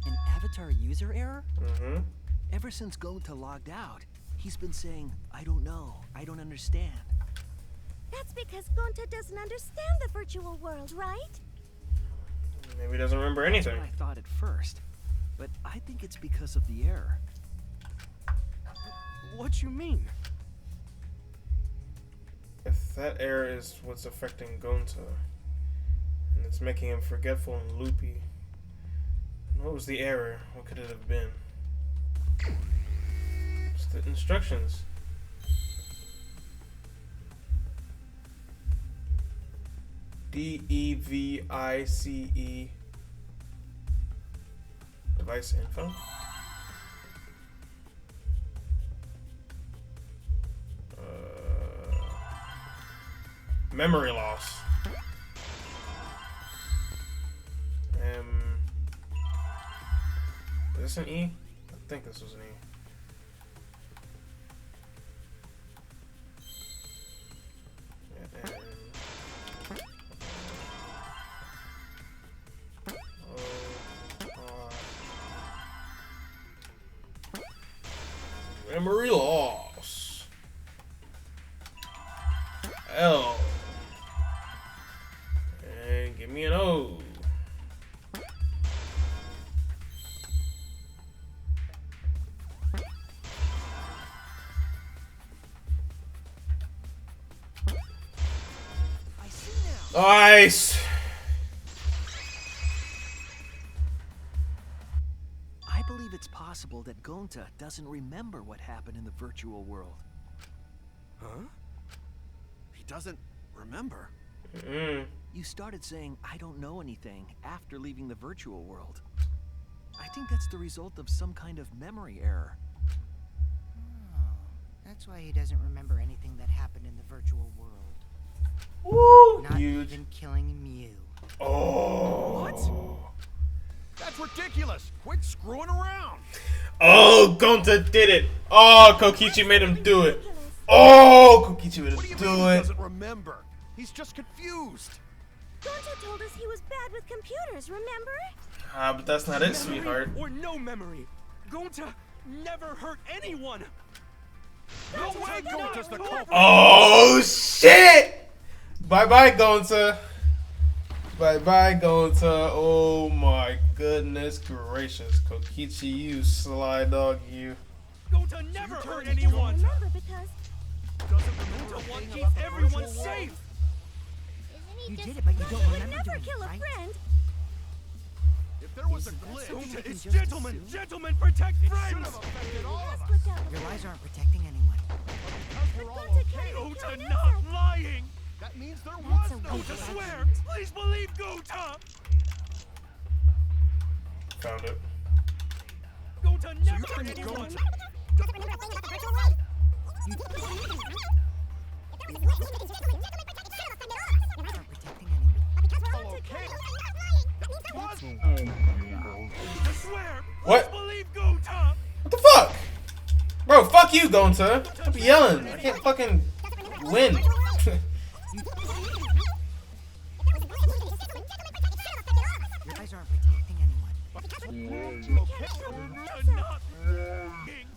An avatar user error? Mm-hmm. Ever since Gonta logged out, he's been saying, I don't know, I don't understand. That's because Gonta doesn't understand the virtual world, right? Maybe he doesn't remember anything. That's what I thought at first, but I think it's because of the error. What you mean? If that error is what's affecting Gonta, and it's making him forgetful and loopy, what was the error? What could it have been? It's the instructions. DEVICE. Device info. Memory loss. Is this an E? I think this was an E. Memory loss. L. And give me an O. I see now. Nice. I believe it's possible that Gonta doesn't remember what happened in the virtual world. Huh? He doesn't remember. You started saying, I don't know anything, after leaving the virtual world. I think that's the result of some kind of memory error. Oh, that's why he doesn't remember anything that happened in the virtual world. Woo! Not Huge. even killing Mew. Oh. ridiculous. Quit screwing around. Oh, Gonta did it. Oh, Kokichi made him do it. Oh, Kokichi made What do him you mean do he it. doesn't remember? He's just confused. Gonta told us he was bad with computers, remember? Ah, but that's not it, sweetheart. Or no memory. Gonta never hurt anyone. No way Gonta's the culprit. Oh, shit. Bye-bye, Gonta. Bye-bye, Gonta. Oh, my goodness gracious. Kokichi, you sly dog, you. Gonta never hurt anyone. Remember because Gonta wants to keep everyone safe. Isn't he You just did it, but you don't would remember never doing kill it, a right? friend. If there was a glitch, Gonta is just gentlemen. assume? Gentlemen protect it should friends. have affected all of us. Slipped out Your before. lies aren't protecting anyone. Because we're all Gonta okay. can't even kill Gonta an not insect. lying. That means there That's was a no waste Gonta of glitch. swear. Please believe Gonta. Found it. Gonta never you're hurt saying anyone. Gonta- Aren't protecting anyone. All okay. Was Gonta swear. What? Please believe Gonta. What the fuck? Bro, fuck you, Gonta. Stop yelling. I can't fucking win. Your lies aren't protecting anyone. okay. Gonta not lying.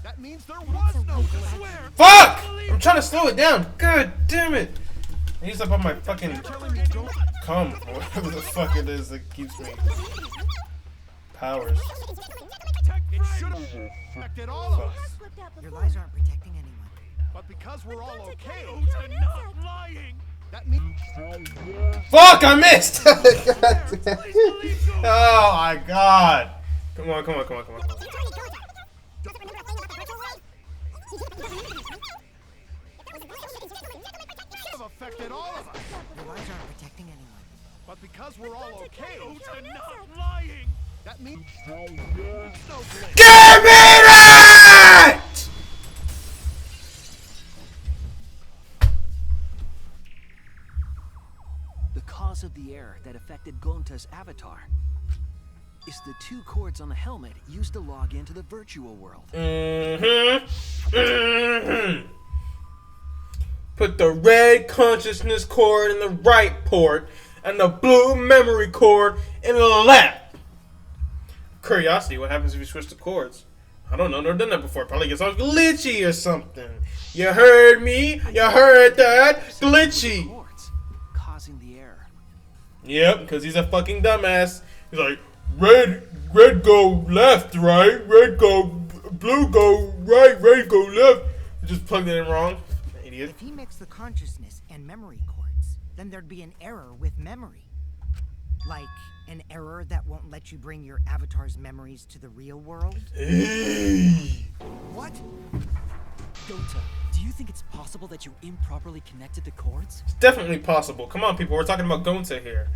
That means there was no glitch. Swear. Fuck! I'm trying to slow it down. God damn it. I used up all my fucking Telling me Gonta cum, or whatever the fuck it is that keeps me powers. Protect it should friends. have affected all of us. Slipped out Your before. lies aren't protecting anyone. But because we're all okay, Gonta not lying. that means Fuck! I missed! God Please damn. believe Gonta. Oh my god! Come on, come on, come on, come on. Come on. have affected all of us. Your lies aren't protecting anyone. But because we're all okay, Gonta not lying. that means no glitch. Give me that! The cause of the error that affected Gonta's avatar is the two cords on the helmet used to log into the virtual world. Put the red consciousness cord in the right port and the blue memory cord in the left. Curiosity, what happens if you switch the cords? I don't know, never done that before. Probably gets all glitchy or something. You heard me? You heard that? Glitchy. Cords, causing the error. Yep, because he's a fucking dumbass. He's like, red go left, right? Red go, blue go right, red go left. He just plugged it in wrong. Idiot. If he mixed the consciousness and memory cords, then there'd be an error with memory. Like an error that won't let you bring your avatar's memories to the real world. What? Gonta, do you think it's possible that you improperly connected the cords? It's definitely possible. Come on, people. We're talking about Gonta here.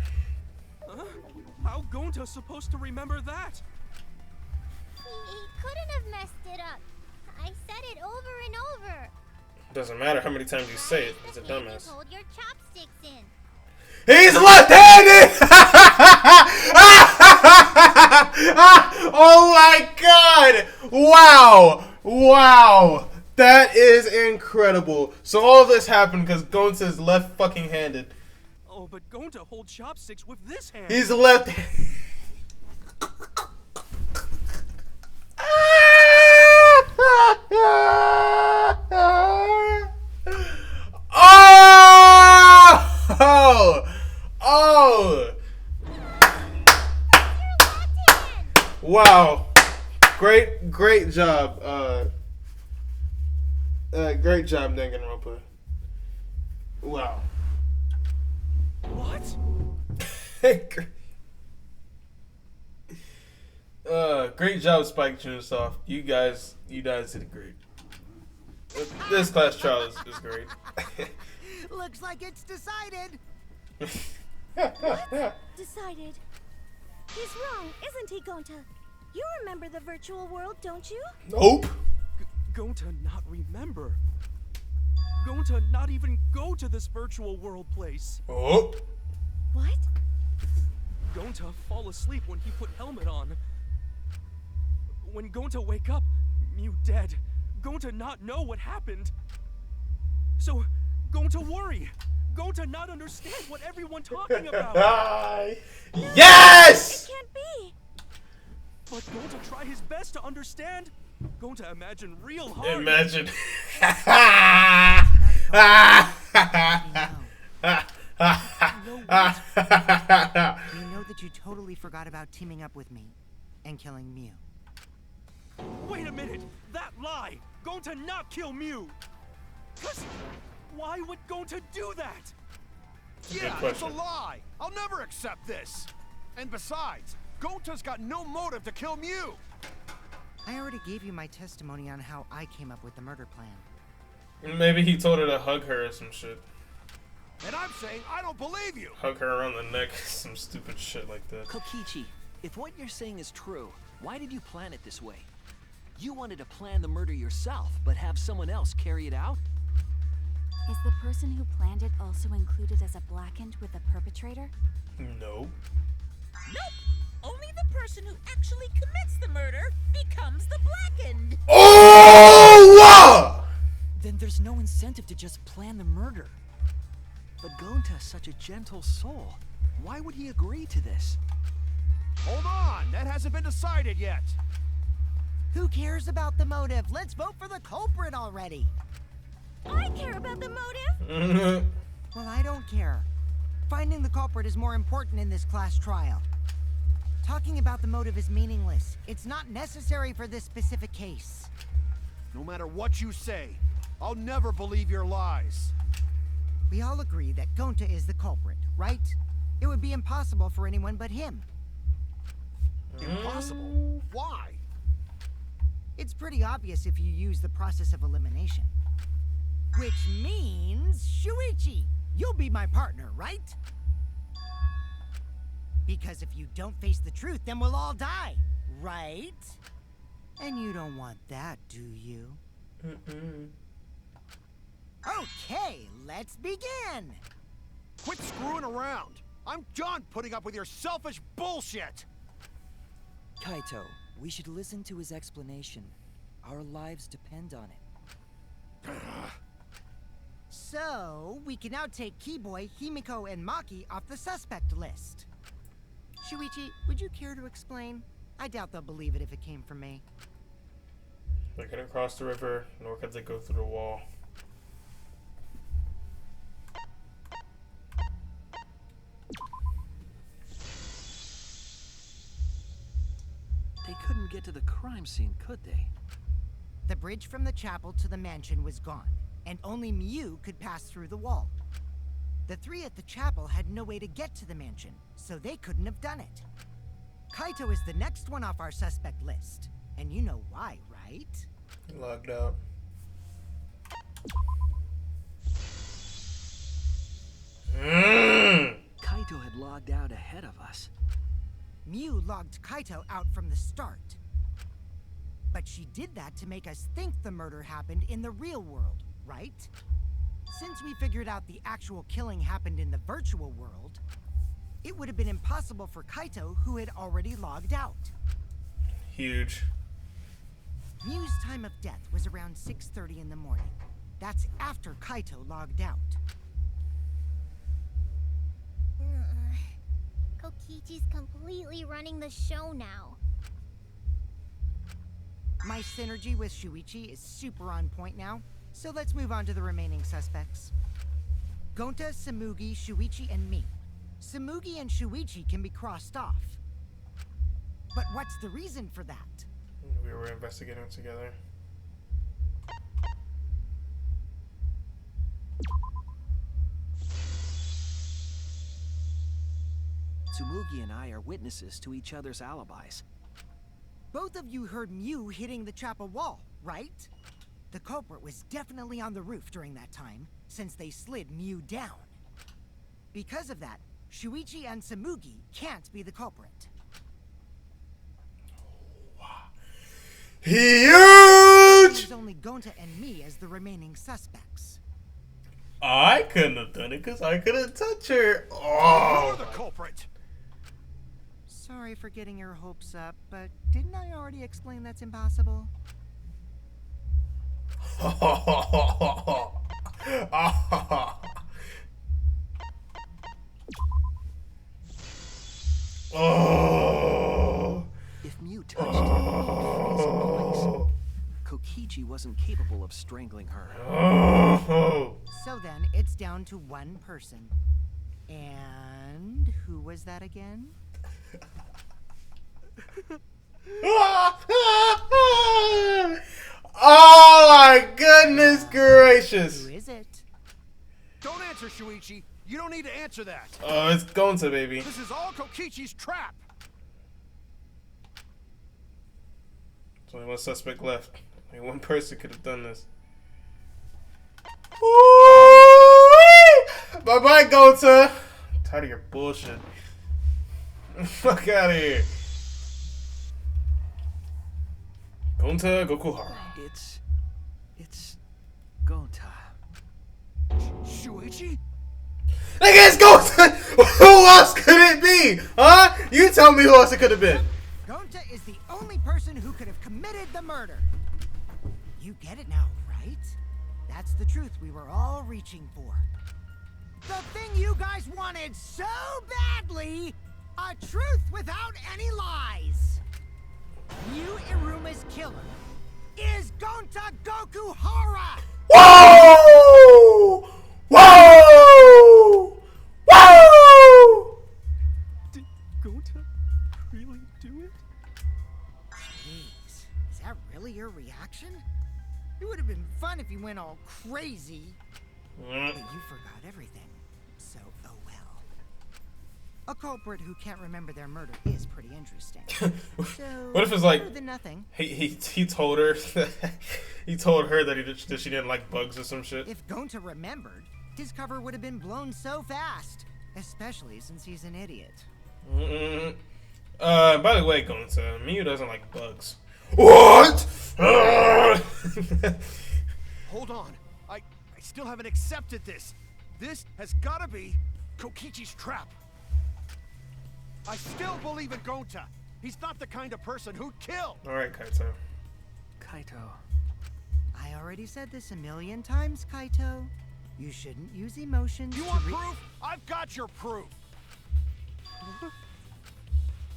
Huh? How Gonta supposed to remember that? He couldn't have messed it up. I said it over and over. Doesn't matter how many times you say it. He's a The way you dumbass. hold your chopsticks in. He's left-handed! Oh my god! Wow! Wow! That is incredible. So all this happened because Gonta is left fucking handed. Oh, but Gonta hold chopsticks with this hand. He's left. Oh! Oh! Wow. Great job. Great job, Danganronpa. Wow. What? Great job, Spike Chunsoft. You guys did it great. This class trial is great. Looks like it's decided. Decided. He's wrong, isn't he, Gonta? You remember the virtual world, don't you? Nope. Gonta not remember. Gonta not even go to this virtual world place. Oh. What? Gonta fall asleep when he put helmet on. When Gonta wake up, Mew dead. Gonta not know what happened. So, Gonta worry. Gonta not understand what everyone talking about. Yes! It can't be. But Gonta try his best to understand. Gonta imagine real hard. Imagine. We know that you totally forgot about teaming up with me and killing Mew. Wait a minute! That lie! Gonta not kill Mew! Cause why would Gonta do that? Yeah, it's a lie! I'll never accept this! And besides, Gonta's got no motive to kill Mew! I already gave you my testimony on how I came up with the murder plan. Maybe he told her to hug her or some shit. And I'm saying I don't believe you! Hug her around the neck, some stupid shit like that. Kokichi, if what you're saying is true, why did you plan it this way? You wanted to plan the murder yourself, but have someone else carry it out? Is the person who planned it also included as a blackened with the perpetrator? No. Nope. Only the person who actually commits the murder becomes the blackened. Oh! Then there's no incentive to just plan the murder. But Gonta's such a gentle soul. Why would he agree to this? Hold on, that hasn't been decided yet. Who cares about the motive? Let's vote for the culprit already. I care about the motive. Well, I don't care. Finding the culprit is more important in this class trial. Talking about the motive is meaningless. It's not necessary for this specific case. No matter what you say, I'll never believe your lies. We all agree that Gonta is the culprit, right? It would be impossible for anyone but him. Impossible? Why? It's pretty obvious if you use the process of elimination. Which means, Shuichi, you'll be my partner, right? Because if you don't face the truth, then we'll all die, right? And you don't want that, do you? Okay, let's begin! Quit screwing around! I'm done putting up with your selfish bullshit! Kaito, we should listen to his explanation. Our lives depend on it. So, we can now take Keyboy, Himiko, and Maki off the suspect list. Shuichi, would you care to explain? I doubt they'll believe it if it came from me. They couldn't cross the river, nor could they go through the wall. They couldn't get to the crime scene, could they? The bridge from the chapel to the mansion was gone, and only Mew could pass through the wall. The three at the chapel had no way to get to the mansion, so they couldn't have done it. Kaito is the next one off our suspect list, and you know why, right? Logged out. Kaito had logged out ahead of us. Mew logged Kaito out from the start. But she did that to make us think the murder happened in the real world, right? Since we figured out the actual killing happened in the virtual world, it would have been impossible for Kaito, who had already logged out. Huge. Mew's time of death was around 6:30 in the morning. That's after Kaito logged out. Kokichi's completely running the show now. My synergy with Shuichi is super on point now, so let's move on to the remaining suspects. Gonta, Samugi, Shuichi, and me. Samugi and Shuichi can be crossed off. But what's the reason for that? We were investigating together. Tsumugi and I are witnesses to each other's alibis. Both of you heard Mew hitting the chapel wall, right? The culprit was definitely on the roof during that time, since they slid Mew down. Because of that, Shuichi and Samugi can't be the culprit. Huge! There's only Gonta and me as the remaining suspects. I couldn't have done it because I couldn't touch her. Oh, You're the culprit. Sorry for getting your hopes up, but didn't I already explain that's impossible? Oh. If Mew touched her, he'd freeze in place. Kokichi wasn't capable of strangling her. Oh. So then, it's down to one person. And who was that again? Oh my goodness gracious! Who is it? Don't answer, Shuichi. You don't need to answer that. Oh, it's Gonta, baby. This is all Kokichi's trap. There's only one suspect left. Only one person could have done this. Bye bye, Gonta. I'm tired of your bullshit. Fuck out of here. Gonta Gokuhara. It's Gonta. Shuichi? Nigga, it's Gonta! Who else could it be? Huh? You tell me who else it could have been. Gonta is the only person who could have committed the murder. You get it now, right? That's the truth we were all reaching for. The thing you guys wanted so badly, a truth without any lies. Mew Iruma's killer is Gonta Gokuhara! Whoa! Whoa! Whoa! Did Gonta really do it? Jeez, is that really your reaction? It would have been fun if you went all crazy. But you forgot everything. So, oh well. A culprit who can't remember their murder is pretty interesting. So, What if it's like better than nothing. he told her he told her that she didn't like bugs or some shit. If Gonta remembered, his cover would have been blown so fast. Especially since he's an idiot. By the way, Gonta, Mew doesn't like bugs. What? Hold on. I still haven't accepted this. This has gotta be Kokichi's trap. I still believe in Gonta. He's not the kind of person who'd kill. Alright, Kaito. Kaito. I already said this a million times, Kaito. You shouldn't use emotions You to want proof? I've got your proof.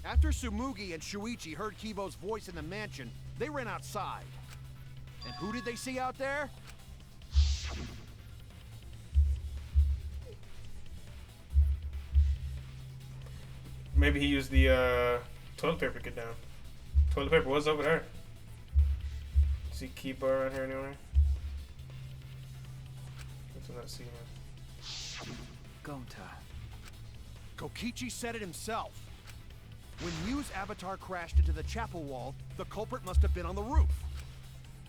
After Tsumugi and Shuichi heard Kibo's voice in the mansion, they ran outside. And who did they see out there? Maybe he used the toilet paper to get down. Toilet paper was over there. See Kiba around here anywhere? What's not seeing him? Gonta. Kokichi said it himself. When Mew's avatar crashed into the chapel wall, the culprit must have been on the roof.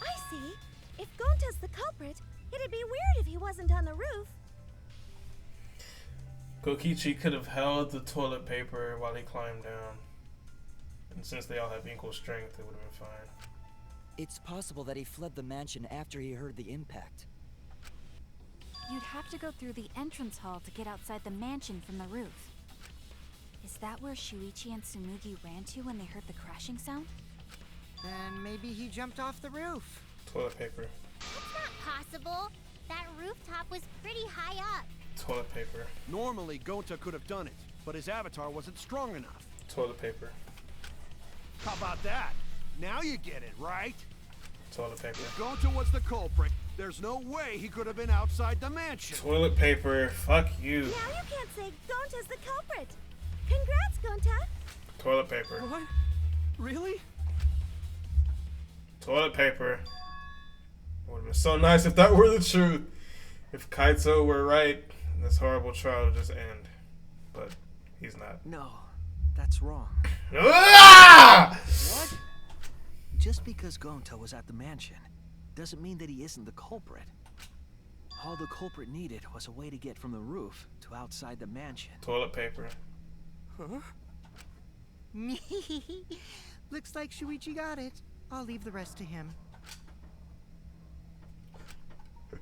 I see. If Gonta's the culprit, it'd be weird if he wasn't on the roof. Kokichi could have held the toilet paper while he climbed down. And since they all have equal strength, it would have been fine. It's possible that he fled the mansion after he heard the impact. You'd have to go through the entrance hall to get outside the mansion from the roof. Is that where Shuichi and Tsumugi ran to when they heard the crashing sound? Then maybe he jumped off the roof. Toilet paper. It's not possible. That rooftop was pretty high up. Toilet paper. Normally, Gonta could have done it, but his avatar wasn't strong enough. Toilet paper. How about that? Now you get it, right? Toilet paper. If Gonta was the culprit, there's no way he could have been outside the mansion. Toilet paper. Fuck you. Now you can't say Gonta's the culprit. Congrats, Gonta. Toilet paper. What? Really? Toilet paper. It would have been so nice if that were the truth. If Kaito were right, this horrible trial would just end. But he's not. No, that's wrong. Ah! What? Just because Gonta was at the mansion doesn't mean that he isn't the culprit. All the culprit needed was a way to get from the roof to outside the mansion. Toilet paper. Huh? Looks like Shuichi got it. I'll leave the rest to him.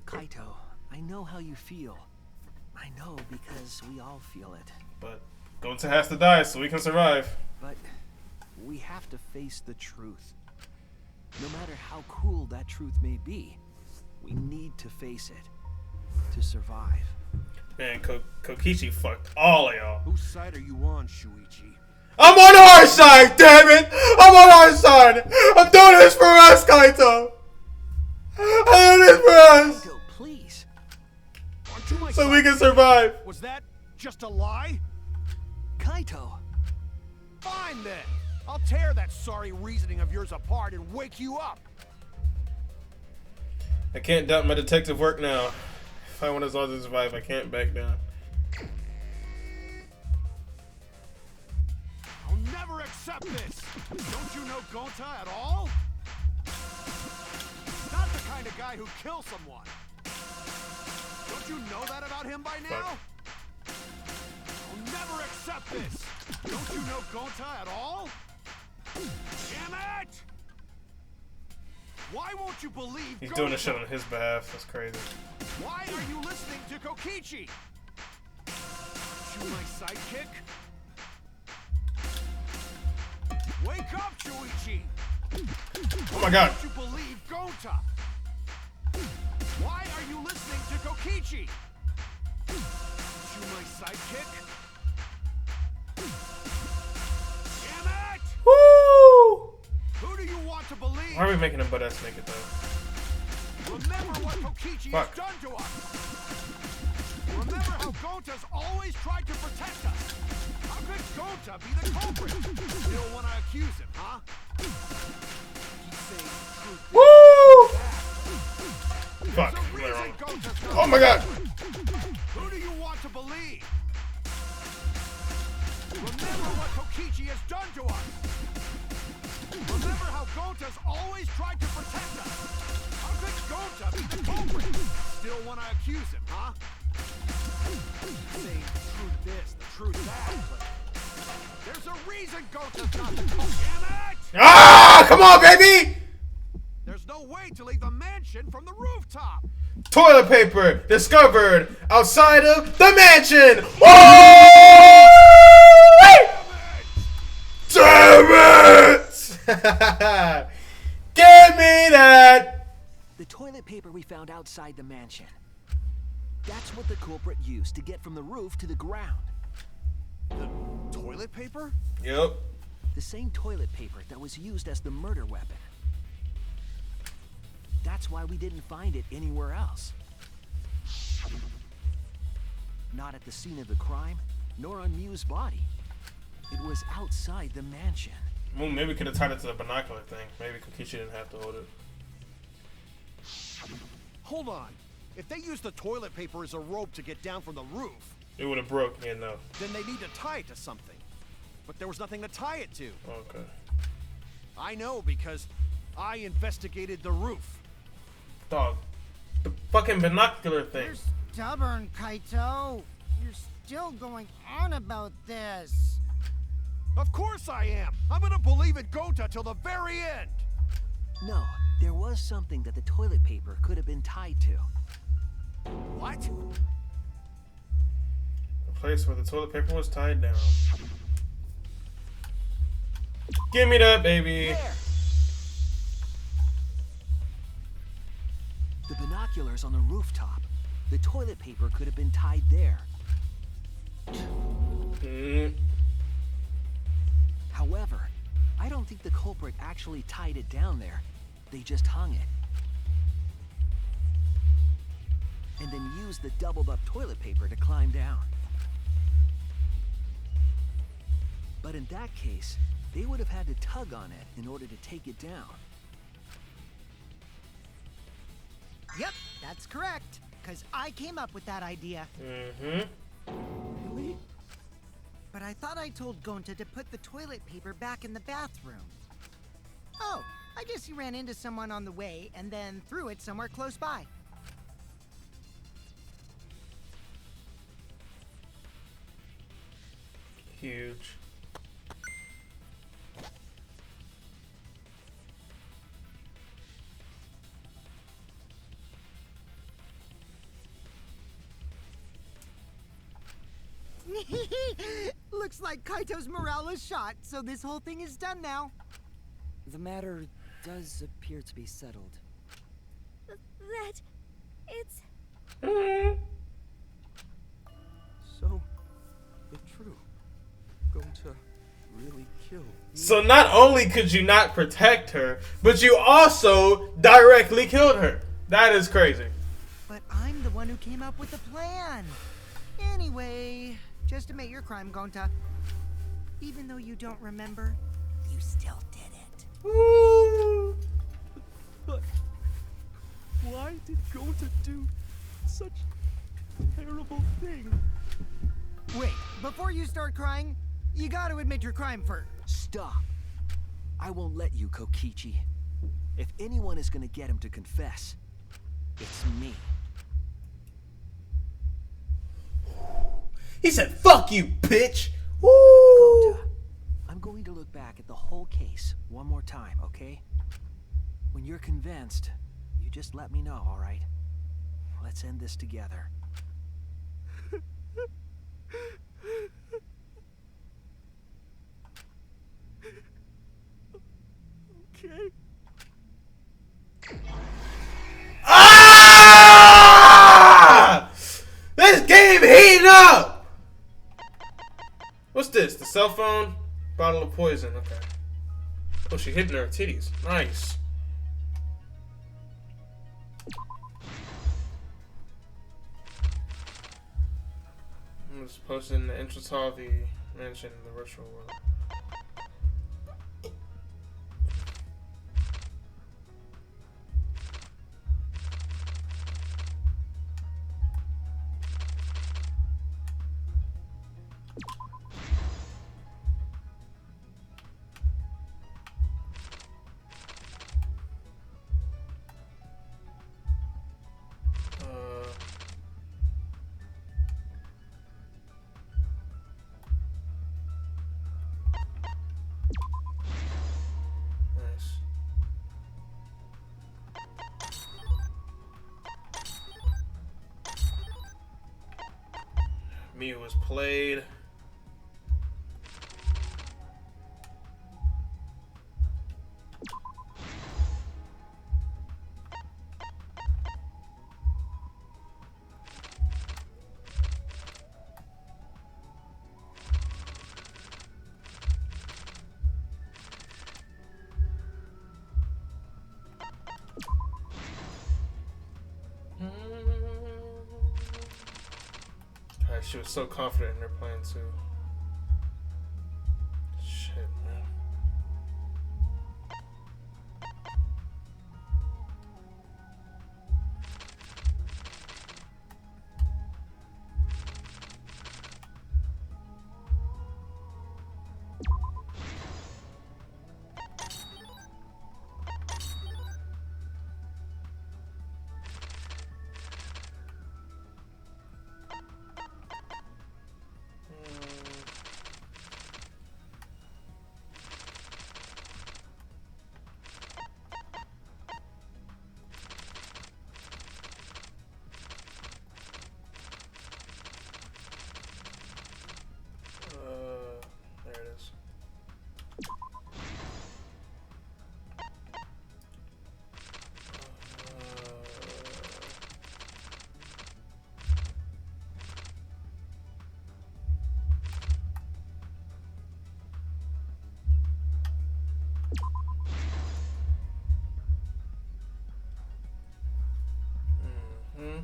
Kaito, I know how you feel. I know because we all feel it. But Gonta has to die so we can survive. But we have to face the truth. No matter how cruel that truth may be, we need to face it to survive. Man, Kokichi fucked all of y'all. Whose side are you on, Shuichi? I'm on our side, damn it! I'm on our side! I'm doing this for us, Kaito! I'm doing this for us! Kaito, please. Aren't you my So we can survive. Was that just a lie? Kaito. Fine then. I'll tear that sorry reasoning of yours apart and wake you up. I can't doubt my detective work now. If I want us all to survive, I can't back down. I'll never accept this. Don't you know Gonta at all? Not the kind of guy who kills someone. Don't you know that about him by now? I'll never accept this. Don't you know Gonta at all? Damn it! Why won't you believe He's Gonta? doing this shit on his behalf. That's crazy. Why are you listening to Kokichi? You my sidekick? Wake up, Shuichi! Oh my god. Why don't you believe Gonta? Why are you listening to Kokichi? You my sidekick? Damn it! Woo! Who do you want to believe? Why are we making him butt ass naked though? Remember what Kokichi Fuck. has done to us. Remember how Gonta's always tried to protect us. How could Gonta be the culprit? Still want to accuse him, huh? Keep saying the truth. Woo! There's Fuck. a I'm reason wrong. Gonta's not Oh my god. Who do you want to believe? Remember what Kokichi has done to us. Remember how Gonta's always tried to protect us. How could Gonta be the culprit? Still want to accuse him, huh? Saying the truth this, the truth that. But there's a reason Gonta's not the culprit. Damn it! Ah! Come on, baby! There's no way to leave the mansion from the rooftop. Toilet paper discovered outside of the mansion. Oh! Damn it! Give me that! The toilet paper we found outside the mansion. That's what the culprit used to get from the roof to the ground. The toilet paper? Yep. The same toilet paper that was used as the murder weapon. That's why we didn't find it anywhere else. Not at the scene of the crime, nor on Mew's body. It was outside the mansion. Well, maybe we could have tied it to the binocular thing. Maybe Kokichi didn't have to hold it. Hold on. If they used the toilet paper as a rope to get down from the roof, It would have broke. Yeah, no. then they need to tie it to something. But there was nothing to tie it to. Okay. I know because I investigated the roof. Dog. The fucking binocular thing. You're stubborn, Kaito. You're still going on about this. Of course I am. I'm gonna believe in Gonta till the very end. No, there was something that the toilet paper could have been tied to. What? The place where the toilet paper was tied down. Give me that, baby. There! The binoculars on the rooftop. The toilet paper could have been tied there. However, I don't think the culprit actually tied it down there. They just hung it. And then used the doubled up toilet paper to climb down. But in that case, they would have had to tug on it in order to take it down. Yep, that's correct. Because I came up with that idea. Mm-hmm. But I thought I told Gonta to put the toilet paper back in the bathroom. Oh, I guess he ran into someone on the way and then threw it somewhere close by. Huge. Look Looks like Kaito's morale is shot, so this whole thing is done now. The matter does appear to be settled. That... it's... So, it's true. Going to really kill me. So not only could you not protect her, but you also directly killed her. That is crazy. But I'm the one who came up with the plan. Anyway, just admit your crime, Gonta. Even though you don't remember, you still did it. Woo. But why did Gonta do such a terrible thing? Wait, before you start crying, you gotta admit your crime first. Stop. I won't let you, Kokichi. If anyone is gonna get him to confess, it's me. He said, "Fuck you, bitch." Woo. Gonta, I'm going to look back at the whole case one more time, okay? When you're convinced, you just let me know, all right? Let's end this together. Okay. Ah! This game heating up. What's this? The cell phone? Bottle of poison. Okay. Oh, she hitting her titties. Nice. I'm just posting the entrance hall of the mansion in the virtual world. Nice. Mew was played. God, she was so confident in her plan too. Shit, man. There it is. Mm-hmm.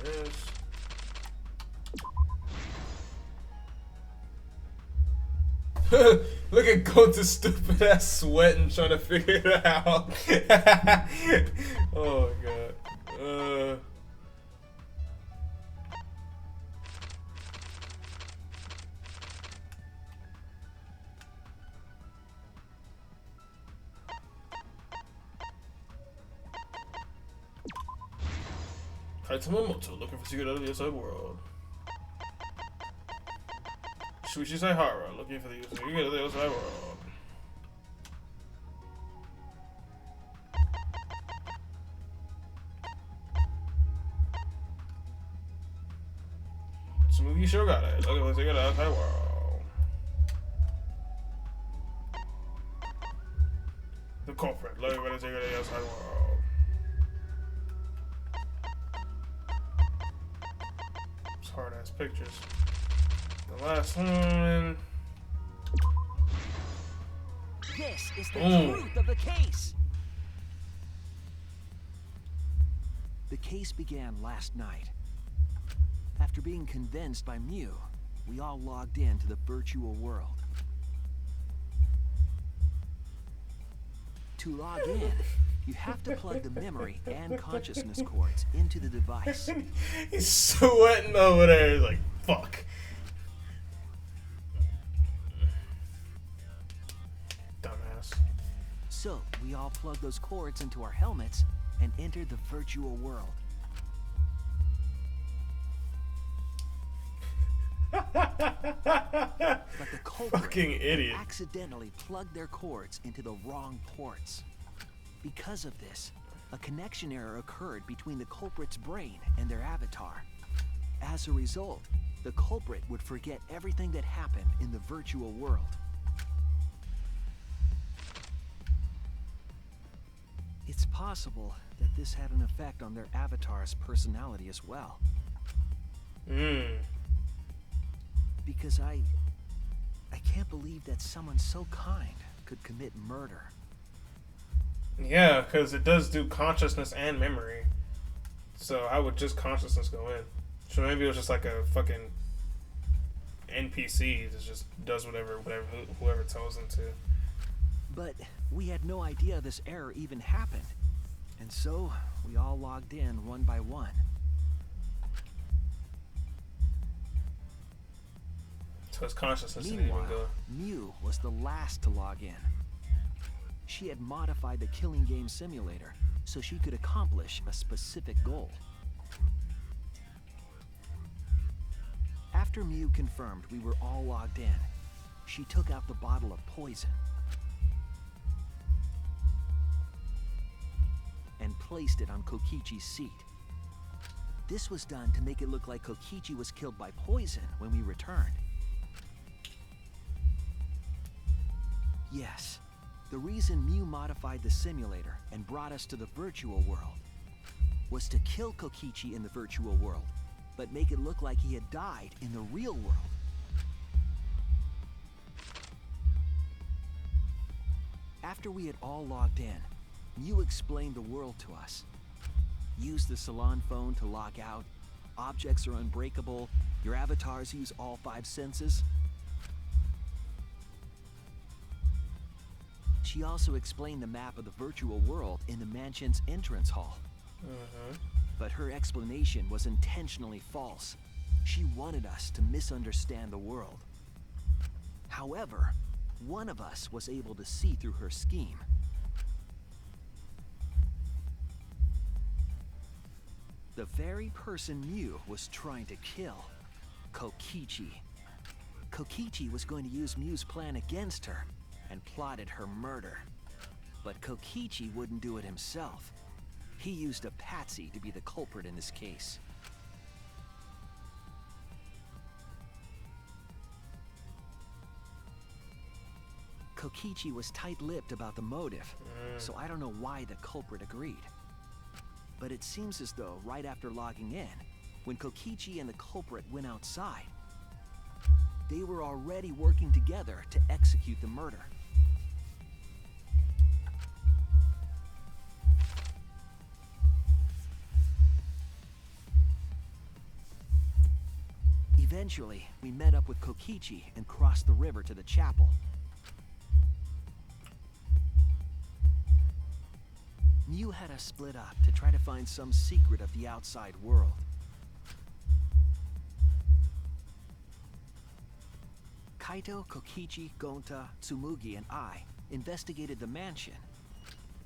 There it is. Look at Gota's stupid ass sweating trying to figure it out. Oh god. Kaitamamoto, looking for secret out of the outside world. Shuichi Saihara, looking for the secret of the outside world. Tsumugi Shogare, looking for the secret of the outside world. The culprit, looking for the secret of the outside world. Hard ass pictures. The last one. This is the truth of the case. The case began last night. After being convinced by Mew, we all logged into the virtual world. To log in, you have to plug the memory and consciousness cords into the device. He's sweating over there. He's like, fuck. Dumbass. So, we all plugged those cords into our helmets and entered the virtual world. But the culprit Fucking idiot. accidentally plugged their cords into the wrong ports. Because of this, a connection error occurred between the culprit's brain and their avatar. As a result, the culprit would forget everything that happened in the virtual world. It's possible that this had an effect on their avatar's personality as well. Because I can't believe that someone so kind could commit murder. Yeah, because it does do consciousness and memory. So how would just consciousness go in? So maybe it was just like a fucking NPC that just does whatever whoever tells them to. But we had no idea this error even happened. And so we all logged in one by one. So his consciousness didn't even go. Mew was the last to log in. She had modified the killing game simulator so she could accomplish a specific goal. After Mew confirmed we were all logged in, she took out the bottle of poison and placed it on Kokichi's seat. This was done to make it look like Kokichi was killed by poison when we returned. Yes, the reason Mew modified the simulator and brought us to the virtual world was to kill Kokichi in the virtual world, but make it look like he had died in the real world. After we had all logged in, Mew explained the world to us. Use the salon phone to log out. Objects are unbreakable. Your avatars use all 5 senses. She also explained the map of the virtual world in the mansion's entrance hall. But her explanation was intentionally false. She wanted us to misunderstand the world. However, one of us was able to see through her scheme. The very person Mew was trying to kill, Kokichi. Kokichi was going to use Mew's plan against her and plotted her murder. But Kokichi wouldn't do it himself. He used a patsy to be the culprit in this case. Kokichi was tight-lipped about the motive, so I don't know why the culprit agreed. But it seems as though right after logging in, when Kokichi and the culprit went outside, they were already working together to execute the murder. Eventually, we met up with Kokichi and crossed the river to the chapel. Mew had us split up to try to find some secret of the outside world. Kaito, Kokichi, Gonta, Tsumugi, and I investigated the mansion,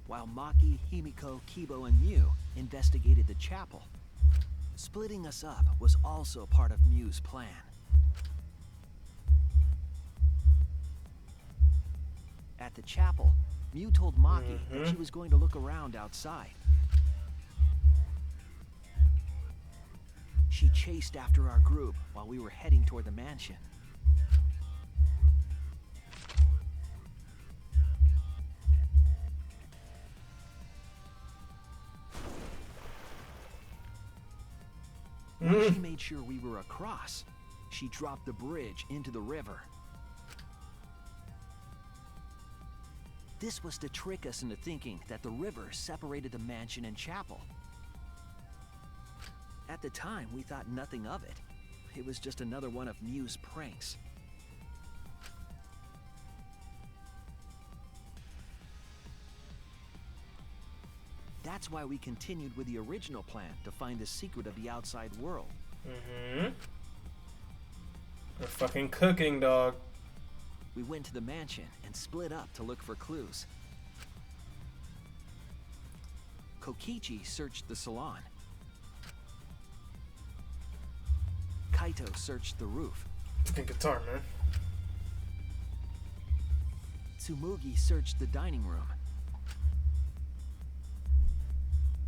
while Maki, Himiko, Kibo, and Mew investigated the chapel. Splitting us up was also part of Mew's plan. At the chapel, Mew told Maki that she was going to look around outside. She chased after our group while we were heading toward the mansion. Once she made sure we were across, she dropped the bridge into the river. This was to trick us into thinking that the river separated the mansion and chapel. At the time, we thought nothing of it. It was just another one of Mew's pranks. That's why we continued with the original plan to find the secret of the outside world. They're fucking cooking, dog. We went to the mansion and split up to look for clues. Kokichi searched the salon. Kaito searched the roof. Fucking guitar, man. Tsumugi searched the dining room.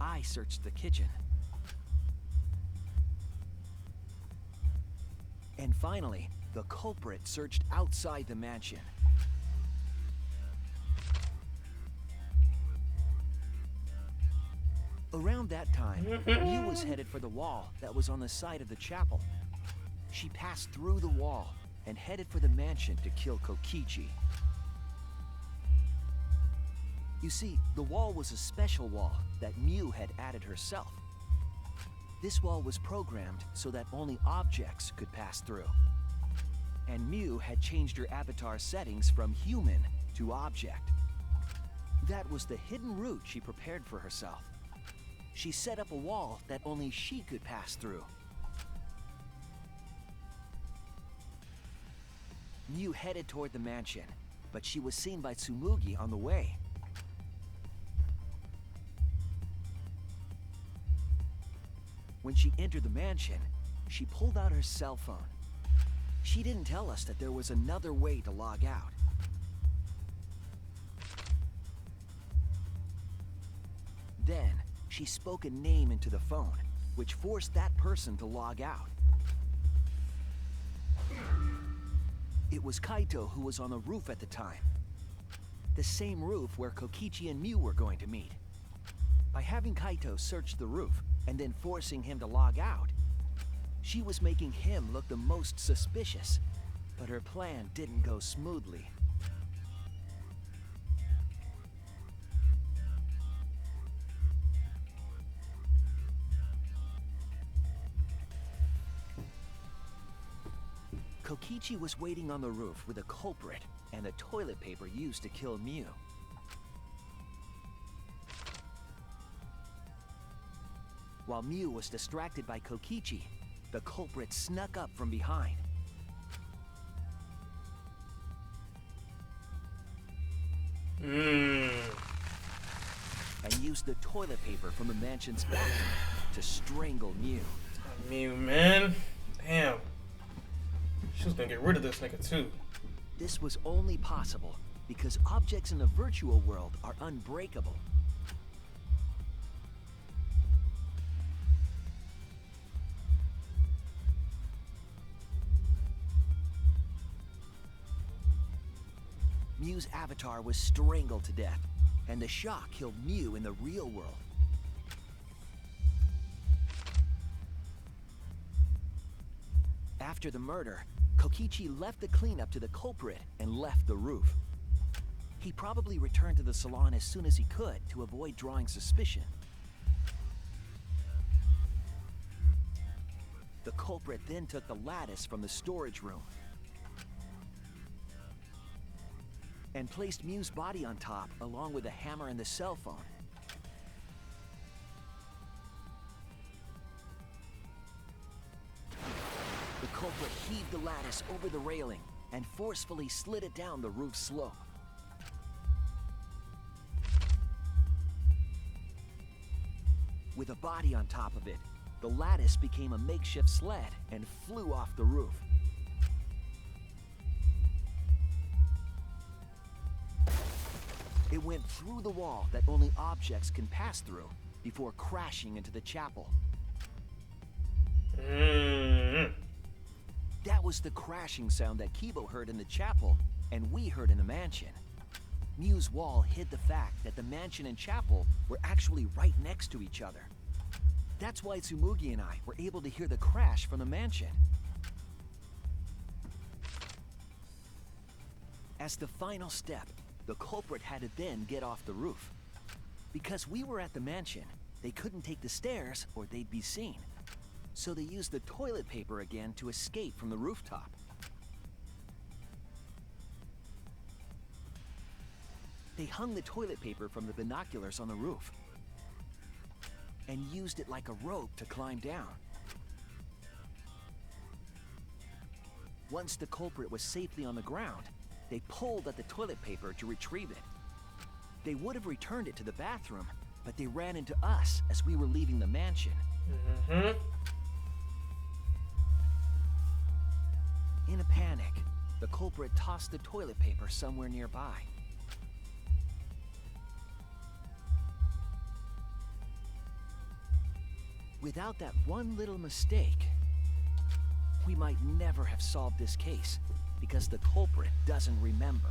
I searched the kitchen. And finally, the culprit searched outside the mansion. Around that time, Mew was headed for the wall that was on the side of the chapel. She passed through the wall and headed for the mansion to kill Kokichi. You see, the wall was a special wall that Mew had added herself. This wall was programmed so that only objects could pass through. And Mew had changed her avatar settings from human to object. That was the hidden route she prepared for herself. She set up a wall that only she could pass through. Mew headed toward the mansion, but she was seen by Tsumugi on the way. When she entered the mansion, she pulled out her cell phone. She didn't tell us that there was another way to log out. Then, she spoke a name into the phone, which forced that person to log out. It was Kaito who was on the roof at the time. The same roof where Kokichi and Mew were going to meet. By having Kaito search the roof, and then forcing him to log out, she was making him look the most suspicious, but her plan didn't go smoothly. Kokichi was waiting on the roof with a culprit and the toilet paper used to kill Mew. While Mew was distracted by Kokichi, the culprit snuck up from behind. And used the toilet paper from the mansion's bathroom to strangle Mew. Mew, man. Damn. She was gonna get rid of this nigga too. This was only possible because objects in the virtual world are unbreakable. Mew's avatar was strangled to death, and the shock killed Mew in the real world. After the murder, Kokichi left the cleanup to the culprit and left the roof. He probably returned to the salon as soon as he could to avoid drawing suspicion. The culprit then took the lattice from the storage room and placed Mew's body on top along with the hammer and the cell phone. The culprit heaved the lattice over the railing and forcefully slid it down the roof slope. With a body on top of it, the lattice became a makeshift sled and flew off the roof. It went through the wall that only objects can pass through before crashing into the chapel. That was the crashing sound that Kibo heard in the chapel and we heard in the mansion. Mew's wall hid the fact that the mansion and chapel were actually right next to each other. That's why Tsumugi and I were able to hear the crash from the mansion. As the final step, the culprit had to then get off the roof. Because we were at the mansion, they couldn't take the stairs or they'd be seen. So they used the toilet paper again to escape from the rooftop. They hung the toilet paper from the binoculars on the roof and used it like a rope to climb down. Once the culprit was safely on the ground, they pulled at the toilet paper to retrieve it. They would have returned it to the bathroom, but they ran into us as we were leaving the mansion. In a panic, the culprit tossed the toilet paper somewhere nearby. Without that one little mistake, we might never have solved this case because the culprit doesn't remember.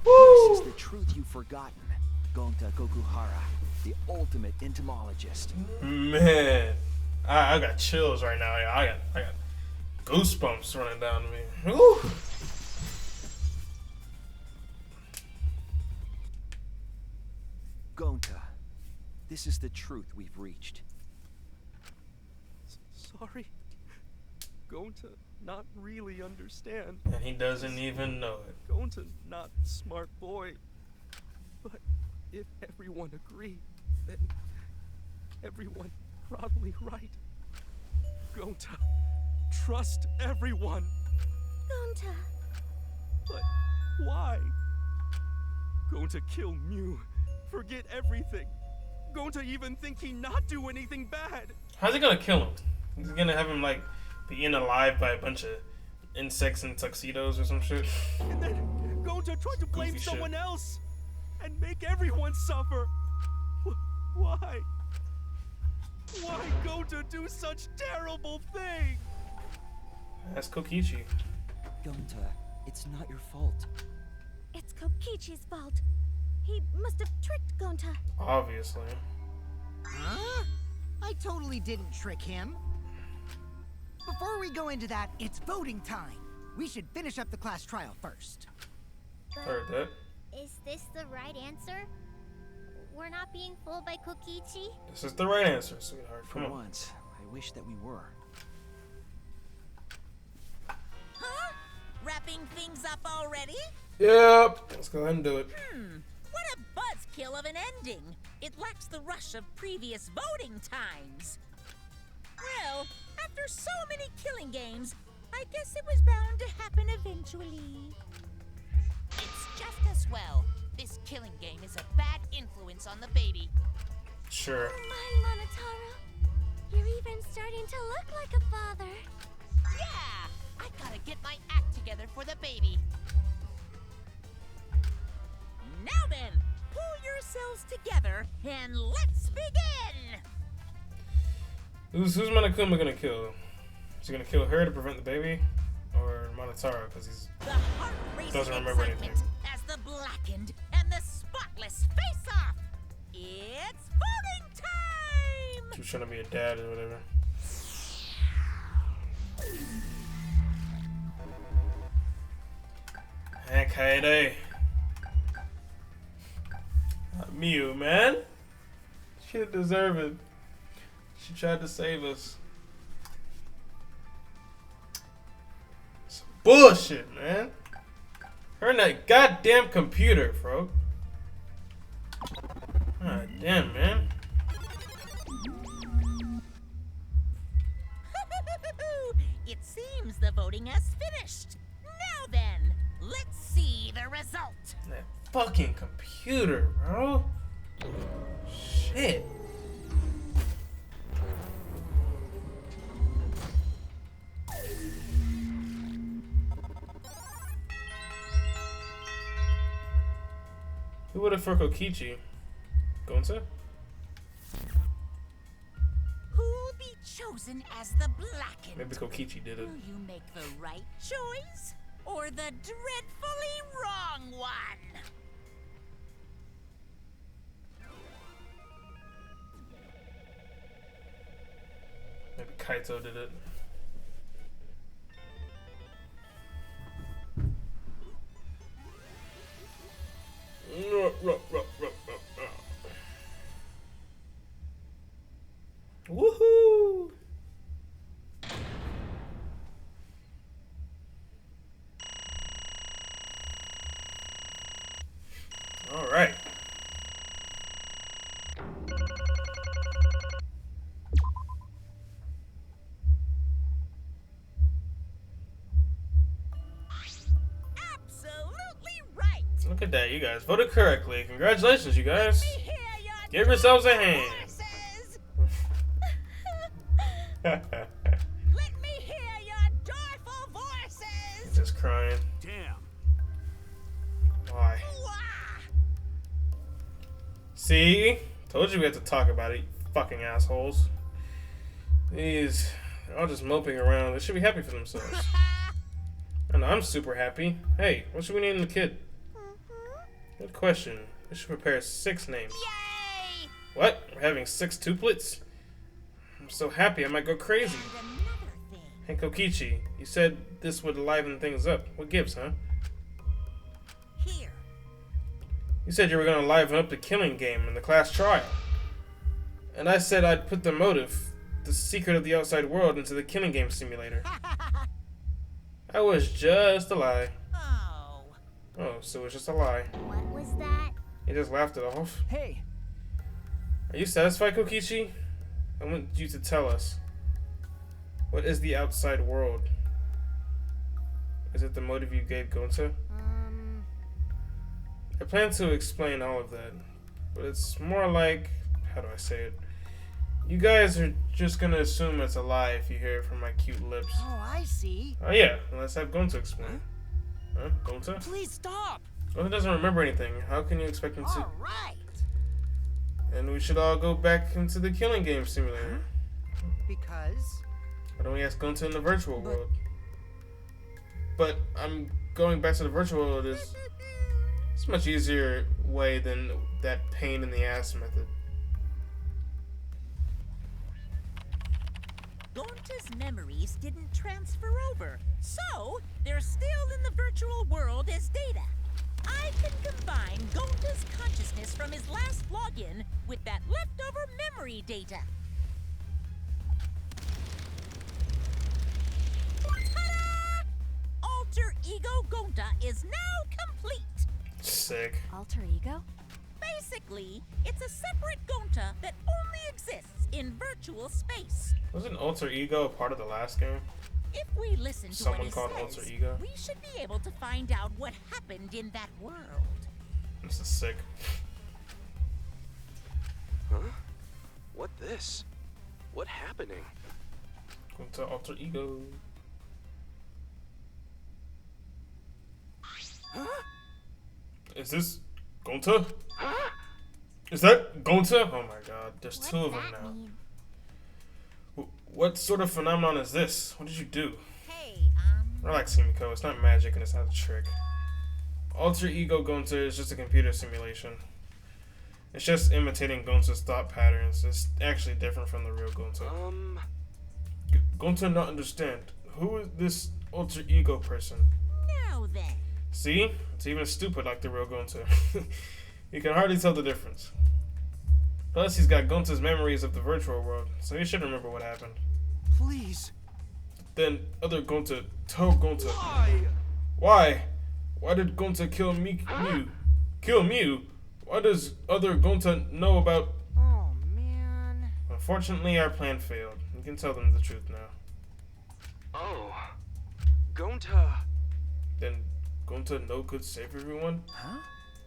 This is the truth you've forgotten, Gonta Gokuhara, the ultimate entomologist. Man, I got chills right now. I got goosebumps running down to me. Woo. Gonta, this is the truth we've reached. Sorry. Gonta not really understand. And he doesn't even know it. Gonta not smart boy. But if everyone agree, then everyone probably right. Gonta, trust everyone. Gonta. But why? Gonta kill Mew. Forget everything. Gonta even think he not do anything bad. How's he gonna kill him? He's gonna have him like be eaten alive by a bunch of insects in tuxedos or some shit. And then Gonta tried to blame someone else and make everyone suffer. Why? Why Gonta do such terrible thing? That's Kokichi. Gonta, it's not your fault. It's Kokichi's fault. He must have tricked Gonta. Obviously. Huh? I totally didn't trick him. Before we go into that, it's voting time. We should finish up the class trial first. Heard that. Is this the right answer? We're not being fooled by Kokichi? This is the right answer, sweetheart. For once, I wish that we were. Huh? Wrapping things up already? Yep. Let's go ahead and do it. What a buzzkill of an ending. It lacks the rush of previous voting times. Well, after so many killing games, I guess it was bound to happen eventually. It's just as well. This killing game is a bad influence on the baby. Sure. Oh my, Monotaro. You're even starting to look like a father. Yeah! I gotta get my act together for the baby. Now then, pull yourselves together and let's begin! Who's Monokuma gonna kill? Is he gonna kill her to prevent the baby? Or Monotaro, because he's doesn't remember anything. As the blackened and the spotless face off. It's voting time! She was trying to be a dad or whatever. Heck, Hayday. Mew, man. She didn't deserve it. She tried to save us. Some bullshit, man. Her and that goddamn computer, bro. God damn, man. It seems the voting has finished. Now then, let's see the result. That fucking computer, bro. Shit. Who would have for Kokichi? Gonta? Who'll be chosen as the Blackened? Maybe Kokichi did it. Will you make the right choice or the dreadfully wrong one? Maybe Kaito did it. Woohoo! All right. Absolutely right. Look at that, you guys voted correctly. Congratulations, you guys. Give yourselves a hand. Let me hear your joyful voices. Just crying. Damn. Why? See? Told you we had to talk about it, you fucking assholes. These, they're all just moping around. They should be happy for themselves. I know, I'm super happy. Hey, what should we name the kid? Good question. We should prepare 6 names. Yay! What? We're having 6 tuplets? I'm so happy I might go crazy. And another thing. Hey Kokichi, you said this would liven things up. What gives, huh? Here. You said you were going to liven up the killing game in the class trial. And I said I'd put the motive, the secret of the outside world, into the killing game simulator. That was just a lie. Oh. Oh, so it was just a lie. What was that? You just laughed it off. Hey, Are you satisfied, Kokichi? I want you to tell us. What is the outside world? Is it the motive you gave Gonta? I plan to explain all of that, but it's more like, how do I say it? You guys are just gonna assume it's a lie if you hear it from my cute lips. Oh, I see. Oh yeah, let's have Gonta explain. Huh? Gonta? please stop. Gonta doesn't remember anything. How can you expect him to? All right. And we should all go back into the killing game simulator. Because Why don't we ask Gonta in the virtual world? But I'm going back to the virtual world is it's a much easier way than that pain in the ass method. Gonta's memories didn't transfer over, so they're still in the virtual world as data. I can combine Gonta's consciousness from his last login with that leftover memory data. Ta-da! Alter Ego Gonta is now complete. Sick. Alter ego? Basically, it's a separate Gonta that only exists in virtual space. Wasn't Alter Ego a part of the last game? If we listen to Someone what he called says, Alter Ego? we should be able to find out what happened in that world. This is sick. Huh? What this? What happening? Gonta Alter Ego. Huh? Is this Gonta? Is that Gonta? Oh my god, there's What's 2 of them that now. mean? What sort of phenomenon is this? What did you do? Hey, Relax, Himiko. It's not magic and it's not a trick. Alter Ego Gonta is just a computer simulation. It's just imitating Gonta's thought patterns. It's actually different from the real Gonta. Gonta not understand. Who is this Alter Ego person? now then. See? It's even stupid like the real Gonta. You can hardly tell the difference. Plus, he's got Gonta's memories of the virtual world, so he should remember what happened. Please. Then other Gonta told Gonta. Why? Why? Why did Gonta kill Mew? Kill Mew? Why does other Gonta know about... oh man. Unfortunately, our plan failed. You can tell them the truth now. Oh. Gonta then Gonta no could save everyone? Huh?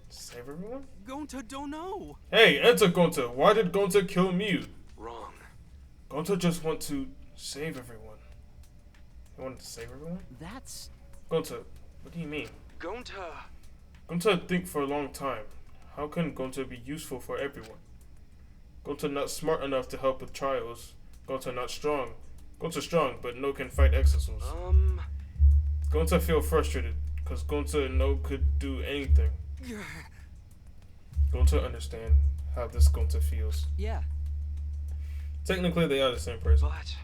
Save everyone? Gonta don't know. Hey, answer Gonta. Why did Gonta kill Mew? Wrong. Gonta just want to save everyone. He wanted to save everyone? That's... Gonta, what do you mean? Gonta think for a long time. How can Gonta be useful for everyone? Gonta not smart enough to help with trials. Gonta not strong. Gonta strong, but no can fight exorcisms. Gonta feel frustrated, cause Gonta no could do anything. Gonta understand how this Gonta feels. Yeah. Technically, they are the same person. But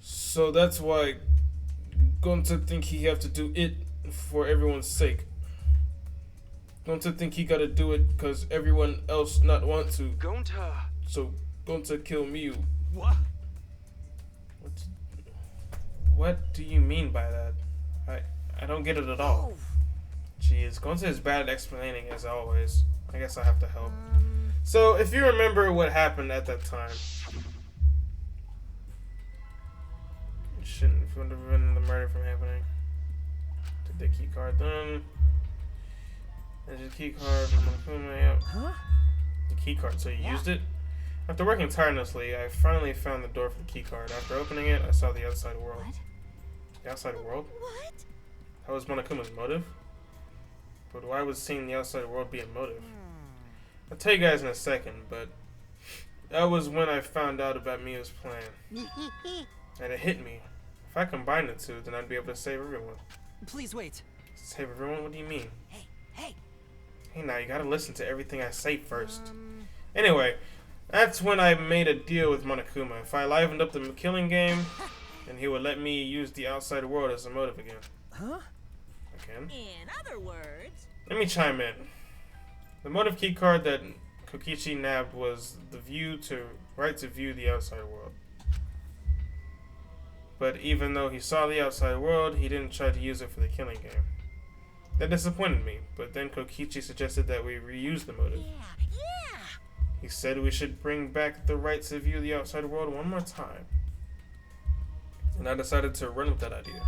So that's why Gonta think he have to do it for everyone's sake. Gonta think he gotta do it cause everyone else not want to. Gonta. So Gonta kill Mew. What? What do you mean by that? I don't get it at all. Jeez, Gonta is bad at explaining as always. I guess I have to help. So if you remember what happened at that time, it shouldn't have prevented the murder from happening. Did the key card done? There's a key card from Monokuma. Yep. Huh? The key card. So you used it? After working tirelessly, I finally found the door for the key card. After opening it, I saw the outside world. What? The outside world? What? That was Monokuma's motive? But why would seeing the outside world be a motive? I'll tell you guys in a second, but that was when I found out about Mia's plan. And it hit me. If I combined the two, then I'd be able to save everyone. Please wait. Save everyone? What do you mean? Hey, Hey, now you gotta listen to everything I say first. Anyway, that's when I made a deal with Monokuma. If I livened up the killing game, then he would let me use the outside world as a motive again. Huh? Again? In other words, Let me chime in. The motive key card that Kokichi nabbed was the right to view the outside world. But even though he saw the outside world, he didn't try to use it for the killing game. That disappointed me, but then Kokichi suggested that we reuse the motive. yeah. He said we should bring back the right to view the outside world one more time. And I decided to run with that idea.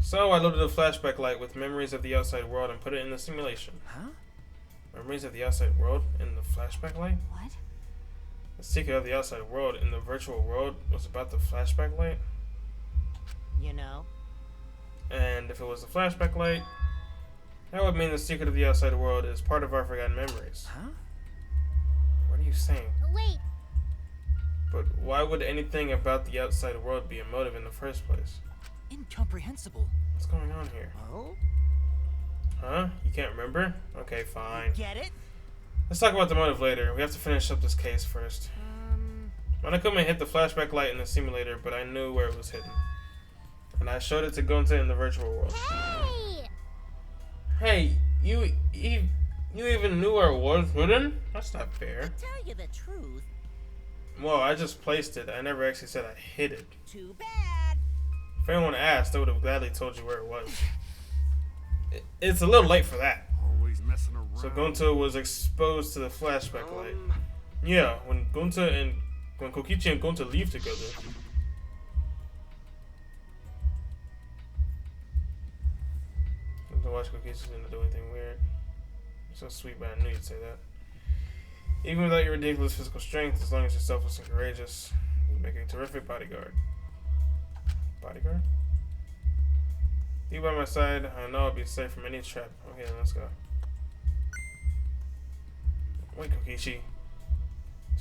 So I loaded a flashback light with memories of the outside world and put it in the simulation. Huh? Memories of the outside world in the flashback light? What? The secret of the outside world in the virtual world was about the flashback light? you know. And if it was a flashback light, that would mean the secret of the outside world is part of our forgotten memories. Huh? What are you saying? Wait, But why would anything about the outside world be a motive in the first place? Incomprehensible. What's going on here? Oh? Huh? You can't remember? Okay, fine. Get it? Let's talk about the motive later. We have to finish up this case first. Monokuma hit the flashback light in the simulator, but I knew where it was hidden. And I showed it to Gonta in the virtual world. hey! Hey, you even knew where it was hidden? That's not fair. Tell you the truth, Well, I just placed it. I never actually said I hid it. too bad. If anyone asked, I would have gladly told you where it was. It's a little late for that. Always messing around. So Gonta was exposed to the flashback light. Yeah, when Kokichi and Gonta leave together. Gonta watched Kokichi didn't do anything weird. So sweet, but I knew you'd say that. Even without your ridiculous physical strength, as long as you're selfless and courageous, you make a terrific bodyguard. Bodyguard? You by my side, I know I'll be safe from any trap. Okay, then let's go. Wait, Kokichi.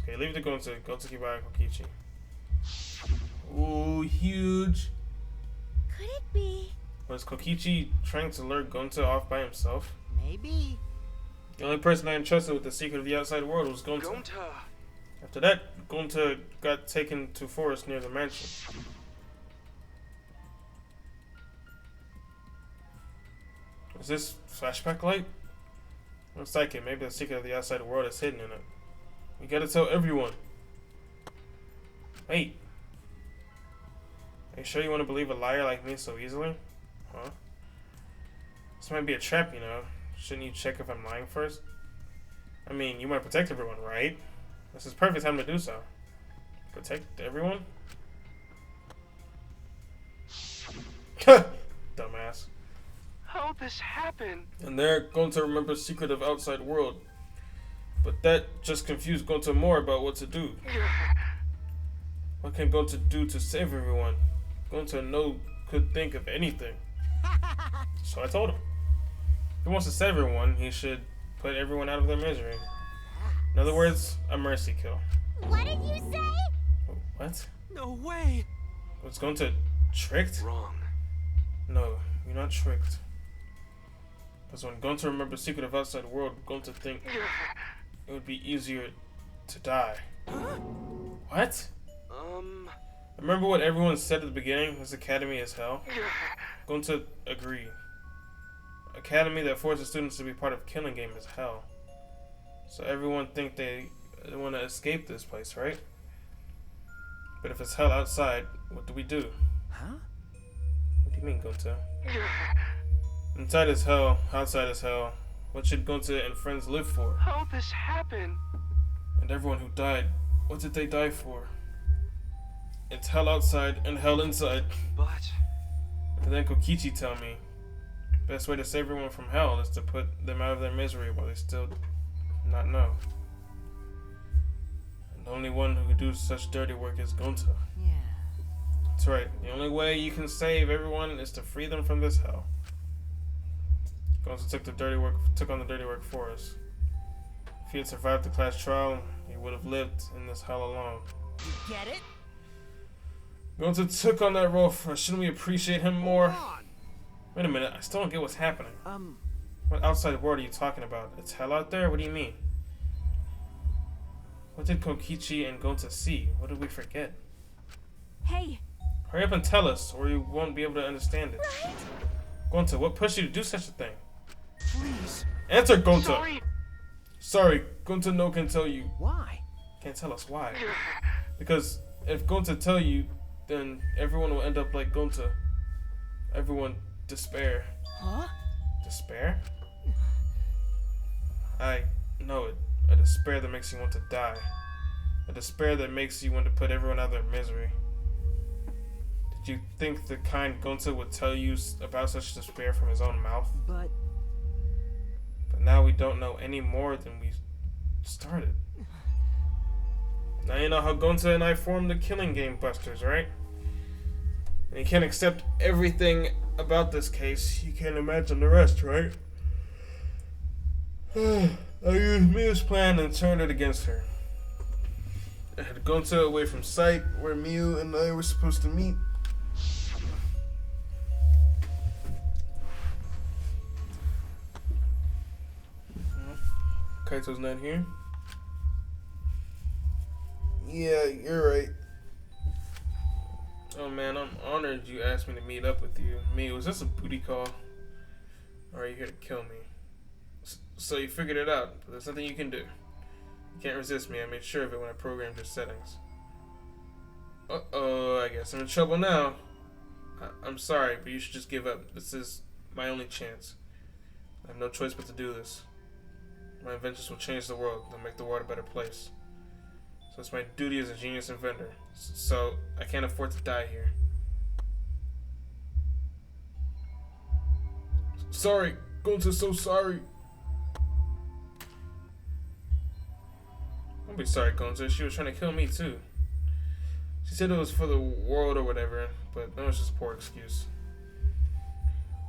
Okay, leave it to Gonta. Gonta keep eyeing Kokichi. Ooh, huge. Could it be? Was Kokichi trying to lure Gonta off by himself? Maybe. The only person I entrusted with the secret of the outside world was Gonta. After that, Gonta got taken to forest near the mansion. Is this flashback light? Looks like it. Maybe the secret of the outside world is hidden in it. We gotta tell everyone. Wait. Are you sure you want to believe a liar like me so easily? Huh? This might be a trap, you know. Shouldn't you check if I'm lying first? I mean, you want to protect everyone, right? This is perfect time to do so. Protect everyone? Dumbass. this happen? And they're going to remember secret of outside world. But that just confused Gonta more about what to do. What can Gonta do to save everyone? Gonta could think of anything. So I told him. If he wants to save everyone, he should put everyone out of their misery. In other words, a mercy kill. What did you say? What? No way! Was Gonta tricked? Wrong. No, you're not tricked. Because when Gonta remembers the secret of outside world, Gonta think it would be easier to die. What? Remember what everyone said at the beginning? This academy is hell? Gonta agreed. Academy that forces students to be part of killing game is hell. So everyone think they want to escape this place, right? But if it's hell outside, what do we do? Huh? What do you mean, Gonta? Inside is hell, outside is hell. What should Gonta and friends live for? How'd this happen? And everyone who died, what did they die for? It's hell outside and hell inside. But... And then Kokichi tell me, best way to save everyone from hell is to put them out of their misery while they still not know. And the only one who could do such dirty work is Gonta. Yeah. That's right. The only way you can save everyone is to free them from this hell. Gonta took on the dirty work for us. If he had survived the class trial, he would have lived in this hell alone. You get it? Gonta took on that role for us. Shouldn't we appreciate him more? Wait a minute, I still don't get what's happening. What outside world are you talking about? It's hell out there? What do you mean? What did Kokichi and Gonta see? What did we forget? Hey! Hurry up and tell us, or you won't be able to understand it. Right? Gonta, what pushed you to do such a thing? Please. Answer, Gonta! Sorry. Sorry, Gonta no can tell you. Why? Can't tell us why. Because if Gonta tell you, then everyone will end up like Gonta. Everyone despair. Huh? Despair? I know it. A despair that makes you want to die. A despair that makes you want to put everyone out of their misery. Did you think the kind Gonta would tell you about such despair from his own mouth? But now we don't know any more than we started. Now you know how Gonta and I formed the Killing Game Busters, right? And you can't accept everything about this case. You can't imagine the rest, right? I used Miu's plan and turned it against her. I had Gonta away from sight where Miu and I were supposed to meet. Kaito's not here. Yeah, you're right. Oh man, I'm honored you asked me to meet up with you. Miu, was this a booty call? Or are you here to kill me? So you figured it out, but there's nothing you can do. You can't resist me. I made sure of it when I programmed your settings. Uh-oh, I guess I'm in trouble now. I'm sorry, but you should just give up. This is my only chance. I have no choice but to do this. My inventions will change the world. They'll make the world a better place. So it's my duty as a genius inventor. So I can't afford to die here. Sorry, Gonta's so sorry. Don't be sorry, Gonta. She was trying to kill me too. She said it was for the world or whatever, but that was just a poor excuse.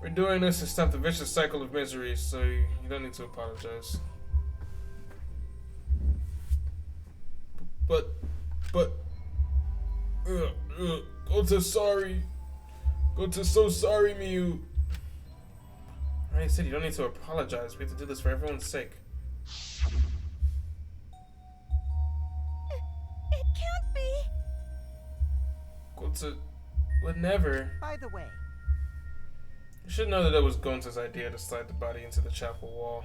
We're doing this to stop the vicious cycle of misery, so you don't need to apologize. But, Gonta's sorry. Gonta's so sorry, Miu. I said you don't need to apologize. We have to do this for everyone's sake. It can't be. Gonta would never. by the way, You should know that it was Gonta's idea to slide the body into the chapel wall.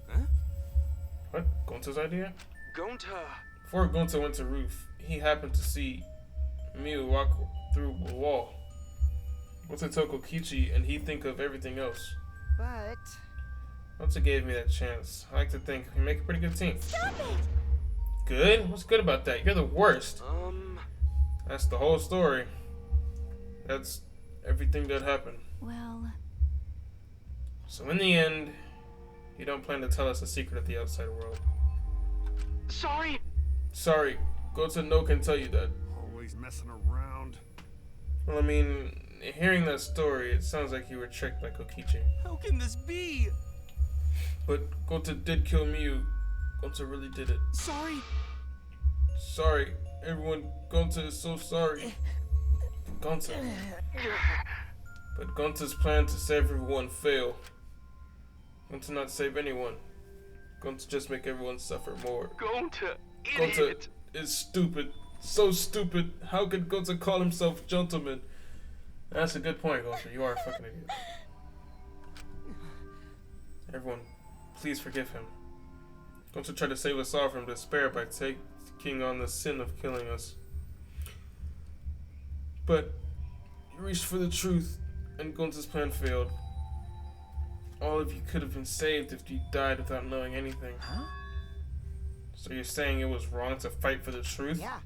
Huh? What? Gonta's idea? Gonta. Before Gonta went to roof, he happened to see Miu walk through the wall. Gonta told Kokichi, and he'd think of everything else. but Gonta gave me that chance. I like to think we make a pretty good team. Stop it! Good? What's good about that? You're the worst. That's the whole story. That's everything that happened. Well, So in the end, you don't plan to tell us a secret of the outside world. Sorry. Sorry, Gonta no can tell you that. Always messing around. Well, I mean, hearing that story, it sounds like you were tricked by Kokichi. How can this be? But Gonta did kill Miu. Gonta really did it. Sorry. Sorry, everyone. Gonta is so sorry. Gonta. But Gonta's plan to save everyone failed. Gonta not save anyone. Gonta just make everyone suffer more. Gonta, Gonta idiot. is stupid. So stupid. How could Gonta call himself gentleman? That's a good point, Gonta. You are a fucking idiot. Everyone, please forgive him. Gonta tried to save us all from despair by taking on the sin of killing us. But you reached for the truth, and Gonta's plan failed. All of you could have been saved if you died without knowing anything. Huh? So you're saying it was wrong to fight for the truth? Yeah.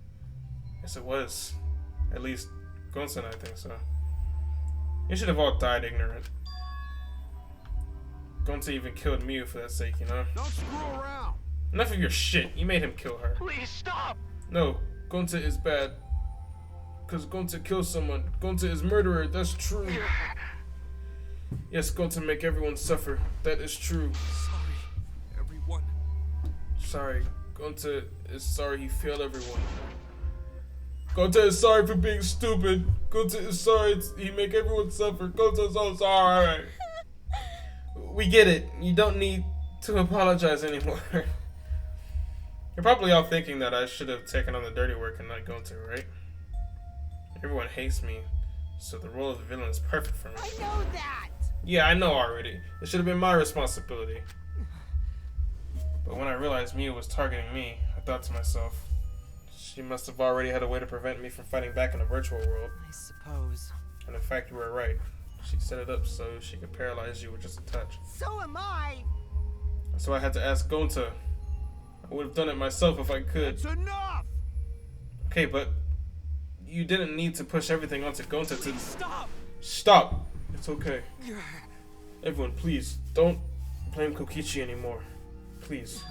Yes, it was. At least Gonta and I think so. You should have all died ignorant. Gonta even killed Miu for that sake, you know? Don't screw around. Enough of your shit. You made him kill her. Please stop. No, Gonta is bad. Because Gonta killed someone. Gonta is murderer. That's true. Yes, Gonta make everyone suffer. That is true. Sorry, everyone. Sorry. Gonta is sorry he failed everyone. Gonta is sorry for being stupid. Gonta is sorry he make everyone suffer. Gonta is so sorry. We get it. You don't need to apologize anymore. You're probably all thinking that I should have taken on the dirty work and not Gonta, right? Everyone hates me, so the role of the villain is perfect for me. I know that! Yeah, I know already. It should have been my responsibility. But when I realized Miu was targeting me, I thought to myself, she must have already had a way to prevent me from fighting back in the virtual world. I suppose. And in fact, you were right. She set it up so she could paralyze you with just a touch. So am I! So I had to ask Gonta. I would have done it myself if I could. It's enough! Okay, but you didn't need to push everything onto Gonta to... Stop! Stop! It's okay. Everyone, please, don't blame Kokichi anymore. Please.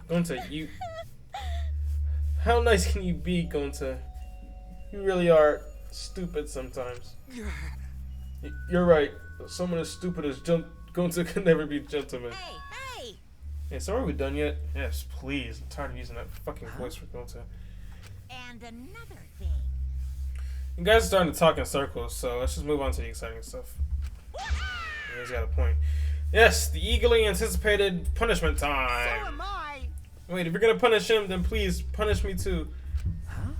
Gonta, you... How nice can you be, Gonta? You really are stupid sometimes. You're right. Someone as stupid as Gonta can never be gentleman. Hey! Yeah, so are we done yet? Yes, please. I'm tired of using that fucking voice for Gonta. And another thing. You guys are starting to talk in circles, so let's just move on to the exciting stuff. You guys got a point. Yes, the eagerly anticipated punishment time. So am I! Wait, if you're gonna punish him, then please punish me too. Huh?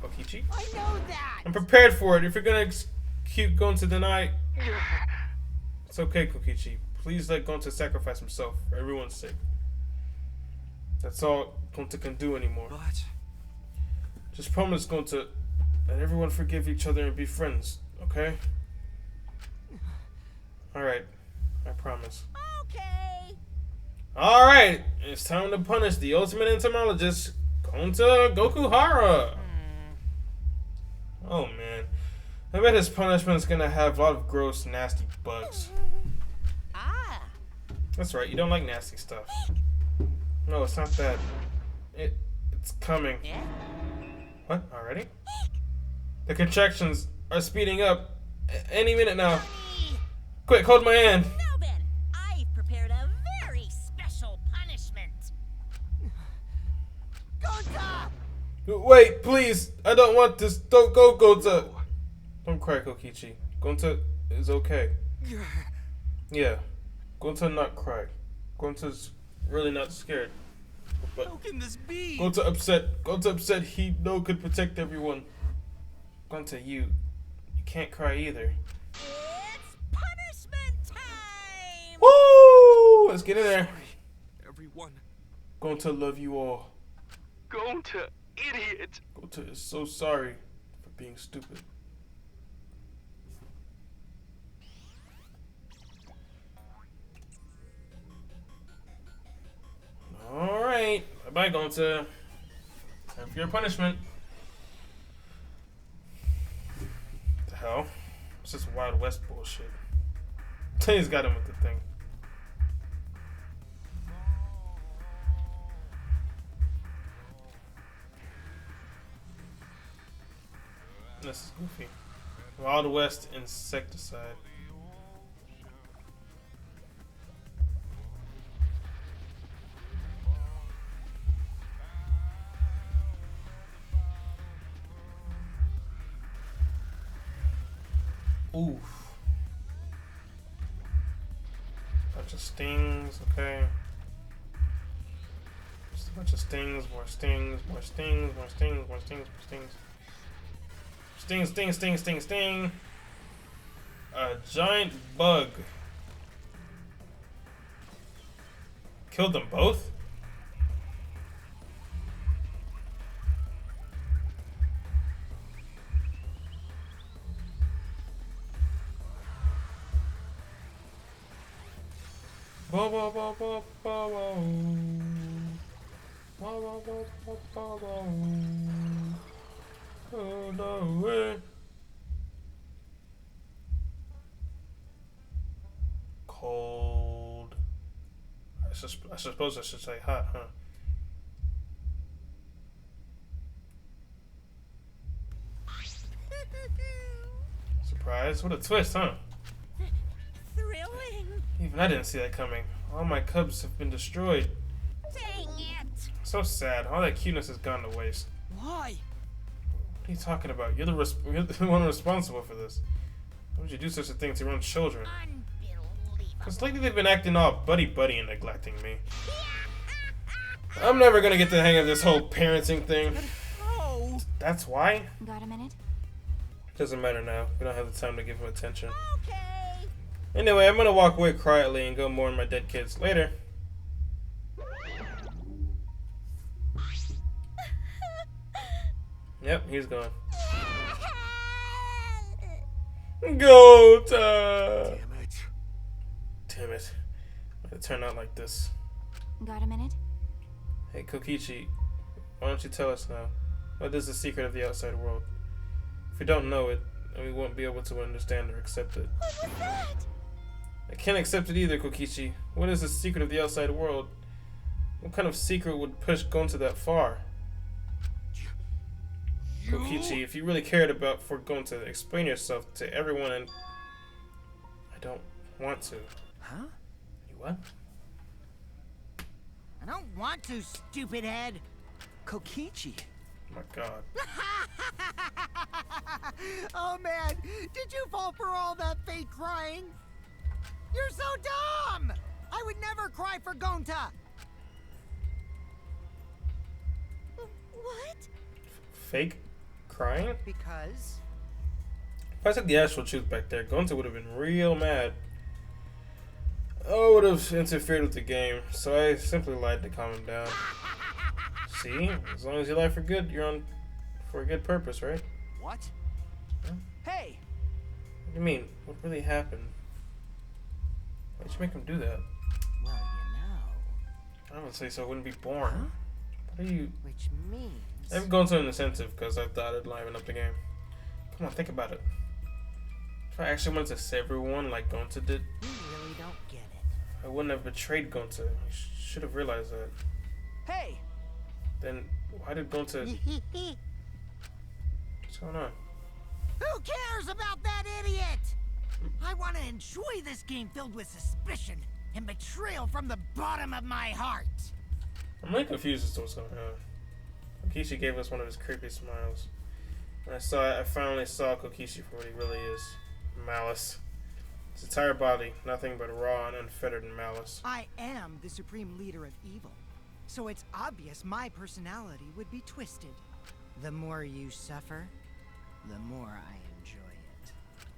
Kokichi? I know that! I'm prepared for it. If you're gonna execute Gonta tonight, it's okay, Kokichi. Please let Gonta sacrifice himself for everyone's sake. That's all Gonta can do anymore. But Just promise, Gonta, let everyone forgive each other and be friends, okay? Alright, I promise. Okay. Alright, it's time to punish the ultimate entomologist, Gonta Gokuhara. Oh man, I bet his punishment's gonna have a lot of gross, nasty bugs. Ah. That's right, you don't like nasty stuff. No, it's not that. It's coming. Yeah? What? Already? The contractions are speeding up. Any minute now. Quick, hold my hand. Now then, I've prepared a very special punishment. Gonta! Wait, please. I don't want this. Don't go, Gonta. Don't cry, Kokichi. Gonta is okay. Yeah. Gonta not cry. Gonta's really not scared. But how can this be? Gonta upset. Gonta upset he could protect everyone. Gonta, you can't cry either. It's punishment time! Woo! Let's get in there. Sorry, everyone. Gonta love you all. Gonta, idiot. Gonta is so sorry for being stupid. Alright. Bye-bye, Gonta. Time for your punishment. What the hell? It's just Wild West bullshit. He's got him with the thing. This is goofy. Wild West insecticide. Oof. Bunch of stings, okay. Just a bunch of stings, more stings, more stings, more stings, more stings, more stings. Sting, sting, sting, sting, sting. A giant bug. Killed them both? Ba ba ba ba ba ba. Ba ba ba ba ba ba. Oh no way. Cold. I suppose I should say hot, huh? Surprise! What a twist, huh? Thrilling. Even I didn't see that coming. All my cubs have been destroyed. Dang it. So sad. All that cuteness has gone to waste. Why? What are you talking about? You're the one responsible for this. Why would you do such a thing to your own children? Because lately they've been acting all buddy-buddy and neglecting me. I'm never gonna get the hang of this whole parenting thing. Oh. That's why? Got a minute? Doesn't matter now. We don't have the time to give him attention. Okay. Anyway, I'm gonna walk away quietly and go mourn my dead kids later. Yep, he's gone. Gota! Damn it. Damn it. It turned out like this. Got a minute? Hey, Kokichi, why don't you tell us now? What is the secret of the outside world? If we don't know it, then we won't be able to understand or accept it. What was that? I can't accept it either, Kokichi. What is the secret of the outside world? What kind of secret would push Gonta that far? Kokichi, if you really cared about for Gonta, explain yourself to everyone and... I don't want to. Huh? You what? I don't want to, stupid head. Kokichi. Oh my god. Oh man, did you fall for all that fake crying? You're so dumb! I would never cry for Gonta. What? Fake crying? Because If I said the actual truth back there, Gonta would have been real mad. I would have interfered with the game, so I simply lied to calm him down. See? As long as you lie for good, you're on for a good purpose, right? What? Huh? Hey! What do you mean? What really happened? Why'd you make him do that? well, you know, I would say so I wouldn't be born. What are you... which means I haven't gone to an incentive because I thought it'd liven up the game. Come on, think about it. If I actually wanted to save everyone like Gonta did, you really don't get it. I wouldn't have betrayed Gonta. You should have realized that. Hey! Then why did Gonta... What's going on? Who cares about that idiot? I want to enjoy this game filled with suspicion and betrayal from the bottom of my heart. I'm really confused as to what's going on. Kokichi gave us one of his creepy smiles. When I finally saw Kokichi for what he really is. Malice. His entire body, nothing but raw and unfettered malice. I am the supreme leader of evil, so it's obvious my personality would be twisted. The more you suffer, the more I enjoy it.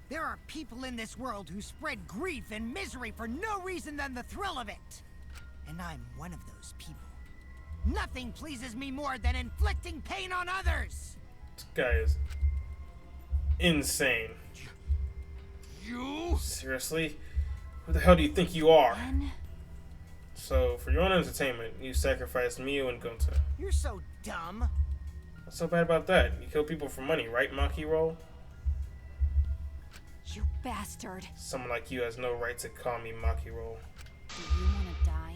There are people in this world who spread grief and misery for no reason than the thrill of it. And I'm one of those people. Nothing pleases me more than inflicting pain on others. This guy is insane. You? Seriously? Who the hell do you think you are? Ben? So, for your own entertainment, you sacrificed Miu and Gonta. You're so dumb. What's so bad about that? You kill people for money, right, Maki Roll? You bastard. Someone like you has no right to call me Maki Roll. Do you want to die?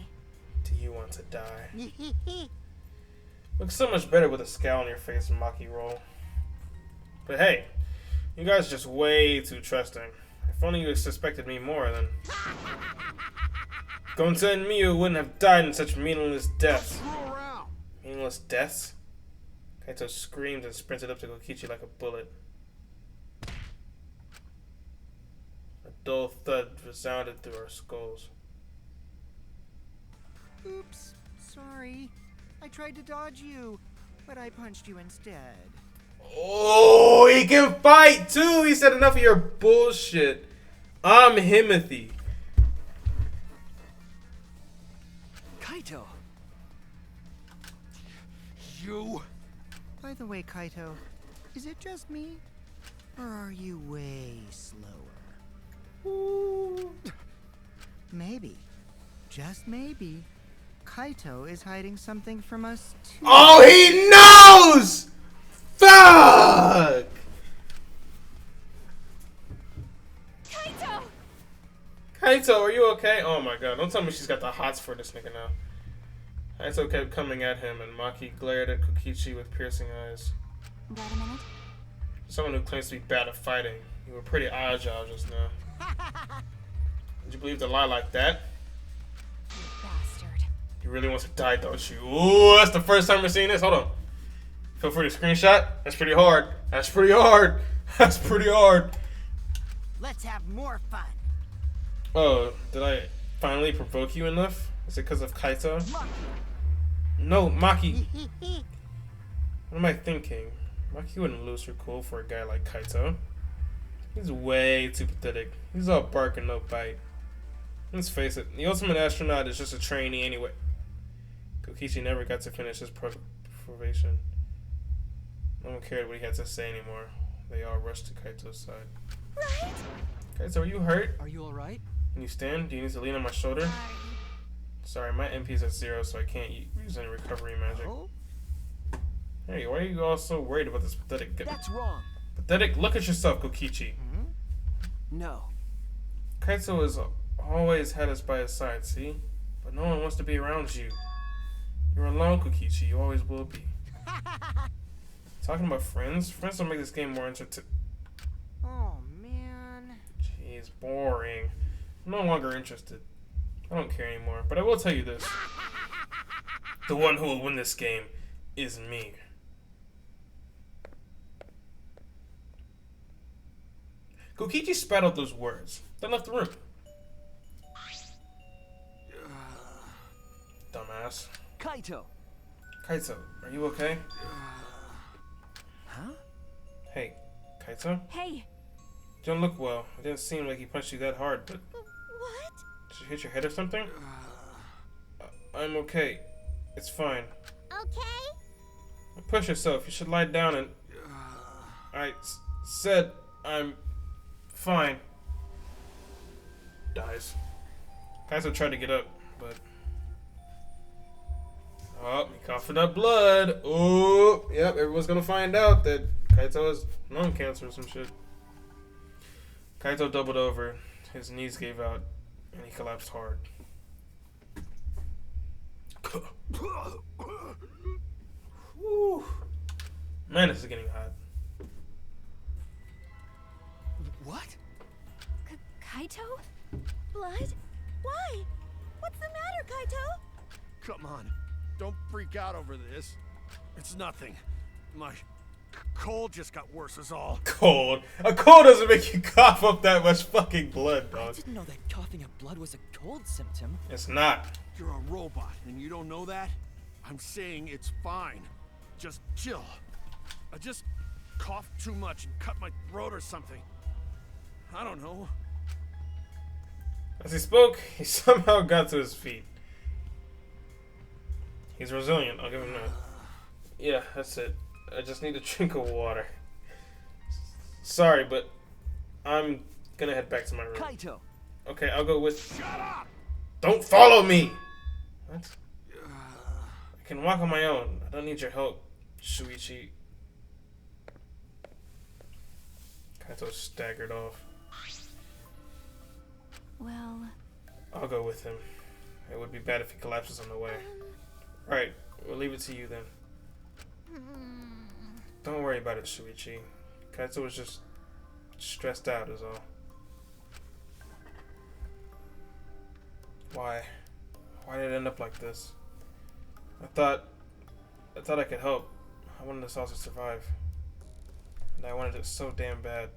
Do you want to die? Looks so much better with a scowl on your face, Maki Roll. But hey, you guys are just way too trusting. If only you suspected me more, then Gonta and Miu wouldn't have died in such meaningless deaths. Meaningless deaths? Kaito screamed and sprinted up to Kokichi like a bullet. A dull thud resounded through our skulls. Oops, sorry. I tried to dodge you, but I punched you instead. Oh, he can fight too! He said enough of your bullshit. I'm Himothy. Kaito! You... By the way, Kaito, is it just me? Or are you way slower? Ooh. Maybe, just maybe, Kaito is hiding something from us too. Oh, he knows! Fuck! Kaito! Kaito, are you okay? Oh my god, don't tell me she's got the hots for this nigga now. Kaito kept coming at him, and Maki glared at Kokichi with piercing eyes. Got a minute? Someone who claims to be bad at fighting. You were pretty agile just now. Did you believe the lie like that? You bastard. You really want to die, don't you? Ooh, that's the first time we're seeing this. Hold on. Feel free to screenshot. That's pretty hard. That's pretty hard. That's pretty hard. Let's have more fun. Oh, did I finally provoke you enough? Is it because of Kaito? No, Maki. What am I thinking? Maki wouldn't lose her cool for a guy like Kaito. He's way too pathetic. He's all bark and no bite. Let's face it, the ultimate astronaut is just a trainee anyway. Kokichi never got to finish his probation. No one cared what he had to say anymore. They all rushed to Kaito's side. Right? Kaito, are you hurt? Are you alright? Can you stand? Do you need to lean on my shoulder? Sorry, my MP's at 0, so I can't use any recovery magic. Hey, why are you all so worried about this pathetic guy? That's wrong. Pathetic? Look at yourself, Kokichi. No. Kaito has always had us by his side, see? But no one wants to be around you. You're alone, Kokichi. You always will be. Talking about friends? Friends don't make this game more interesting. Oh, man. Jeez, boring. I'm no longer interested. I don't care anymore. But I will tell you this. The one who will win this game is me. Kokichi spat out those words, then left the room. Dumbass. Kaito! Kaito, are you okay? Huh? Hey, Kaito? Hey! You don't look well. It didn't seem like he punched you that hard, but... What? Did you hit your head or something? I'm okay. It's fine. Okay? Push yourself. You should lie down and... I said I'm fine. Dies. Kaito tried to get up, but... Oh, he coughing up blood. Oh, yep, everyone's gonna find out that Kaito has lung cancer or some shit. Kaito doubled over. His knees gave out, and he collapsed hard. Whew. Man, this is getting hot. What? Kaito? Blood? Why? What's the matter, Kaito? Come on. Don't freak out over this. It's nothing. My cold just got worse is all. Cold? A cold doesn't make you cough up that much fucking blood, I dog. didn't know that coughing up blood was a cold symptom. It's not. You're a robot and you don't know that? I'm saying it's fine. Just chill. I just coughed too much and cut my throat or something. I don't know. As he spoke, he somehow got to his feet. He's resilient, I'll give him that. Yeah, that's it. I just need a drink of water. Sorry, but I'm gonna head back to my room. Kaito! Okay, I'll go with... Shut up! Don't follow me! What? I can walk on my own. I don't need your help, Shuichi. Kaito staggered off. Well... I'll go with him. It would be bad if he collapses on the way. Alright, we'll leave it to you then. Don't worry about it, Shuichi. Kaito was just stressed out is all. Why? Why did it end up like this? I thought I could help. I wanted us all to survive. And I wanted it so damn bad.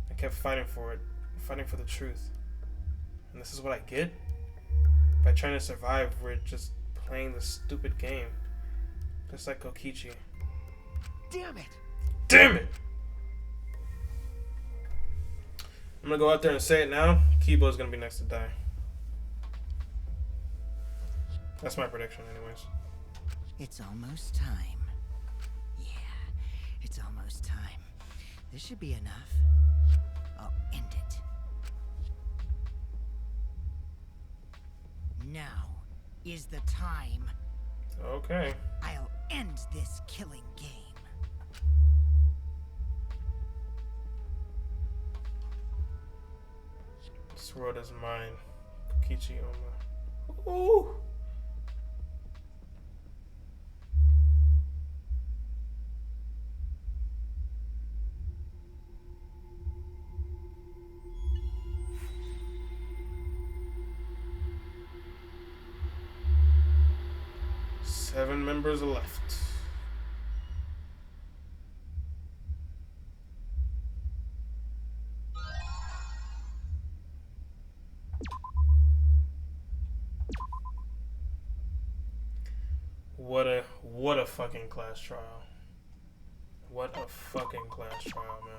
I kept fighting for it. Fighting for the truth. And this is what I get? By trying to survive, we're just playing this stupid game. Just like Kokichi. Damn it! Damn it! I'm gonna go out there and say it now. Kibo's gonna be next to die. That's my prediction, anyways. It's almost time. Yeah, it's almost time. This should be enough. I'll end it. Now is the time. Okay. I'll end this killing game. This world is mine. Kokichi Oma. Ooh! Seven members left. What a fucking class trial. What a fucking class trial, man.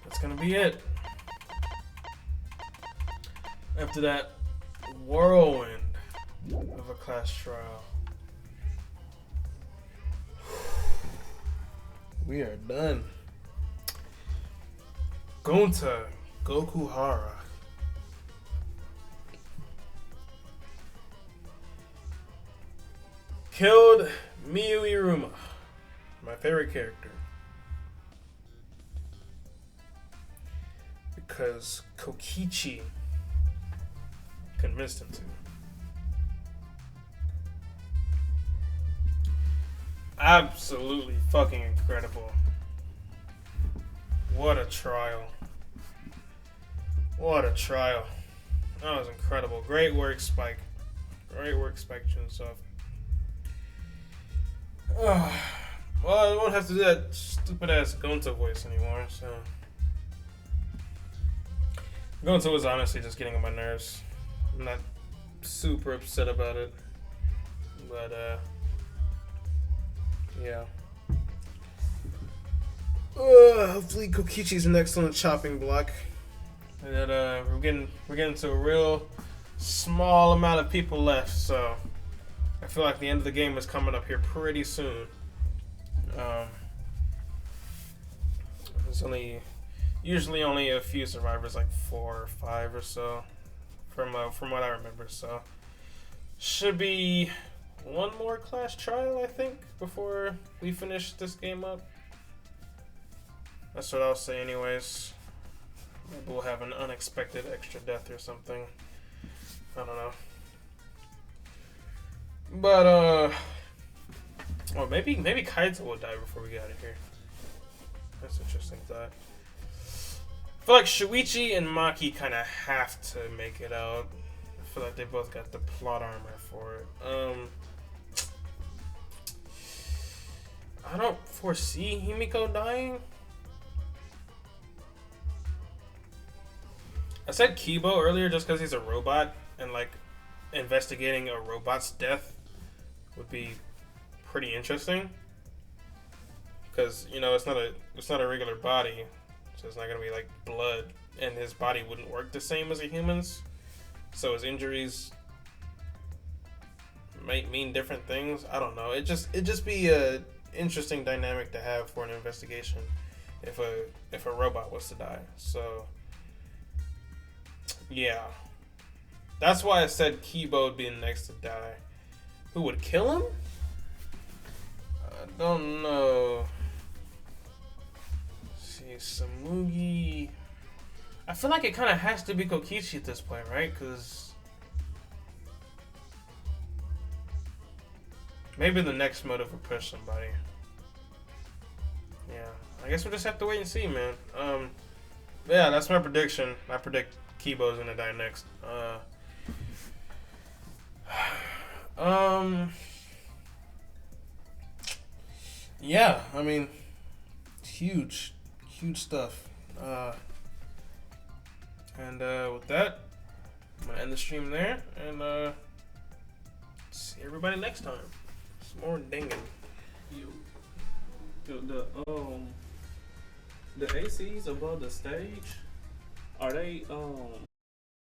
That's gonna be it. After that whirlwind of a class trial, we are done. Gonta Gokuhara. Killed Miyu Iruma, my favorite character. Because Kokichi convinced him to. Absolutely fucking incredible. What a trial. What a trial. That was incredible. Great work, Spike. Great work, Spike Chunsoft. Well, I won't have to do that stupid ass Gonta voice anymore, so. Gonta was honestly just getting on my nerves. I'm not super upset about it. But, yeah. Hopefully Kokichi's next on the chopping block. And that, we're getting to a real small amount of people left, so I feel like the end of the game is coming up here pretty soon. There's usually only a few survivors, like 4 or 5 or so, from what I remember. So should be one more class trial, I think, before we finish this game up. That's what I'll say, anyways. Maybe we'll have an unexpected extra death or something. I don't know. But or maybe Kaito will die before we get out of here. That's an interesting thought. I feel like Shuichi and Maki kind of have to make it out. I feel like they both got the plot armor for it. I don't foresee Himiko dying. I said Kibo earlier just because he's a robot, and like investigating a robot's death would be pretty interesting. Because you know it's not a regular body, so it's not gonna be like blood, and his body wouldn't work the same as a human's. So his injuries might mean different things. I don't know. It just be a interesting dynamic to have for an investigation if a robot was to die. So yeah, that's why I said Kibo would be the next to die. Who would kill him? I don't know. Let's see, Samugi. I feel like it kind of has to be Kokichi at this point, right? Because maybe the next motive would push somebody. Yeah, I guess we'll just have to wait and see, man. Yeah, that's my prediction. I predict Kibo's gonna die next. Yeah, I mean, huge stuff. And with that, I'm gonna end the stream there, and see everybody next time. Some more Dangan. The ACs above the stage, are they